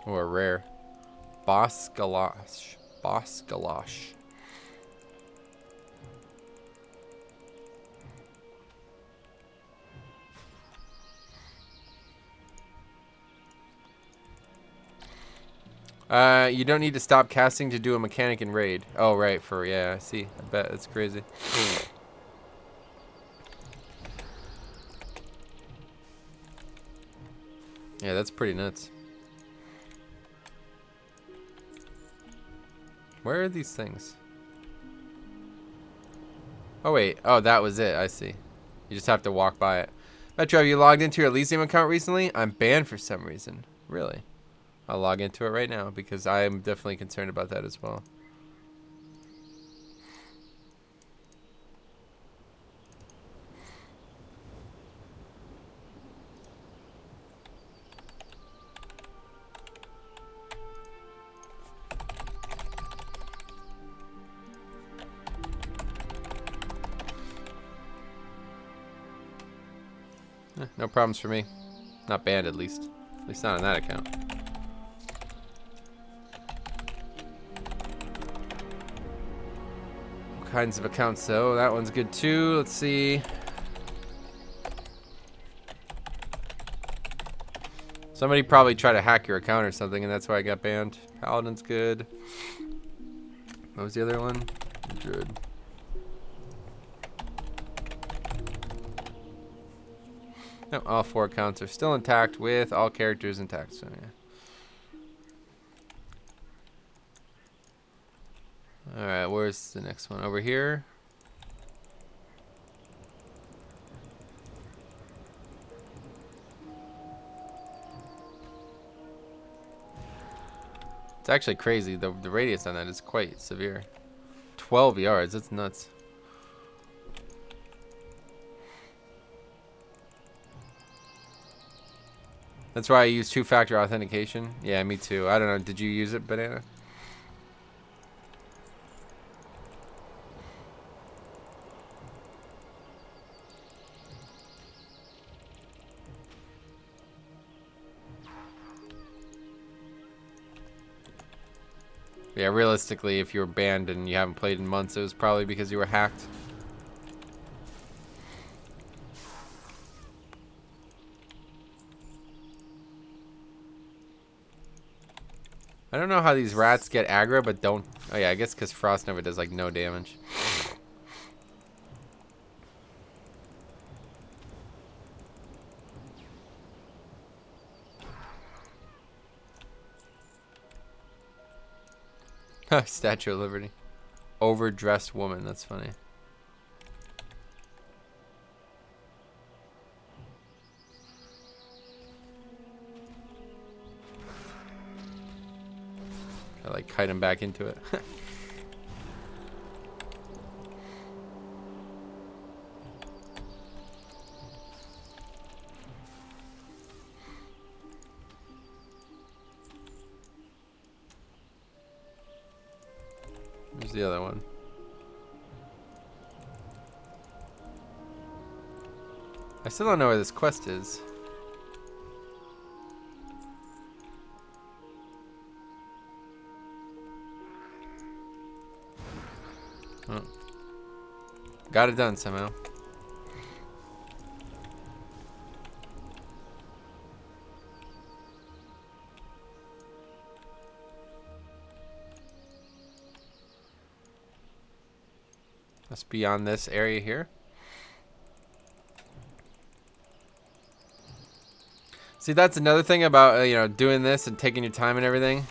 Or rare. Boss Galosh. Boss Galosh. You don't need to stop casting to do a mechanic in raid. Oh, right. Yeah, I see. I bet. That's crazy. Yeah, that's pretty nuts. Where are these things? Oh, wait. Oh, that was it. I see. You just have to walk by it. Metro, have you logged into your Elysium account recently? I'm banned for some reason. Really? I'll log into it right now because I'm definitely concerned about that as well. No problems for me. Not banned, at least. At least not on that account. All kinds of accounts, though. That one's good, too. Let's see. Somebody probably tried to hack your account or something, and that's why I got banned. Paladin's good. What was the other one? Druid. No, all 4 accounts are still intact with all characters intact. So yeah. All right, where's the next one? Over here. It's actually crazy. The radius on that is quite severe. 12 yards. That's nuts. That's why I use 2-factor authentication. Yeah, me too. I don't know. Did you use it, Banana? Yeah, realistically, if you were banned and you haven't played in months, it was probably because you were hacked. I don't know how these rats get aggro, but don't... Oh yeah, I guess because Frost Nova does like no damage. Statue of Liberty. Overdressed woman, that's funny. I like kite him back into it. Where's the other one? I still don't know where this quest is. Oh. got it done somehow. Must be on this area here. See, that's another thing about you know, doing this and taking your time and everything.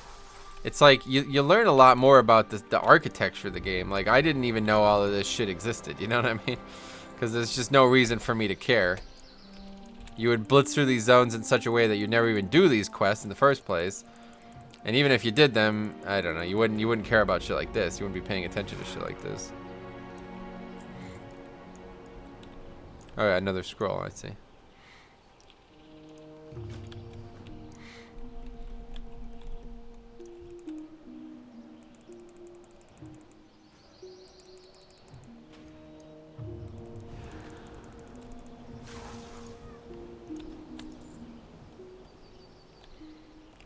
It's like you learn a lot more about the architecture of the game. Like, I didn't even know all of this shit existed. You know what I mean? Because there's just no reason for me to care. You would blitz through these zones in such a way that you'd never even do these quests in the first place. And even if you did them, I don't know, you wouldn't care about shit like this. You wouldn't be paying attention to shit like this. Oh yeah, another scroll, I see.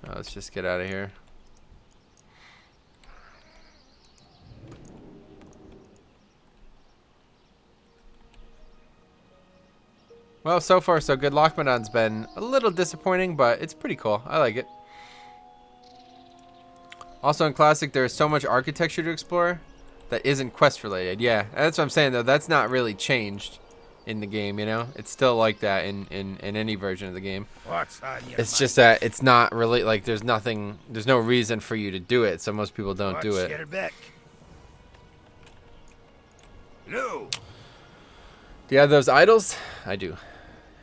Oh, let's just get out of here. Well, so far so good. Loch Modan's been a little disappointing, but it's pretty cool. I like it. Also in Classic, there's so much architecture to explore that isn't quest related. Yeah, that's what I'm saying though. That's not really changed in the game, you know? It's still like that in any version of the game. What's on your It's just that it's not really, like, there's no reason for you to do it, so most people don't do it. Your back? No. Do you have those idols? I do.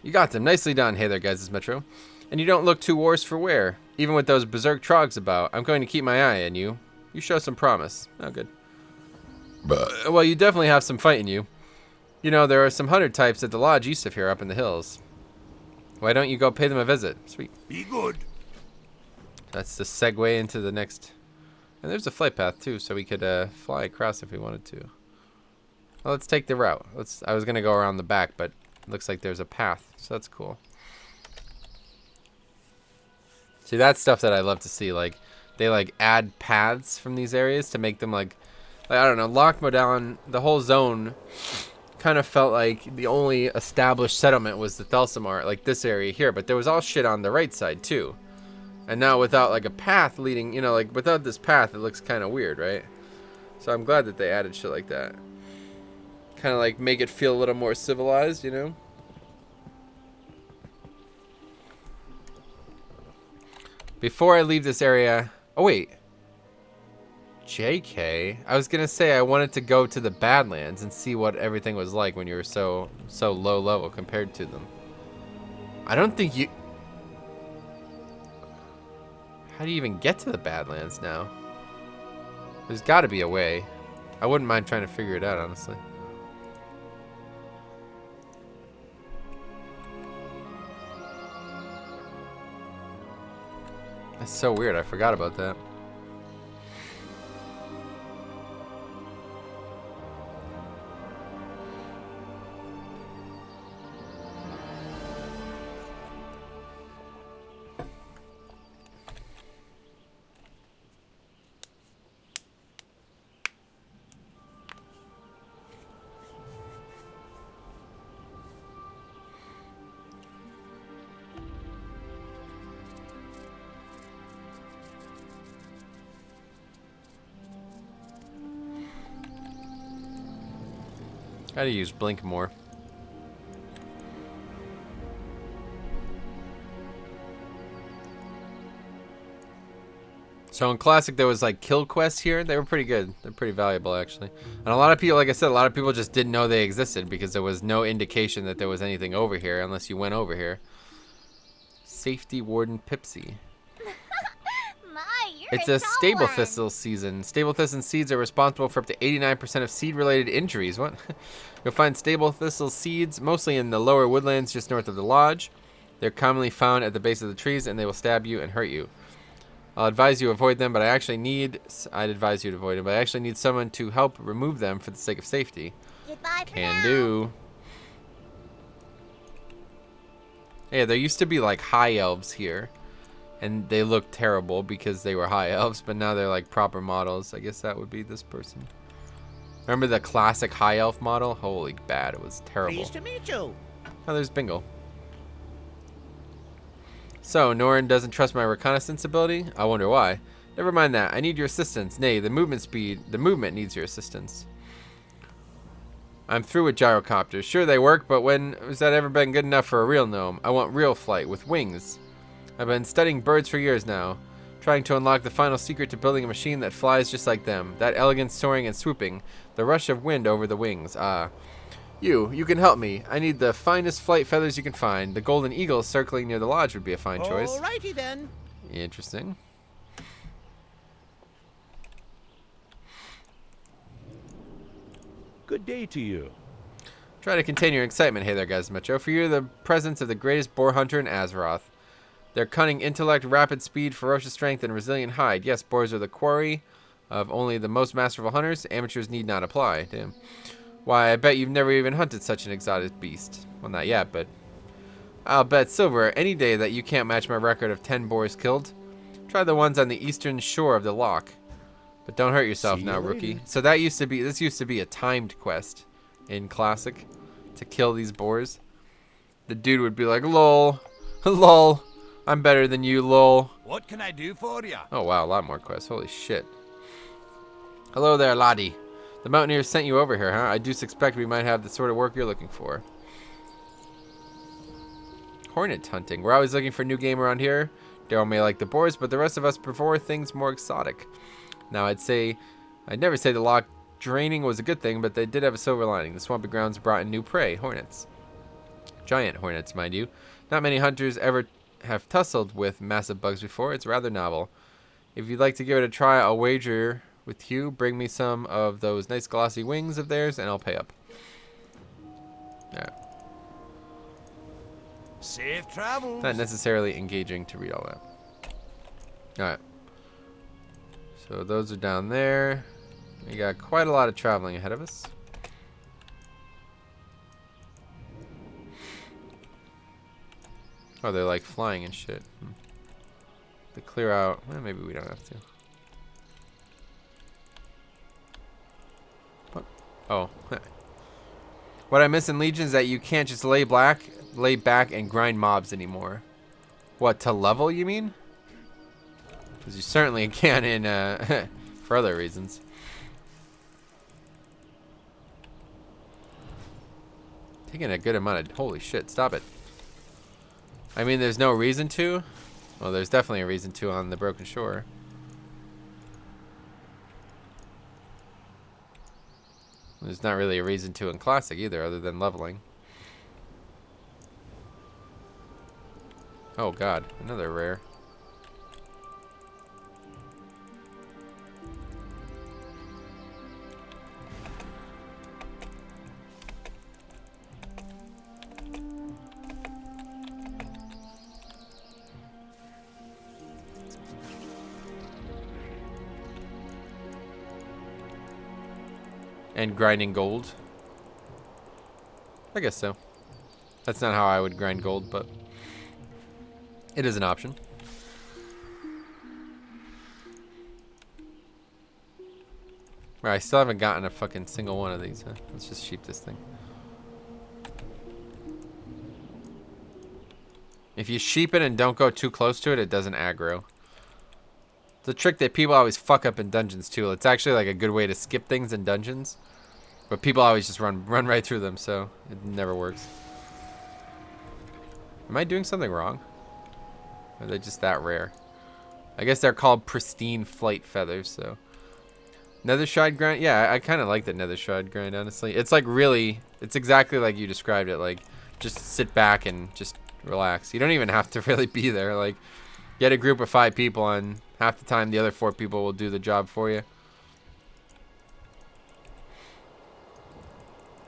You got them. Nicely done. Hey there, guys. It's Metro. And you don't look too worse for wear. Even with those berserk trogs about, I'm going to keep my eye on you. You show some promise. Oh, good. Well, you definitely have some fight in you. You know, there are some hunter types at the lodge east of here up in the hills. Why don't you go pay them a visit? Sweet. Be good. That's the segue into the next. And there's a flight path, too, so we could fly across if we wanted to. Well, let's take the route. I was going to go around the back, but it looks like there's a path, so that's cool. See, that's stuff that I love to see. Like, they, like, add paths from these areas to make them, like I don't know, Loch Modan, the whole zone kind of felt like the only established settlement was the Thelsamar, like this area here, but there was all shit on the right side, too. And now without, like, a path leading, you know, like, without this path, it looks kind of weird, right? So I'm glad that they added shit like that. Kind of like make it feel a little more civilized, you know? Before I leave this area... Oh, wait. JK? I was going to say I wanted to go to the Badlands and see what everything was like when you were so low level compared to them. I don't think you... How do you even get to the Badlands now? There's got to be a way. I wouldn't mind trying to figure it out, honestly. That's so weird. I forgot about that. Gotta use blink more. So in Classic there was like kill quests here. They were pretty good. They're pretty valuable actually. And a lot of people, like I said, a lot of people just didn't know they existed because there was no indication that there was anything over here unless you went over here. Safety Warden Pipsy. It's a stable thistle season. Stable thistle seeds are responsible for up to 89% of seed-related injuries. What? You'll find stable thistle seeds mostly in the lower woodlands just north of the lodge. They're commonly found at the base of the trees, and they will stab you and hurt you. I'll advise you avoid them, but I'd advise you to avoid them, but I actually need someone to help remove them for the sake of safety. Goodbye for Can now. do. Yeah, there used to be like high elves here. And they looked terrible because they were high elves, but now they're like proper models. I guess that would be this person. Remember the classic high elf model? Holy bad, it was terrible. Pleased to meet you. Oh, there's Bingle. So, Norin doesn't trust my reconnaissance ability? I wonder why. Never mind that. I need your assistance. Nay, the movement needs your assistance. I'm through with gyrocopters. Sure, they work, but when has that ever been good enough for a real gnome? I want real flight with wings. I've been studying birds for years now, trying to unlock the final secret to building a machine that flies just like them. That elegant soaring and swooping, the rush of wind over the wings. Ah. You can help me. I need the finest flight feathers you can find. The golden eagle circling near the lodge would be a fine choice. Alrighty then. Interesting. Good day to you. Try to contain your excitement. Hey there, guys. Mucho. For you, the presence of the greatest boar hunter in Azeroth. Their cunning intellect, rapid speed, ferocious strength, and resilient hide. Yes, boars are the quarry of only the most masterful hunters. Amateurs need not apply. Damn. Why, I bet you've never even hunted such an exotic beast. Well, not yet, but I'll bet silver any day that you can't match my record of 10 boars killed. Try the ones on the eastern shore of the loch. But don't hurt yourself now, rookie. So this used to be a timed quest in Classic to kill these boars. The dude would be like, lol, lol, I'm better than you, lol. What can I do for you? Oh wow, a lot more quests. Holy shit. Hello there, laddie. The mountaineers sent you over here, huh? I do suspect we might have the sort of work you're looking for. Hornet hunting. We're always looking for new game around here. Daryl may like the boars, but the rest of us prefer things more exotic. Now, I'd never say the loch draining was a good thing, but they did have a silver lining. The swampy grounds brought in new prey, hornets. Giant hornets, mind you. Not many hunters ever have tussled with massive bugs before. It's rather novel. If you'd like to give it a try, I'll wager with Hugh. Bring me some of those nice glossy wings of theirs, and I'll pay up. Yeah. Safe travels. Not necessarily engaging to read all that. Alright. So those are down there. We got quite a lot of traveling ahead of us. Oh, they're like flying and shit. To clear out. Well, maybe we don't have to. What? Oh. What I miss in Legion is that you can't just lay back and grind mobs anymore. What, to level, you mean? Because you certainly can in for other reasons. Taking a good amount of... Holy shit, stop it. I mean, there's no reason to. Well, there's definitely a reason to on the Broken Shore. There's not really a reason to in Classic either, other than leveling. Oh god, another rare. And grinding gold. I guess so. That's not how I would grind gold, but it is an option. Right, I still haven't gotten a fucking single one of these, huh? Let's just sheep this thing. If you sheep it and don't go too close to it, it doesn't aggro. It's a trick that people always fuck up in dungeons too. It's actually like a good way to skip things in dungeons. But people always just run right through them, so it never works. Am I doing something wrong? Or are they just that rare? I guess they're called pristine flight feathers, so. Nether shard grind? Yeah, I kind of like the nether shard grind, honestly. It's like really, it's exactly like you described it. Like, just sit back and just relax. You don't even have to really be there. Like, get a group of 5 people, and half the time the other 4 people will do the job for you.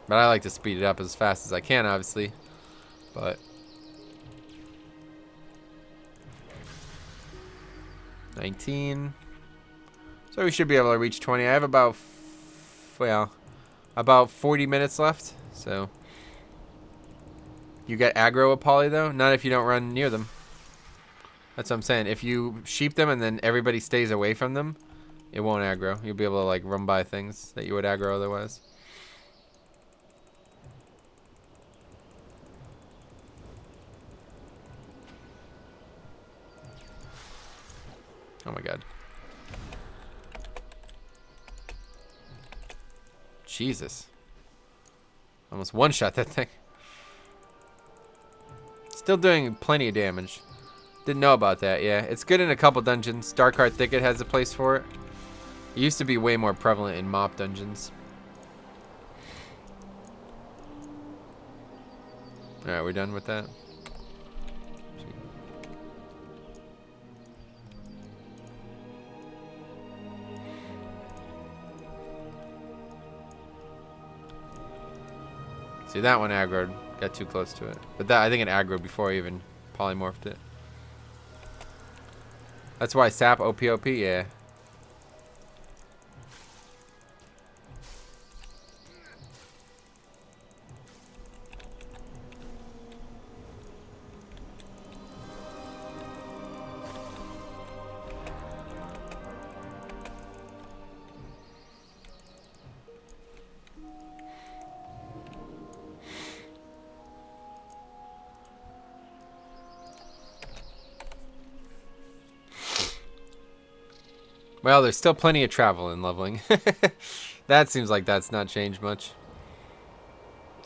But I like to speed it up as fast as I can, obviously. But 19. So we should be able to reach 20. I have about, well, about 40 minutes left. So you get aggro with poly though? Not if you don't run near them. That's what I'm saying. If you sheep them and then everybody stays away from them, It won't aggro. You'll be able to like run by things that you would aggro otherwise. Oh my god. Jesus. Almost one-shot that thing. Still doing plenty of damage. Didn't know about that, yeah. It's good in a couple dungeons. Darkheart Thicket has a place for it. It used to be way more prevalent in mop dungeons. Alright, we're done with that. See, that one aggroed. Got too close to it. But that, I think it aggroed before I even polymorphed it. That's why sap OPOP, yeah. Well, there's still plenty of travel in leveling. That seems like that's not changed much.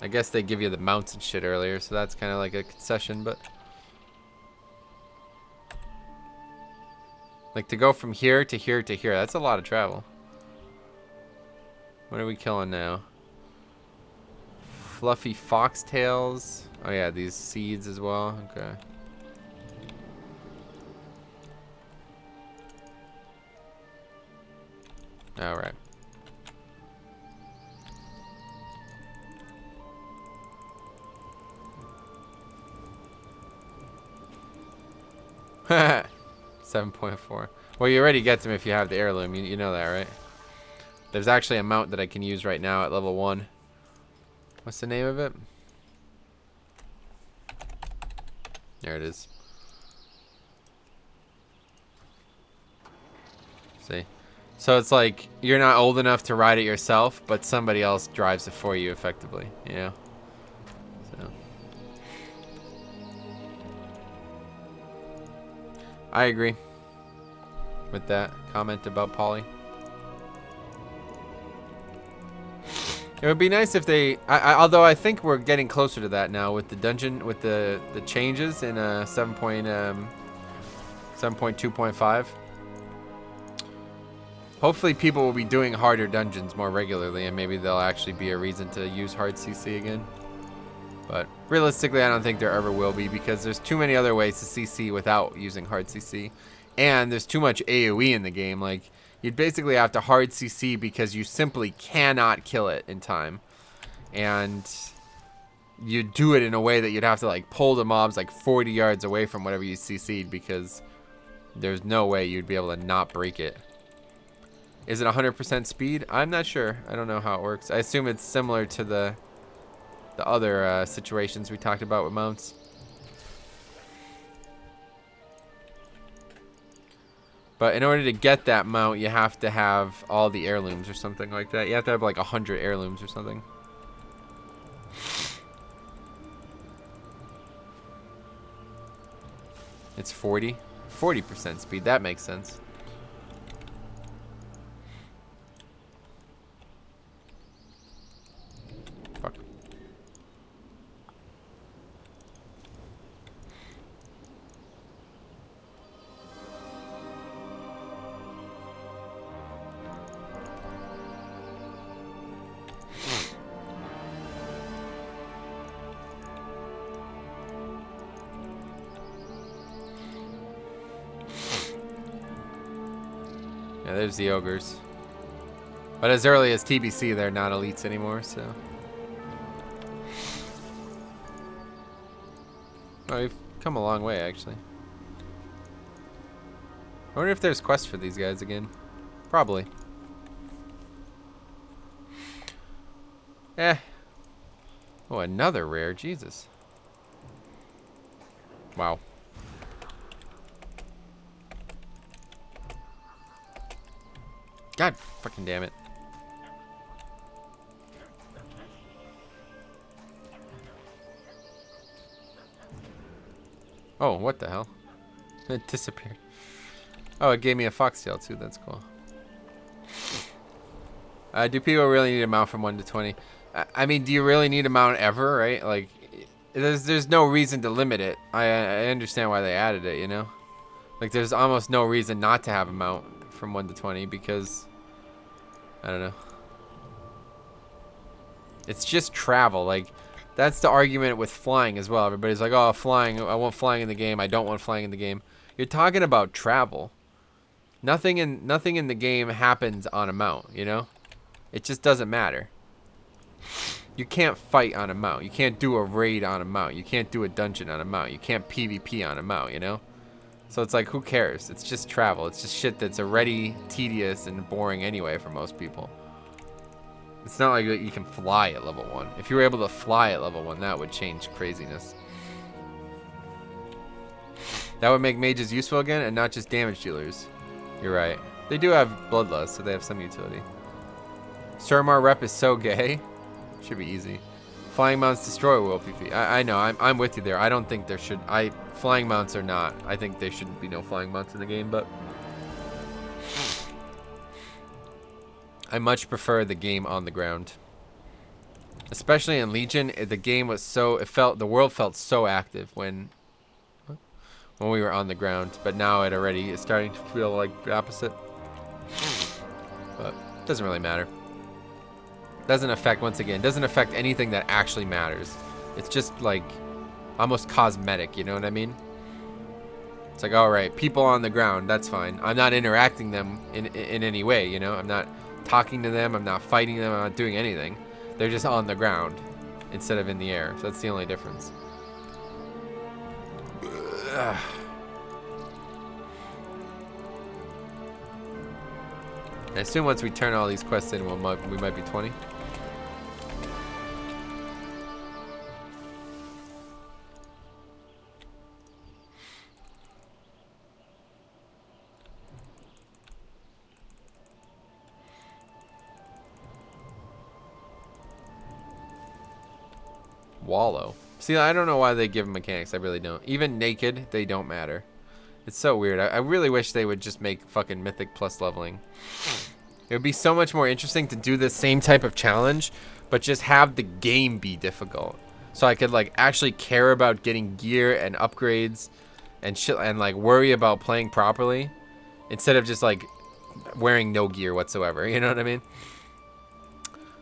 I guess they give you the mounts and shit earlier, so that's kind of like a concession, but... Like, to go from here to here to here, that's a lot of travel. What are we killing now? Fluffy foxtails. Oh yeah, these seeds as well. Okay. All right. Haha. 7.4. Well, you already get them if you have the heirloom. You know that, right? There's actually a mount that I can use right now at level 1. What's the name of it? There it is. See? So it's like you're not old enough to ride it yourself, but somebody else drives it for you effectively, you know? So. I agree with that comment about Polly. It would be nice if they, although I think we're getting closer to that now with the dungeon, with the changes in 7.2.5. Hopefully people will be doing harder dungeons more regularly, and maybe there'll actually be a reason to use hard CC again. But realistically, I don't think there ever will be, because there's too many other ways to CC without using hard CC. And there's too much AoE in the game. Like, you'd basically have to hard CC because you simply cannot kill it in time. And you'd do it in a way that you'd have to like pull the mobs like 40 yards away from whatever you CC'd, because there's no way you'd be able to not break it. Is it 100% speed? I'm not sure. I don't know how it works. I assume it's similar to the other situations we talked about with mounts. But in order to get that mount, you have to have all the heirlooms or something like that. You have to have like 100 heirlooms or something. It's 40%. 40% speed. That makes sense. Fuck. Yeah, there's the ogres. But as early as TBC, they're not elites anymore, so. Oh, we've come a long way, actually. I wonder if there's quests for these guys again. Probably. Eh. Oh, another rare. Jesus. Wow. God fucking damn it. Oh, what the hell? It disappeared. Oh, it gave me a foxtail too. That's cool. Do people really need a mount from 1 to 20? I mean, do you really need a mount ever, right? Like, there's no reason to limit it. I understand why they added it, you know? Like, there's almost no reason not to have a mount from 1 to 20 because, I don't know. It's just travel. Like, that's the argument with flying as well. Everybody's like, oh, flying. I want flying in the game. I don't want flying in the game. You're talking about travel. Nothing in the game happens on a mount, you know? It just doesn't matter. You can't fight on a mount. You can't do a raid on a mount. You can't do a dungeon on a mount. You can't PvP on a mount, you know? So it's like, who cares? It's just travel. It's just shit that's already tedious and boring anyway for most people. It's not like you can fly at level 1. If you were able to fly at level 1, that would change craziness. That would make mages useful again and not just damage dealers. You're right. They do have bloodlust, so they have some utility. Surmar rep is so gay. Should be easy. Flying mounts destroy world PvP. I know. I'm with you there. I don't think there should. Flying mounts are not. I think there shouldn't be no flying mounts in the game, but I much prefer the game on the ground. Especially in Legion, the game was so. The world felt so active when we were on the ground, but now it already is starting to feel like the opposite. But it doesn't really matter. Doesn't affect, once again, doesn't affect anything that actually matters. It's just like almost cosmetic, you know what I mean? It's like, all right, people on the ground, that's fine. I'm not interacting them in any way, you know? I'm not talking to them, I'm not fighting them, I'm not doing anything. They're just on the ground instead of in the air. So that's the only difference. Ugh. I assume once we turn all these quests in, we might be 20. Wallow. See, I don't know why they give them mechanics. I really don't. Even naked, they don't matter. It's so weird. I really wish they would just make fucking Mythic plus leveling. It would be so much more interesting to do the same type of challenge, but just have the game be difficult. So I could like actually care about getting gear and upgrades and shit and like worry about playing properly instead of just like wearing no gear whatsoever. You know what I mean?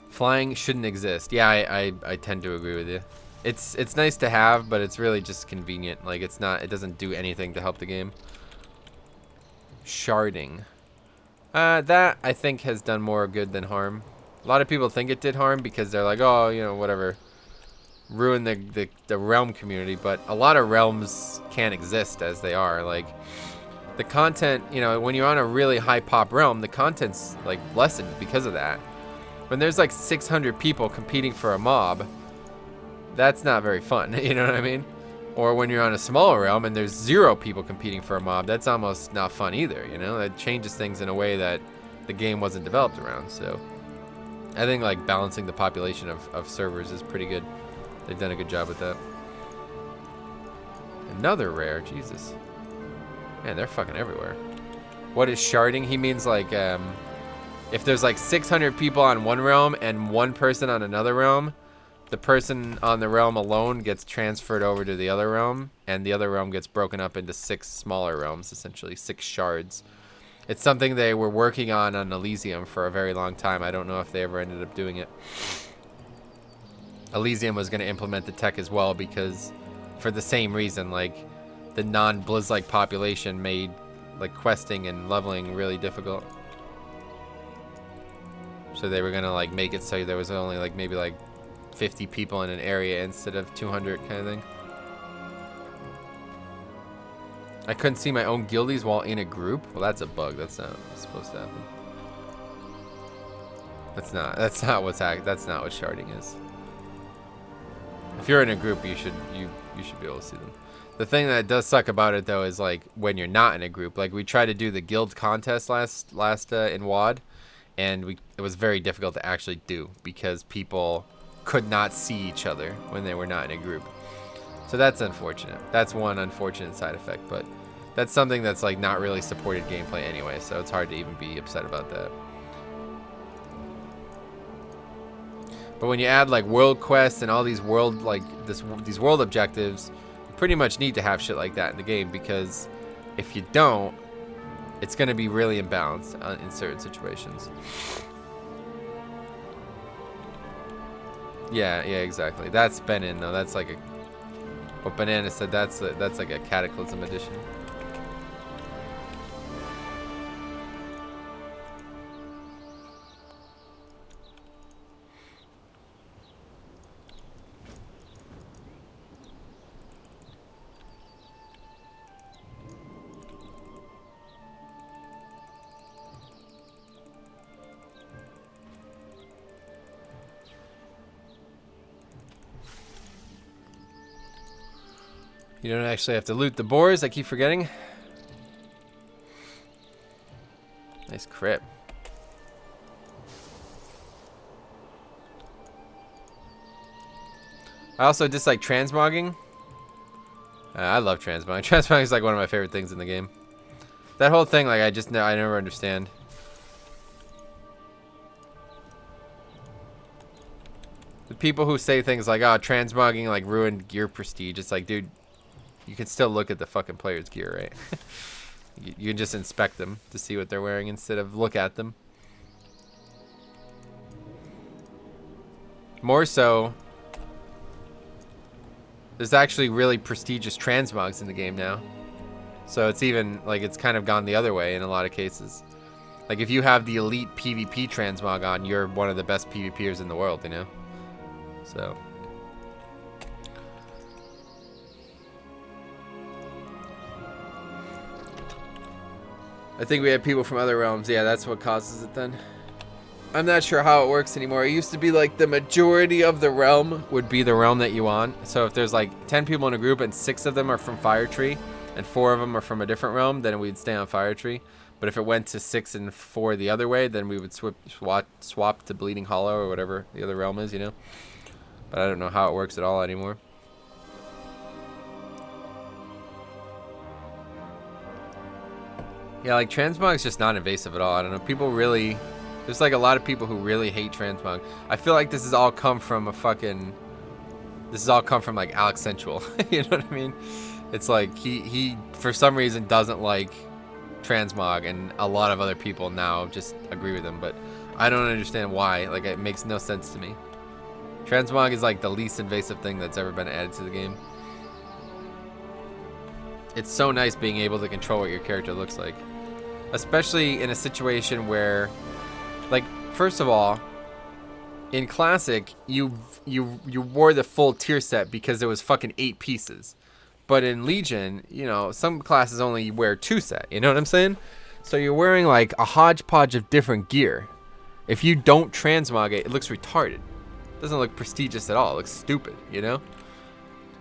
Flying shouldn't exist. Yeah, I tend to agree with you. It's nice to have, but it's really just convenient. Like it doesn't do anything to help the game. Sharding. That I think has done more good than harm. A lot of people think it did harm because they're like, oh, you know, whatever. Ruin the realm community, but a lot of realms can't exist as they are. Like the content, you know, when you're on a really high pop realm, the content's like lessened because of that. When there's like 600 people competing for a mob, that's not very fun, you know what I mean? Or when you're on a smaller realm and there's 0 people competing for a mob, that's almost not fun either, you know? That changes things in a way that the game wasn't developed around, so I think like balancing the population of servers is pretty good. They've done a good job with that. Another rare, Jesus. Man, they're fucking everywhere. What is sharding? He means like, if there's like 600 people on one realm and 1 person on another realm, the person on the realm alone gets transferred over to the other realm, and the other realm gets broken up into 6 smaller realms, essentially 6 shards. It's something they were working on Elysium for a very long time. I don't know if they ever ended up doing it. Elysium was going to implement the tech as well because for the same reason, like the non-Blizz-like population made like questing and leveling really difficult. So they were gonna like make it so there was only like maybe like 50 people in an area instead of 200 kind of thing. I couldn't see my own guildies while in a group. Well, that's a bug. That's not supposed to happen. That's not what sharding is. If you're in a group, you should be able to see them. The thing that does suck about it though is like when you're not in a group. Like we tried to do the guild contest last in WoD, and it was very difficult to actually do because people could not see each other when they were not in a group. So that's unfortunate. That's one unfortunate side effect, but that's something that's like not really supported gameplay anyway, so it's hard to even be upset about that. But when you add like world quests and all these world these world objectives, you pretty much need to have shit like that in the game, because if you don't, it's going to be really imbalanced in certain situations. Yeah, exactly. That's been in though. That's like what Banana said. That's like a Cataclysm edition. You don't actually have to loot the boars, I keep forgetting. Nice crit. I also dislike transmogging. I love transmogging. Transmogging is like one of my favorite things in the game. That whole thing, like, I never understand. The people who say things like, oh, transmogging like ruined gear prestige. It's like, dude, you can still look at the fucking player's gear, right? You can just inspect them to see what they're wearing instead of look at them. More so, there's actually really prestigious transmogs in the game now. So it's even, like, it's kind of gone the other way in a lot of cases. Like, if you have the elite PvP transmog on, you're one of the best PvPers in the world, you know? So... I think we have people from other realms. Yeah, that's what causes it then. I'm not sure how it works anymore. It used to be like the majority of the realm would be the realm that you want. So if there's like 10 people in a group and 6 of them are from Fire Tree and 4 of them are from a different realm, then we'd stay on Fire Tree. But if it went to 6 and 4 the other way, then we would swap to Bleeding Hollow or whatever the other realm is, you know? But I don't know how it works at all anymore. Yeah, like transmog is just not invasive at all. I don't know. People really, there's like a lot of people who really hate transmog. I feel like this has all come from like Alex Sensual. You know what I mean? It's like he for some reason doesn't like transmog, and a lot of other people now just agree with him. But I don't understand why. Like, it makes no sense to me. Transmog is like the least invasive thing that's ever been added to the game. It's so nice being able to control what your character looks like. Especially in a situation where, like, first of all, in Classic, you wore the full tier set because there was fucking 8 pieces. But in Legion, you know, some classes only wear 2 set, you know what I'm saying? So you're wearing like a hodgepodge of different gear. If you don't transmog it, it looks retarded. It doesn't look prestigious at all. It looks stupid, you know?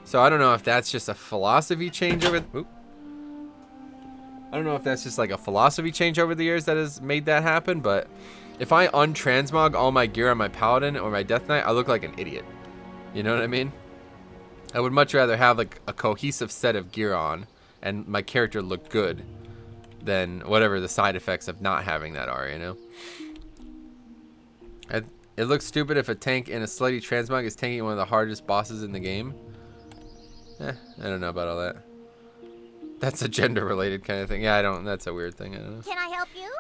So I don't know if that's just a philosophy change over... I don't know if that's just like a philosophy change over the years that has made that happen, but if I untransmog all my gear on my Paladin or my Death Knight, I look like an idiot. You know what I mean? I would much rather have like a cohesive set of gear on and my character look good than whatever the side effects of not having that are, you know? It looks stupid if a tank in a slutty transmog is tanking one of the hardest bosses in the game. I don't know about all that. That's a gender-related kind of thing. Yeah, that's a weird thing. I don't know. Can I help you?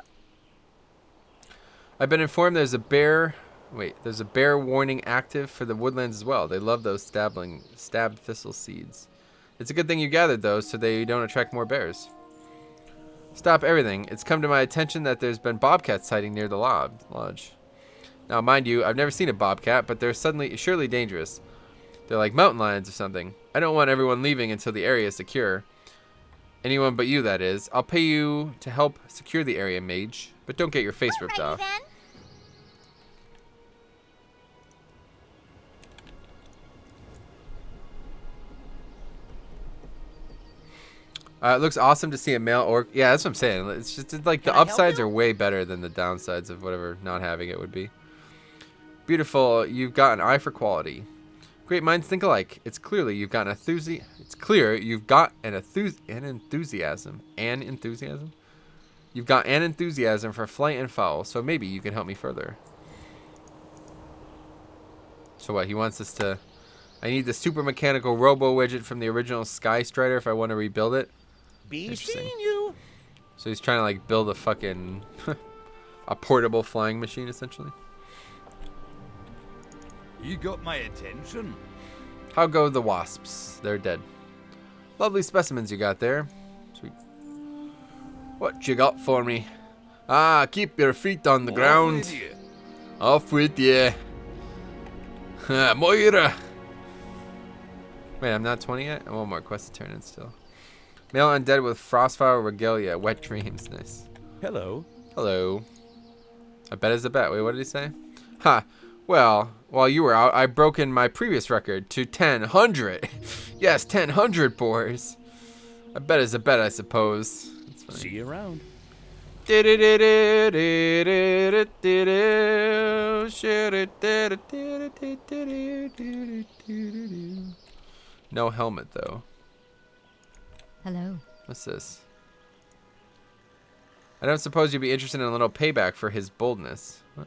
I've been informed there's a bear warning active for the woodlands as well. They love those stabbed thistle seeds. It's a good thing you gathered those so they don't attract more bears. Stop everything. It's come to my attention that there's been bobcat sighting near the lodge. Now, mind you, I've never seen a bobcat, but they're surely dangerous. They're like mountain lions or something. I don't want everyone leaving until the area is secure. Anyone but you, that is. I'll pay you to help secure the area, Mage, but don't get your face ripped off. Then. It looks awesome to see a male orc. Yeah, that's what I'm saying. It's just like the Can I help upsides you? are way better than the downsides of whatever not having it would be. Beautiful. You've got an eye for quality. Great minds think alike. It's clearly you've got an enthusiasm. It's clear you've got an enthusiasm. An enthusiasm. You've got an enthusiasm for flight and fowl. So maybe you can help me further. So what? He wants us to. I need the super mechanical robo widget from the original Sky Strider if I want to rebuild it. Be Interesting. seeing you. So he's trying to like build a fucking a portable flying machine essentially. You got my attention. How go the wasps? They're dead. Lovely specimens you got there. Sweet. What you got for me? Ah, keep your feet on the ground. Off with you. Off with you. Moira. Wait, I'm not 20 yet? One more quest to turn in still. Male undead with frostfire regalia. Wet dreams. Nice. Hello. Hello. A bet is a bet. Wait, what did he say? Ha. Well, while you were out, I broken my previous record to 1,000. Yes, 1,000 boars. A bet is a bet, I suppose. That's funny. See you around. No helmet, though. Hello. What's this? I don't suppose you'd be interested in a little payback for his boldness. What?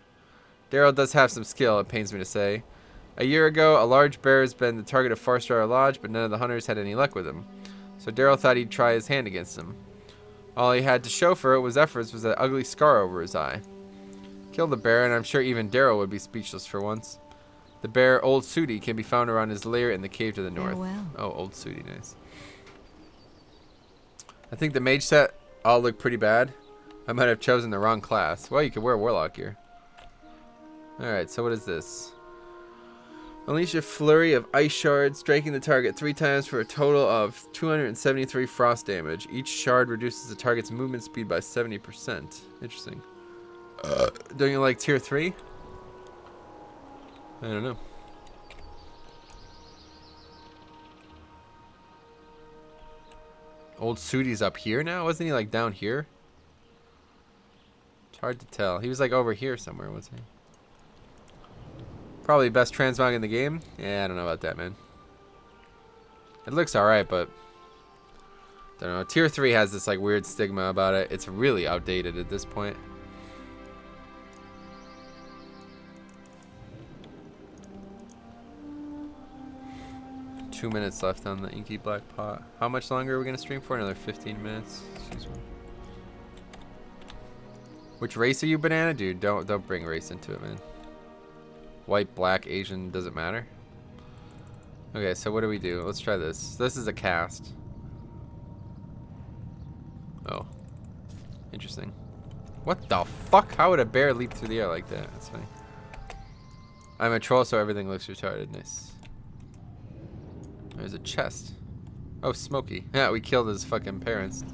Daryl does have some skill, it pains me to say. A year ago, a large bear has been the target of Farstar Lodge, but none of the hunters had any luck with him. So Daryl thought he'd try his hand against him. All he had to show for it was efforts was that ugly scar over his eye. Kill the bear, and I'm sure even Daryl would be speechless for once. The bear, Old Sooty, can be found around his lair in the cave to the north. Farewell. Oh, Old Sooty, nice. I think the mage set all look pretty bad. I might have chosen the wrong class. Well, you could wear warlock gear. Alright, so what is this? Unleash a flurry of ice shards, striking the target 3 times for a total of 273 frost damage. Each shard reduces the target's movement speed by 70%. Interesting. Don't you like tier 3? I don't know. Old Sooty's up here now? Wasn't he like down here? It's hard to tell. He was like over here somewhere, wasn't he? Probably best transmog in the game? Yeah, I don't know about that, man. It looks alright, but don't know. Tier 3 has this like weird stigma about it. It's really outdated at this point. Two minutes left on the Inky Black Pot. How much longer are we gonna stream for? Another 15 minutes. Excuse me. Which race are you, Banana? Dude, don't bring race into it, man. White, black, Asian, doesn't matter. Okay, so what do we do? Let's try this. This is a cast. Oh. Interesting. What the fuck? How would a bear leap through the air like that? That's funny. I'm a troll, so everything looks retarded. Nice. There's a chest. Oh, Smokey. Yeah, we killed his fucking parents.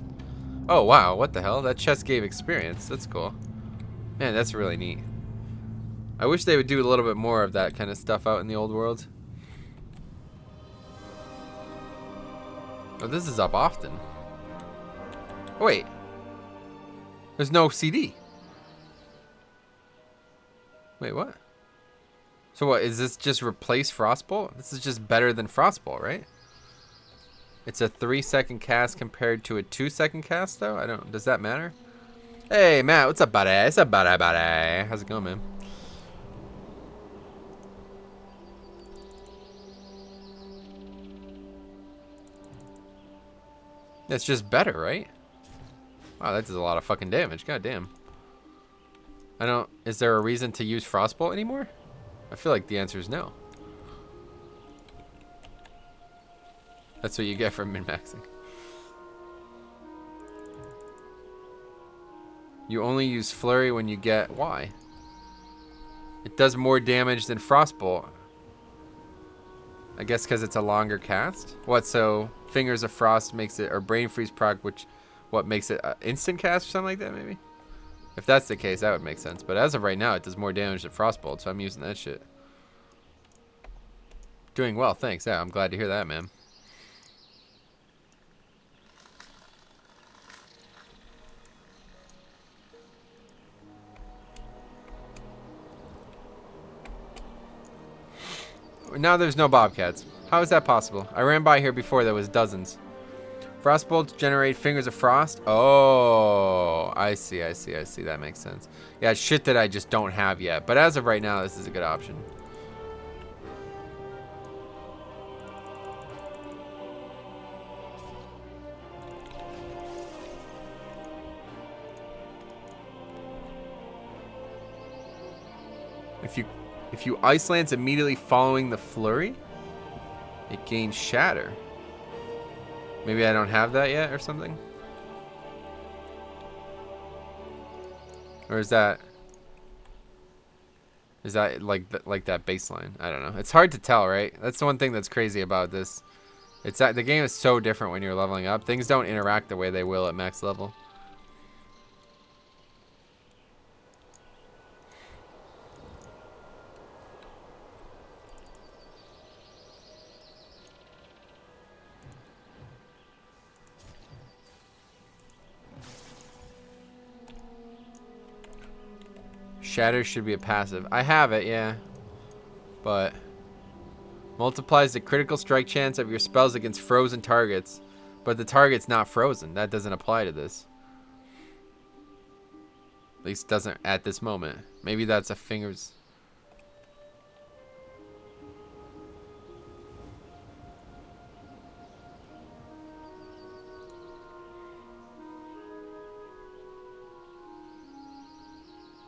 Oh, wow. What the hell? That chest gave experience. That's cool. Man, that's really neat. I wish they would do a little bit more of that kind of stuff out in the old world. Oh, this is up often. Oh, wait. There's no CD. Wait, what? So what, is this just replace Frostbolt? This is just better than Frostbolt, right? It's a 3-second cast compared to a 2-second cast, though? Does that matter? Hey, Matt, what's up, buddy? What's up, buddy? How's it going, man? It's just better, right? Wow, that does a lot of fucking damage. God damn. Is there a reason to use Frostbolt anymore? I feel like the answer is no. That's what you get for min-maxing. You only use Flurry when you get... Why? It does more damage than Frostbolt. I guess because it's a longer cast? What, so Fingers of Frost makes it... Or Brain Freeze proc, which... What, makes it instant cast or something like that, maybe? If that's the case, that would make sense. But as of right now, it does more damage than Frostbolt, so I'm using that shit. Doing well, thanks. Yeah, I'm glad to hear that, man. now there's no bobcats. How is that possible? I ran by here before, there was dozens. Frostbolts generate fingers of frost. Oh, I see. That makes sense. Yeah, it's shit that I just don't have yet. But as of right now, this is a good option. If you ice lance immediately following the flurry, it gains shatter. Maybe I don't have that yet or something? Or is that like that baseline? I don't know. It's hard to tell, right? That's the one thing that's crazy about this. It's that the game is so different when you're leveling up. Things don't interact the way they will at max level. Shatter should be a passive. I have it, yeah. But multiplies the critical strike chance of your spells against frozen targets. But the target's not frozen. That doesn't apply to this. At least doesn't at this moment. Maybe that's a fingers.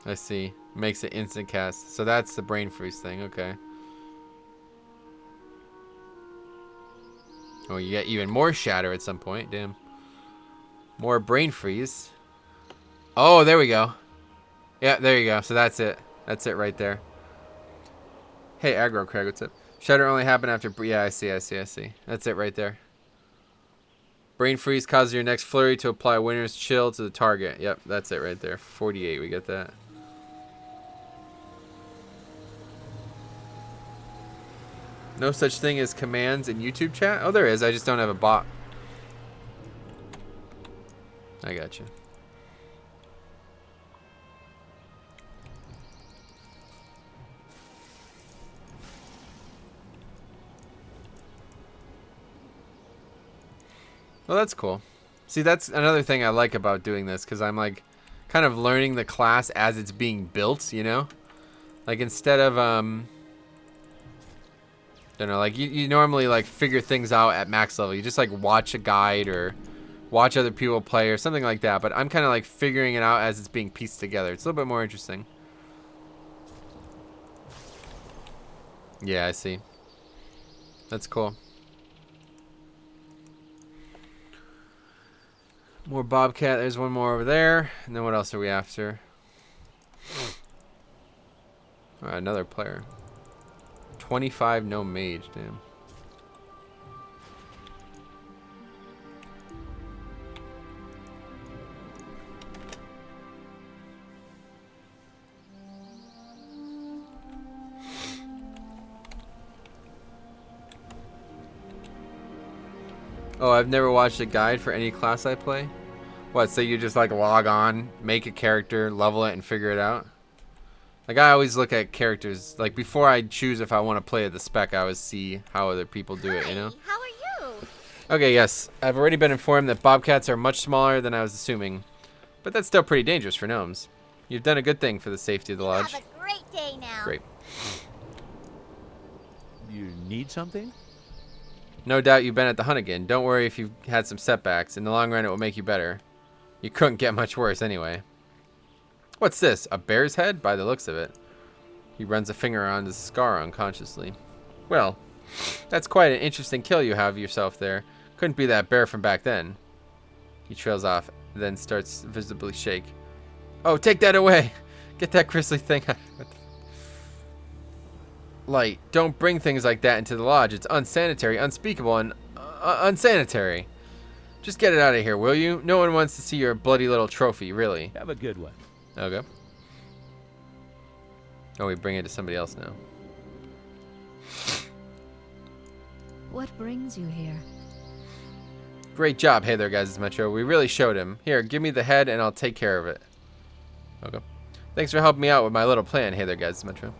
I see. Makes it instant cast. So that's the brain freeze thing. Okay. Oh, you get even more shatter at some point. Damn. More brain freeze. Oh, there we go. Yeah, there you go. So that's it. That's it right there. Hey, Aggro Craig, what's up? Shatter only happened after... Yeah, I see. That's it right there. Brain freeze causes your next flurry to apply Winter's Chill to the target. Yep, that's it right there. 48, we get that. No such thing as commands in YouTube chat? Oh, there is. I just don't have a bot. I got you. Well, that's cool. See, that's another thing I like about doing this, because I'm like kind of learning the class as it's being built, you know? Like instead of don't know, like you normally like figure things out at max level. You just like watch a guide or watch other people play or something like that. But I'm kind of like figuring it out as it's being pieced together. It's a little bit more interesting. Yeah, I see. That's cool. More Bobcat. There's one more over there. And then what else are we after? Another player. 25, no mage, damn. Oh, I've never watched a guide for any class I play. What, so you just like log on, make a character, level it, and figure it out? Like, I always look at characters, like, before I choose if I want to play at the spec, I always see how other people do it, you know? How are you? Okay, yes. I've already been informed that bobcats are much smaller than I was assuming. But that's still pretty dangerous for gnomes. You've done a good thing for the safety of the lodge. Have a great day now. Great. You need something? No doubt you've been at the hunt again. Don't worry if you've had some setbacks. In the long run, it will make you better. You couldn't get much worse anyway. What's this? A bear's head? By the looks of it. He runs a finger on the scar unconsciously. Well, that's quite an interesting kill you have yourself there. Couldn't be that bear from back then. He trails off, then starts visibly shake. Oh, take that away! Get that grisly thing out. Light, don't bring things like that into the lodge. It's unsanitary, unspeakable, and unsanitary. Just get it out of here, will you? No one wants to see your bloody little trophy, really. Have a good one. Okay. Oh, we bring it to somebody else now. What brings you here? Great job. Hey there, guys. It's Metro. We really showed him. Here, give me the head and I'll take care of it. Okay. Thanks for helping me out with my little plan. Hey there, guys. It's Metro.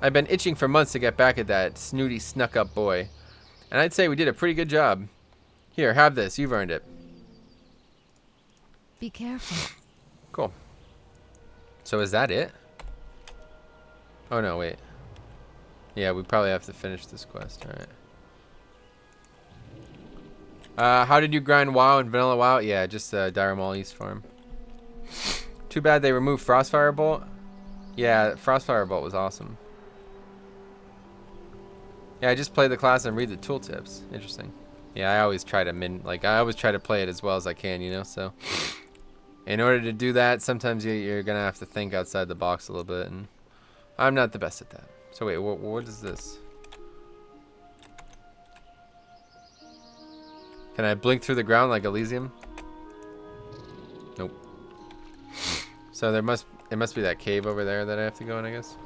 I've been itching for months to get back at that snooty, snuck-up boy. And I'd say we did a pretty good job. Here, have this. You've earned it. Be careful. Cool. So is that it? Oh, no, wait. Yeah, we probably have to finish this quest. All right. How did you grind WoW and Vanilla WoW? Yeah, just Dire Maul East farm. Too bad they removed Frostfire Bolt. Yeah, Frostfire Bolt was awesome. Yeah, I just play the class and read the tooltips. Interesting. Yeah, I always try to I always try to play it as well as I can, you know, so. In order to do that, sometimes you're going to have to think outside the box a little bit, and I'm not the best at that. So wait, what is this? Can I blink through the ground like Elysium? Nope. So it must be that cave over there that I have to go in, I guess.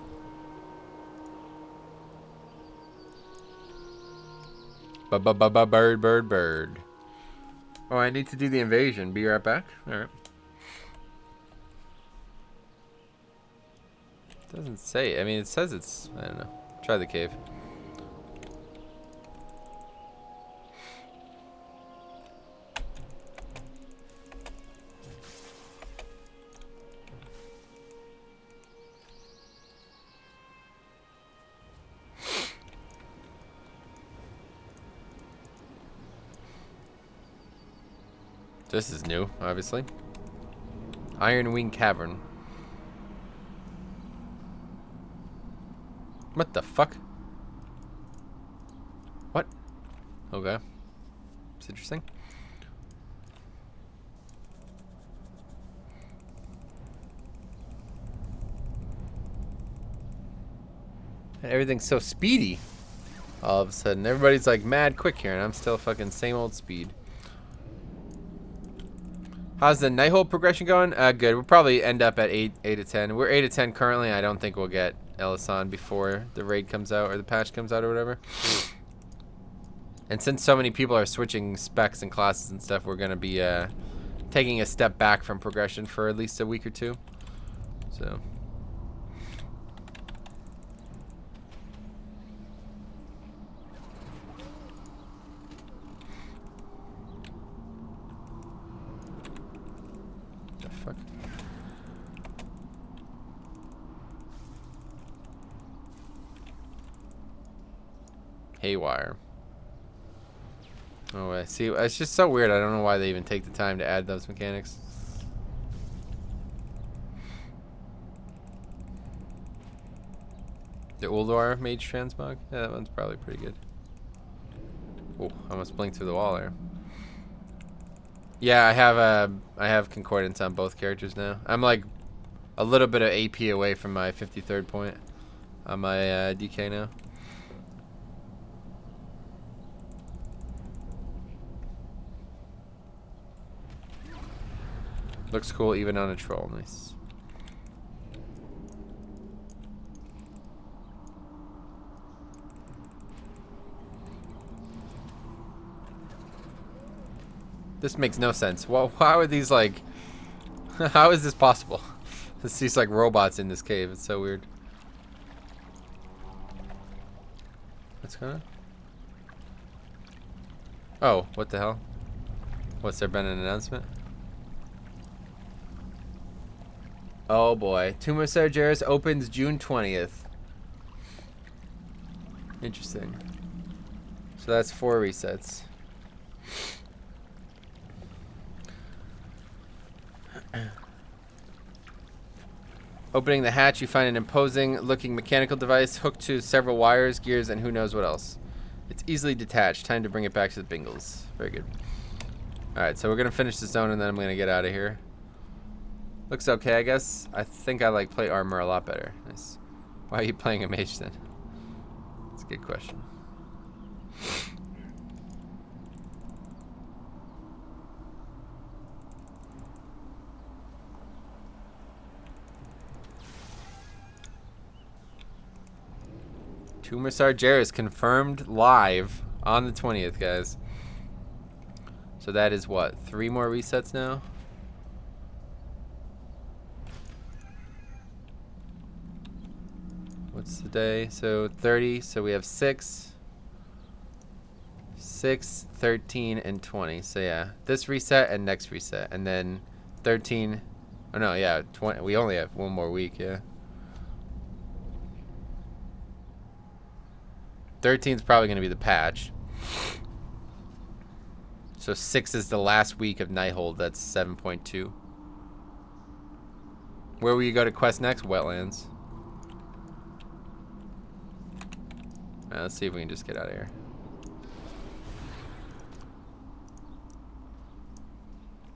Bird. Oh, I need to do the invasion. Be right back. All right. Doesn't say. I mean, it says it's. I don't know. Try the cave. This is new, obviously. Iron Wing Cavern. What the fuck? What? Okay. It's interesting. Everything's so speedy. All of a sudden, everybody's like mad quick here, and I'm still fucking same old speed. How's the Nighthold progression going? Good. We'll probably end up at 8 to 10. We're 8 to 10 currently. I don't think we'll get Elysan before the raid comes out or the patch comes out or whatever. And since so many people are switching specs and classes and stuff, we're going to be taking a step back from progression for at least a week or two. So... fuck. Haywire. Oh, I see. It's just so weird. I don't know why they even take the time to add those mechanics. The Ulduar Mage Transmog? Yeah, that one's probably pretty good. Oh, I almost blinked through the wall there. Yeah, I have concordance on both characters now. I'm like a little bit of AP away from my 53rd point on my DK now. Looks cool even on a troll. Nice. This makes no sense. Well, how are these like... how is this possible? There's these like robots in this cave. It's so weird. What's going on? Oh, what the hell? What's there been an announcement? Oh boy. Tomb of Sargeras opens June 20th. Interesting. So that's 4 resets. Opening the hatch, you find an imposing looking mechanical device hooked to several wires, gears, and who knows what else. It's easily detached. Time to bring it back to the Bingles. Very good. Alright, so we're going to finish the zone and then I'm going to get out of here. Looks okay, I guess. I think I like play armor a lot better. Nice. Why are you playing a mage then? That's a good question. Tomb of Sargeras confirmed live on the 20th, guys. So that is what? 3 more resets now? What's the day? So 30. So we have 6, 13, and 20. So yeah, this reset and next reset, and then 13. Oh no, yeah, 20. We only have one more week. Yeah. 13 is probably going to be the patch. So 6 is the last week of Nighthold. That's 7.2. Where will you go to quest next? Wetlands. Alright, let's see if we can just get out of here.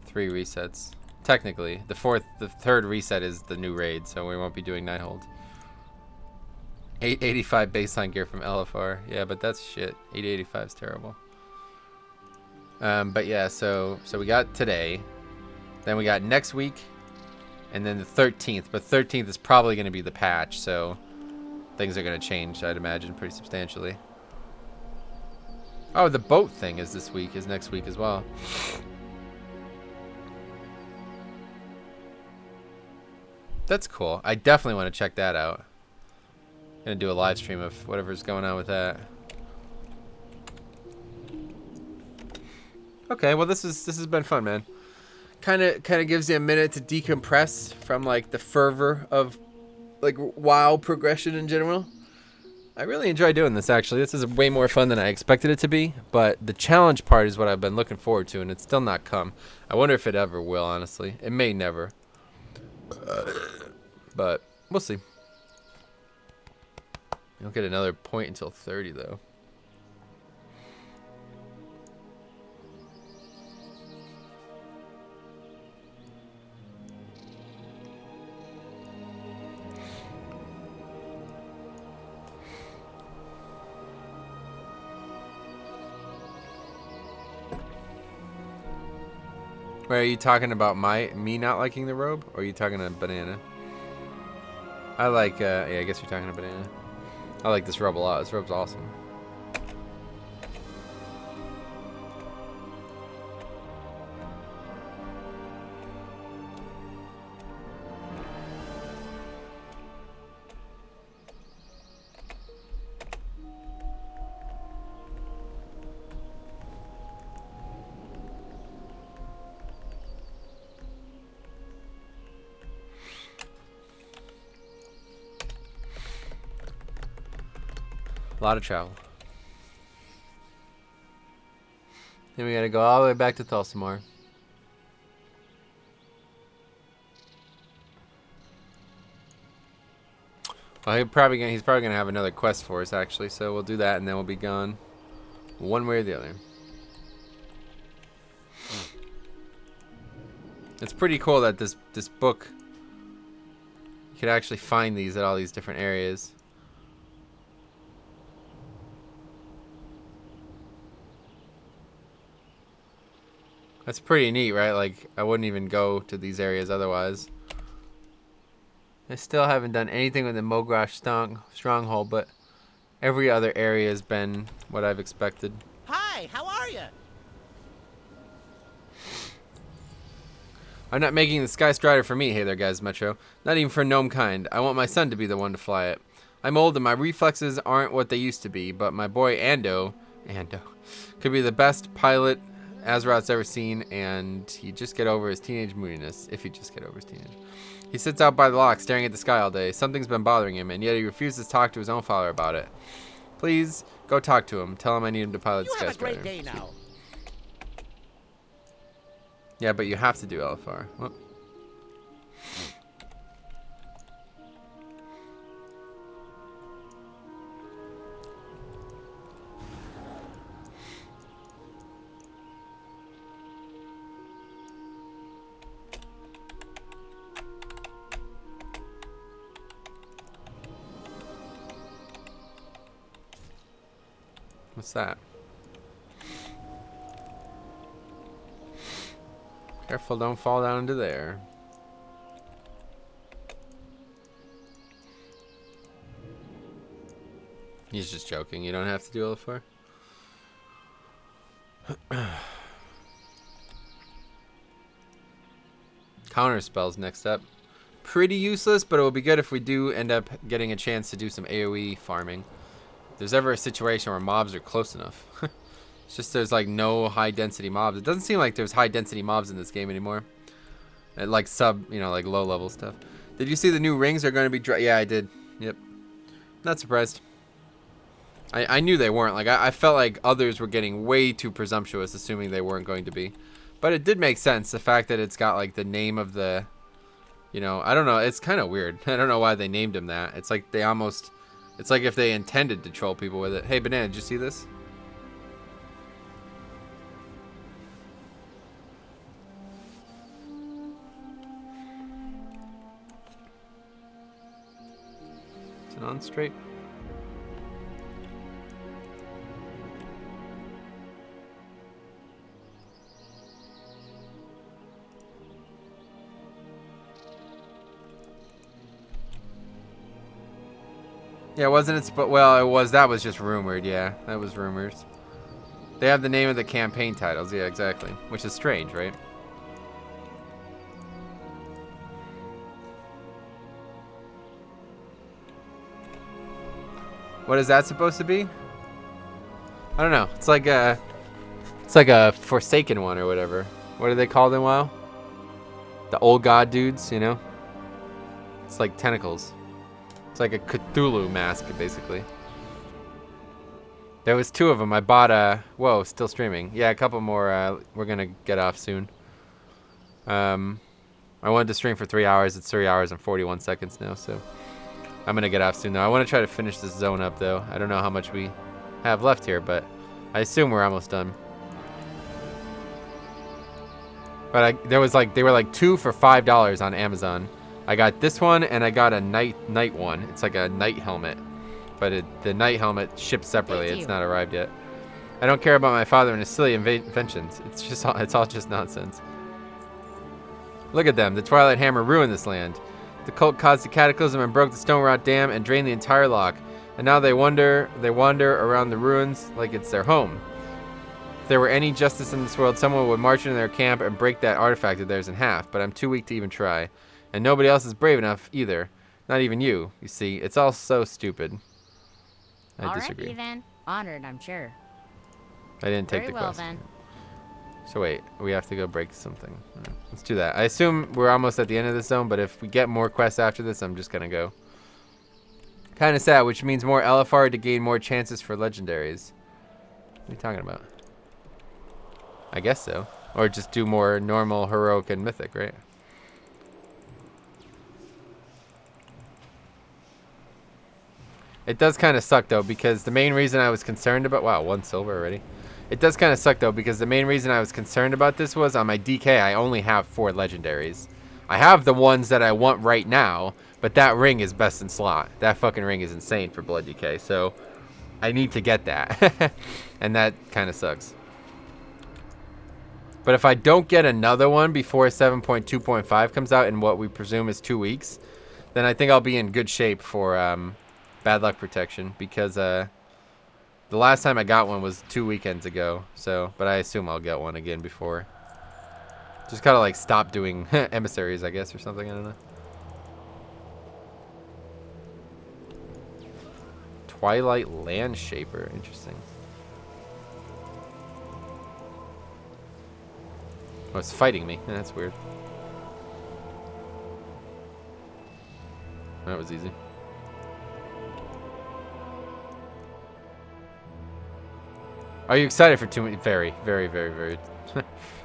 3 resets. Technically, the third reset is the new raid, so we won't be doing Nighthold. 885 baseline gear from LFR. Yeah, but that's shit. 885 is terrible. But yeah, so we got today, then we got next week, and then the 13th. But 13th is probably going to be the patch, so things are going to change, I'd imagine, pretty substantially. Oh, the boat thing is next week as well. That's cool. I definitely want to check that out. Gonna do a live stream of whatever's going on with that. Okay, well this has been fun, man. Kind of gives you a minute to decompress from like the fervor of like WoW progression in general. I really enjoy doing this actually. This is way more fun than I expected it to be, but the challenge part is what I've been looking forward to, and it's still not come. I wonder if it ever will, honestly. It may never. But we'll see. You don't get another point until 30, though. Wait, are you talking about me not liking the robe, or are you talking about Banana? I like, yeah, I guess you're talking about Banana. I like this robe a lot. This robe's awesome. A lot of travel. Then we gotta go all the way back to Thulsamar. Well, he's probably gonna have another quest for us actually, so we'll do that and then we'll be gone, one way or the other. It's pretty cool that this book, you could actually find these at all these different areas. That's pretty neat, right? Like, I wouldn't even go to these areas otherwise. I still haven't done anything with the Mogrash stronghold, but every other area has been what I've expected. Hi, how are you? I'm not making the Sky Strider for me, hey there guys, Metro. Not even for gnome kind. I want my son to be the one to fly it. I'm old and my reflexes aren't what they used to be, but my boy Ando could be the best pilot Azeroth's ever seen, and he'd just get over his teenage moodiness, if he'd just get over his teenage. He sits out by the lock, staring at the sky all day. Something's been bothering him, and yet he refuses to talk to his own father about it. Please, go talk to him. Tell him I need him to pilot the Sky Strider. You have a great day now. Yeah, but you have to do LFR. Well. What's that? Careful, don't fall down into there. He's just joking. You don't have to do LFR. Counter spells next up. pretty useless, but it will be good if we do end up getting a chance to do some AoE farming. If there's ever a situation where mobs are close enough. It's just there's like no high density mobs. It doesn't seem like there's high density mobs in this game anymore. Like like low level stuff. Did you see the new rings are going to be dry? Yeah, I did. Yep. Not surprised. I knew they weren't. Like I felt like others were getting way too presumptuous, assuming they weren't going to be. But it did make sense. The fact that it's got like the name of the, I don't know. It's kind of weird. I don't know why they named him that. It's like they almost, it's like if they intended to troll people with it. Hey, Banana, did you see this? Is it on straight? Yeah, wasn't it? Well, it was. That was just rumored. Yeah, that was rumors. They have the name of the campaign titles. Yeah, exactly. Which is strange, right? What is that supposed to be? I don't know. It's like a Forsaken one or whatever. What do they call them? WoW? The old god dudes, It's like tentacles. It's like a Cthulhu mask, basically. There was 2 of them. I bought a... Whoa, still streaming. Yeah, a couple more. We're going to get off soon. I wanted to stream for 3 hours. It's 3 hours and 41 seconds now, so... I'm going to get off soon, though. I want to try to finish this zone up, though. I don't know how much we have left here, but I assume we're almost done. But they were like 2 for $5 on Amazon. I got this one, and I got a night one. It's like a night helmet, but the night helmet ships separately. It's not arrived yet. I don't care about my father and his silly inventions. It's all just nonsense. Look at them. The Twilight Hammer ruined this land. The cult caused the Cataclysm and broke the Stormwind Dam and drained the entire loch. And now they wander around the ruins like it's their home. If there were any justice in this world, someone would march into their camp and break that artifact of theirs in half. But I'm too weak to even try. And nobody else is brave enough either. Not even you. You see, it's all so stupid. I disagree. Alright, then. Honored, I'm sure. I didn't take the Very well, quest. then. So wait, we have to go break something. Right, let's do that. I assume we're almost at the end of this zone, but if we get more quests after this, I'm just gonna go. Kind of sad, which means more LFR to gain more chances for legendaries. What are you talking about? I guess so. Or just do more normal, heroic, and mythic, right? It does kind of suck, though, because the main reason I was concerned about... Wow, 1 silver already. It does kind of suck, though, because the main reason I was concerned about this was on my DK, I only have 4 legendaries. I have the ones that I want right now, but that ring is best in slot. That fucking ring is insane for blood DK, so I need to get that. And that kind of sucks. But if I don't get another one before 7.2.5 comes out in what we presume is 2 weeks, then I think I'll be in good shape for... bad luck protection, because the last time I got one was 2 weekends ago, so, but I assume I'll get one again before. Just gotta like stop doing emissaries, I guess, or something, I don't know. Twilight Landshaper, interesting. Oh, it's fighting me. That's weird. That was easy. Are you excited for very, very, very, very...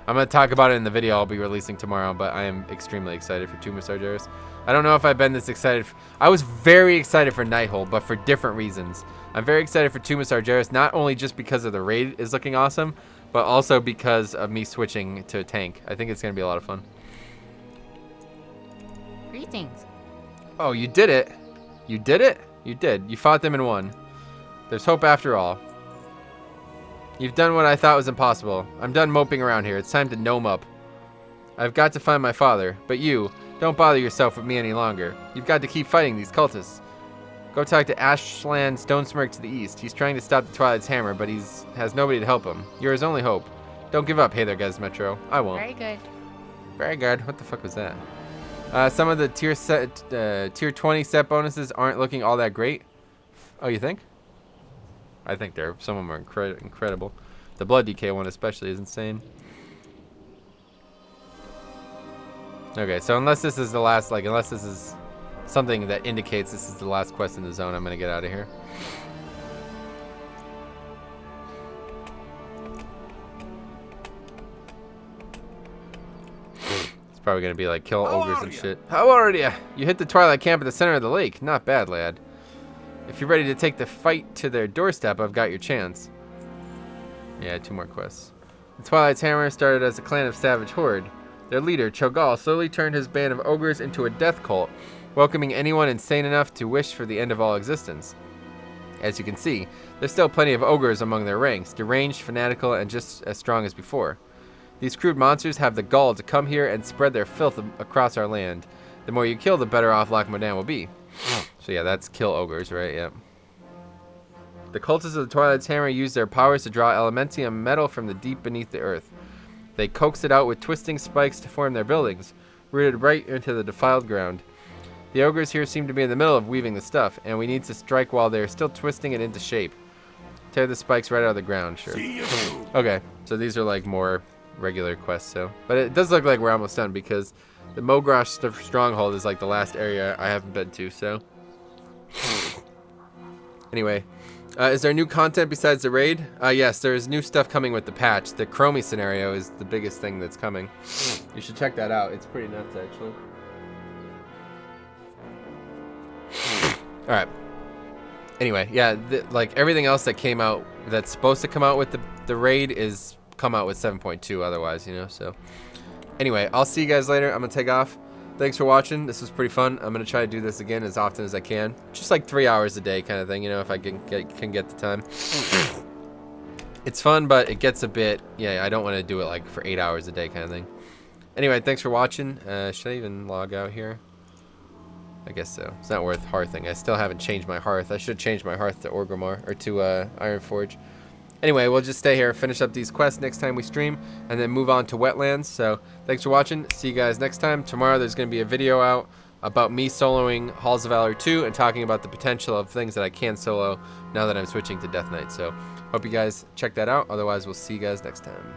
I'm going to talk about it in the video I'll be releasing tomorrow, but I am extremely excited for Tomb of Sargeras. I don't know if I've been this excited. I was very excited for Nighthold, but for different reasons. I'm very excited for Tomb of Sargeras, not only just because of the raid is looking awesome, but also because of me switching to a tank. I think it's going to be a lot of fun. Greetings. Oh, you did it. You did it? You did. You fought them and won. There's hope after all. You've done what I thought was impossible. I'm done moping around here. It's time to gnome up. I've got to find my father, but you, don't bother yourself with me any longer. You've got to keep fighting these cultists. Go talk to Ashland Stonesmirk to the east. He's trying to stop the Twilight's hammer, but has nobody to help him. You're his only hope. Don't give up. Hey there, guys, Metro. I won't. Very good. Very good. What the fuck was that? Some of the tier 20 set bonuses aren't looking all that great. Oh, you think? I think some of them are incredible. The Blood DK one especially is insane. Okay, so unless this is the last, unless this is something that indicates this is the last quest in the zone, I'm gonna get out of here. It's probably gonna be like kill ogres and shit. How are ya? You hit the Twilight Camp at the center of the lake. Not bad, lad. If you're ready to take the fight to their doorstep, I've got your chance. Yeah, 2 more quests. The Twilight's Hammer started as a clan of savage horde. Their leader, Cho'Gall, slowly turned his band of ogres into a death cult, welcoming anyone insane enough to wish for the end of all existence. As you can see, there's still plenty of ogres among their ranks, deranged, fanatical, and just as strong as before. These crude monsters have the gall to come here and spread their filth across our land. The more you kill, the better off Loch Modan will be. So yeah, that's kill ogres, right? Yep. The cultists of the Twilight's Hammer use their powers to draw elementium metal from the deep beneath the earth. They coax it out with twisting spikes to form their buildings, rooted right into the defiled ground. The ogres here seem to be in the middle of weaving the stuff, and we need to strike while they're still twisting it into shape. Tear the spikes right out of the ground, sure. Okay, so these are like more regular quests, so. But it does look like we're almost done because the Mogrosh stronghold is like the last area I haven't been to, so. Anyway. Is there new content besides the raid? Yes, there's new stuff coming with the patch. The Chromie scenario is the biggest thing that's coming. You should check that out. It's pretty nuts, actually. Alright. Anyway, yeah, like everything else that came out, that's supposed to come out with the raid is come out with 7.2 otherwise, you know, so. Anyway, I'll see you guys later. I'm going to take off. Thanks for watching. This was pretty fun. I'm going to try to do this again as often as I can. Just like 3 hours a day kind of thing, you know, if I can get the time. It's fun, but it gets a bit, yeah, I don't want to do it like for 8 hours a day kind of thing. Anyway, thanks for watching. Should I even log out here? I guess so. It's not worth hearthing. I still haven't changed my hearth. I should change my hearth to Orgrimmar, or to Ironforge. Anyway, we'll just stay here, finish up these quests next time we stream, and then move on to Wetlands. So, thanks for watching. See you guys next time. Tomorrow there's going to be a video out about me soloing Halls of Valor 2 and talking about the potential of things that I can solo now that I'm switching to Death Knight. So, hope you guys check that out. Otherwise, we'll see you guys next time.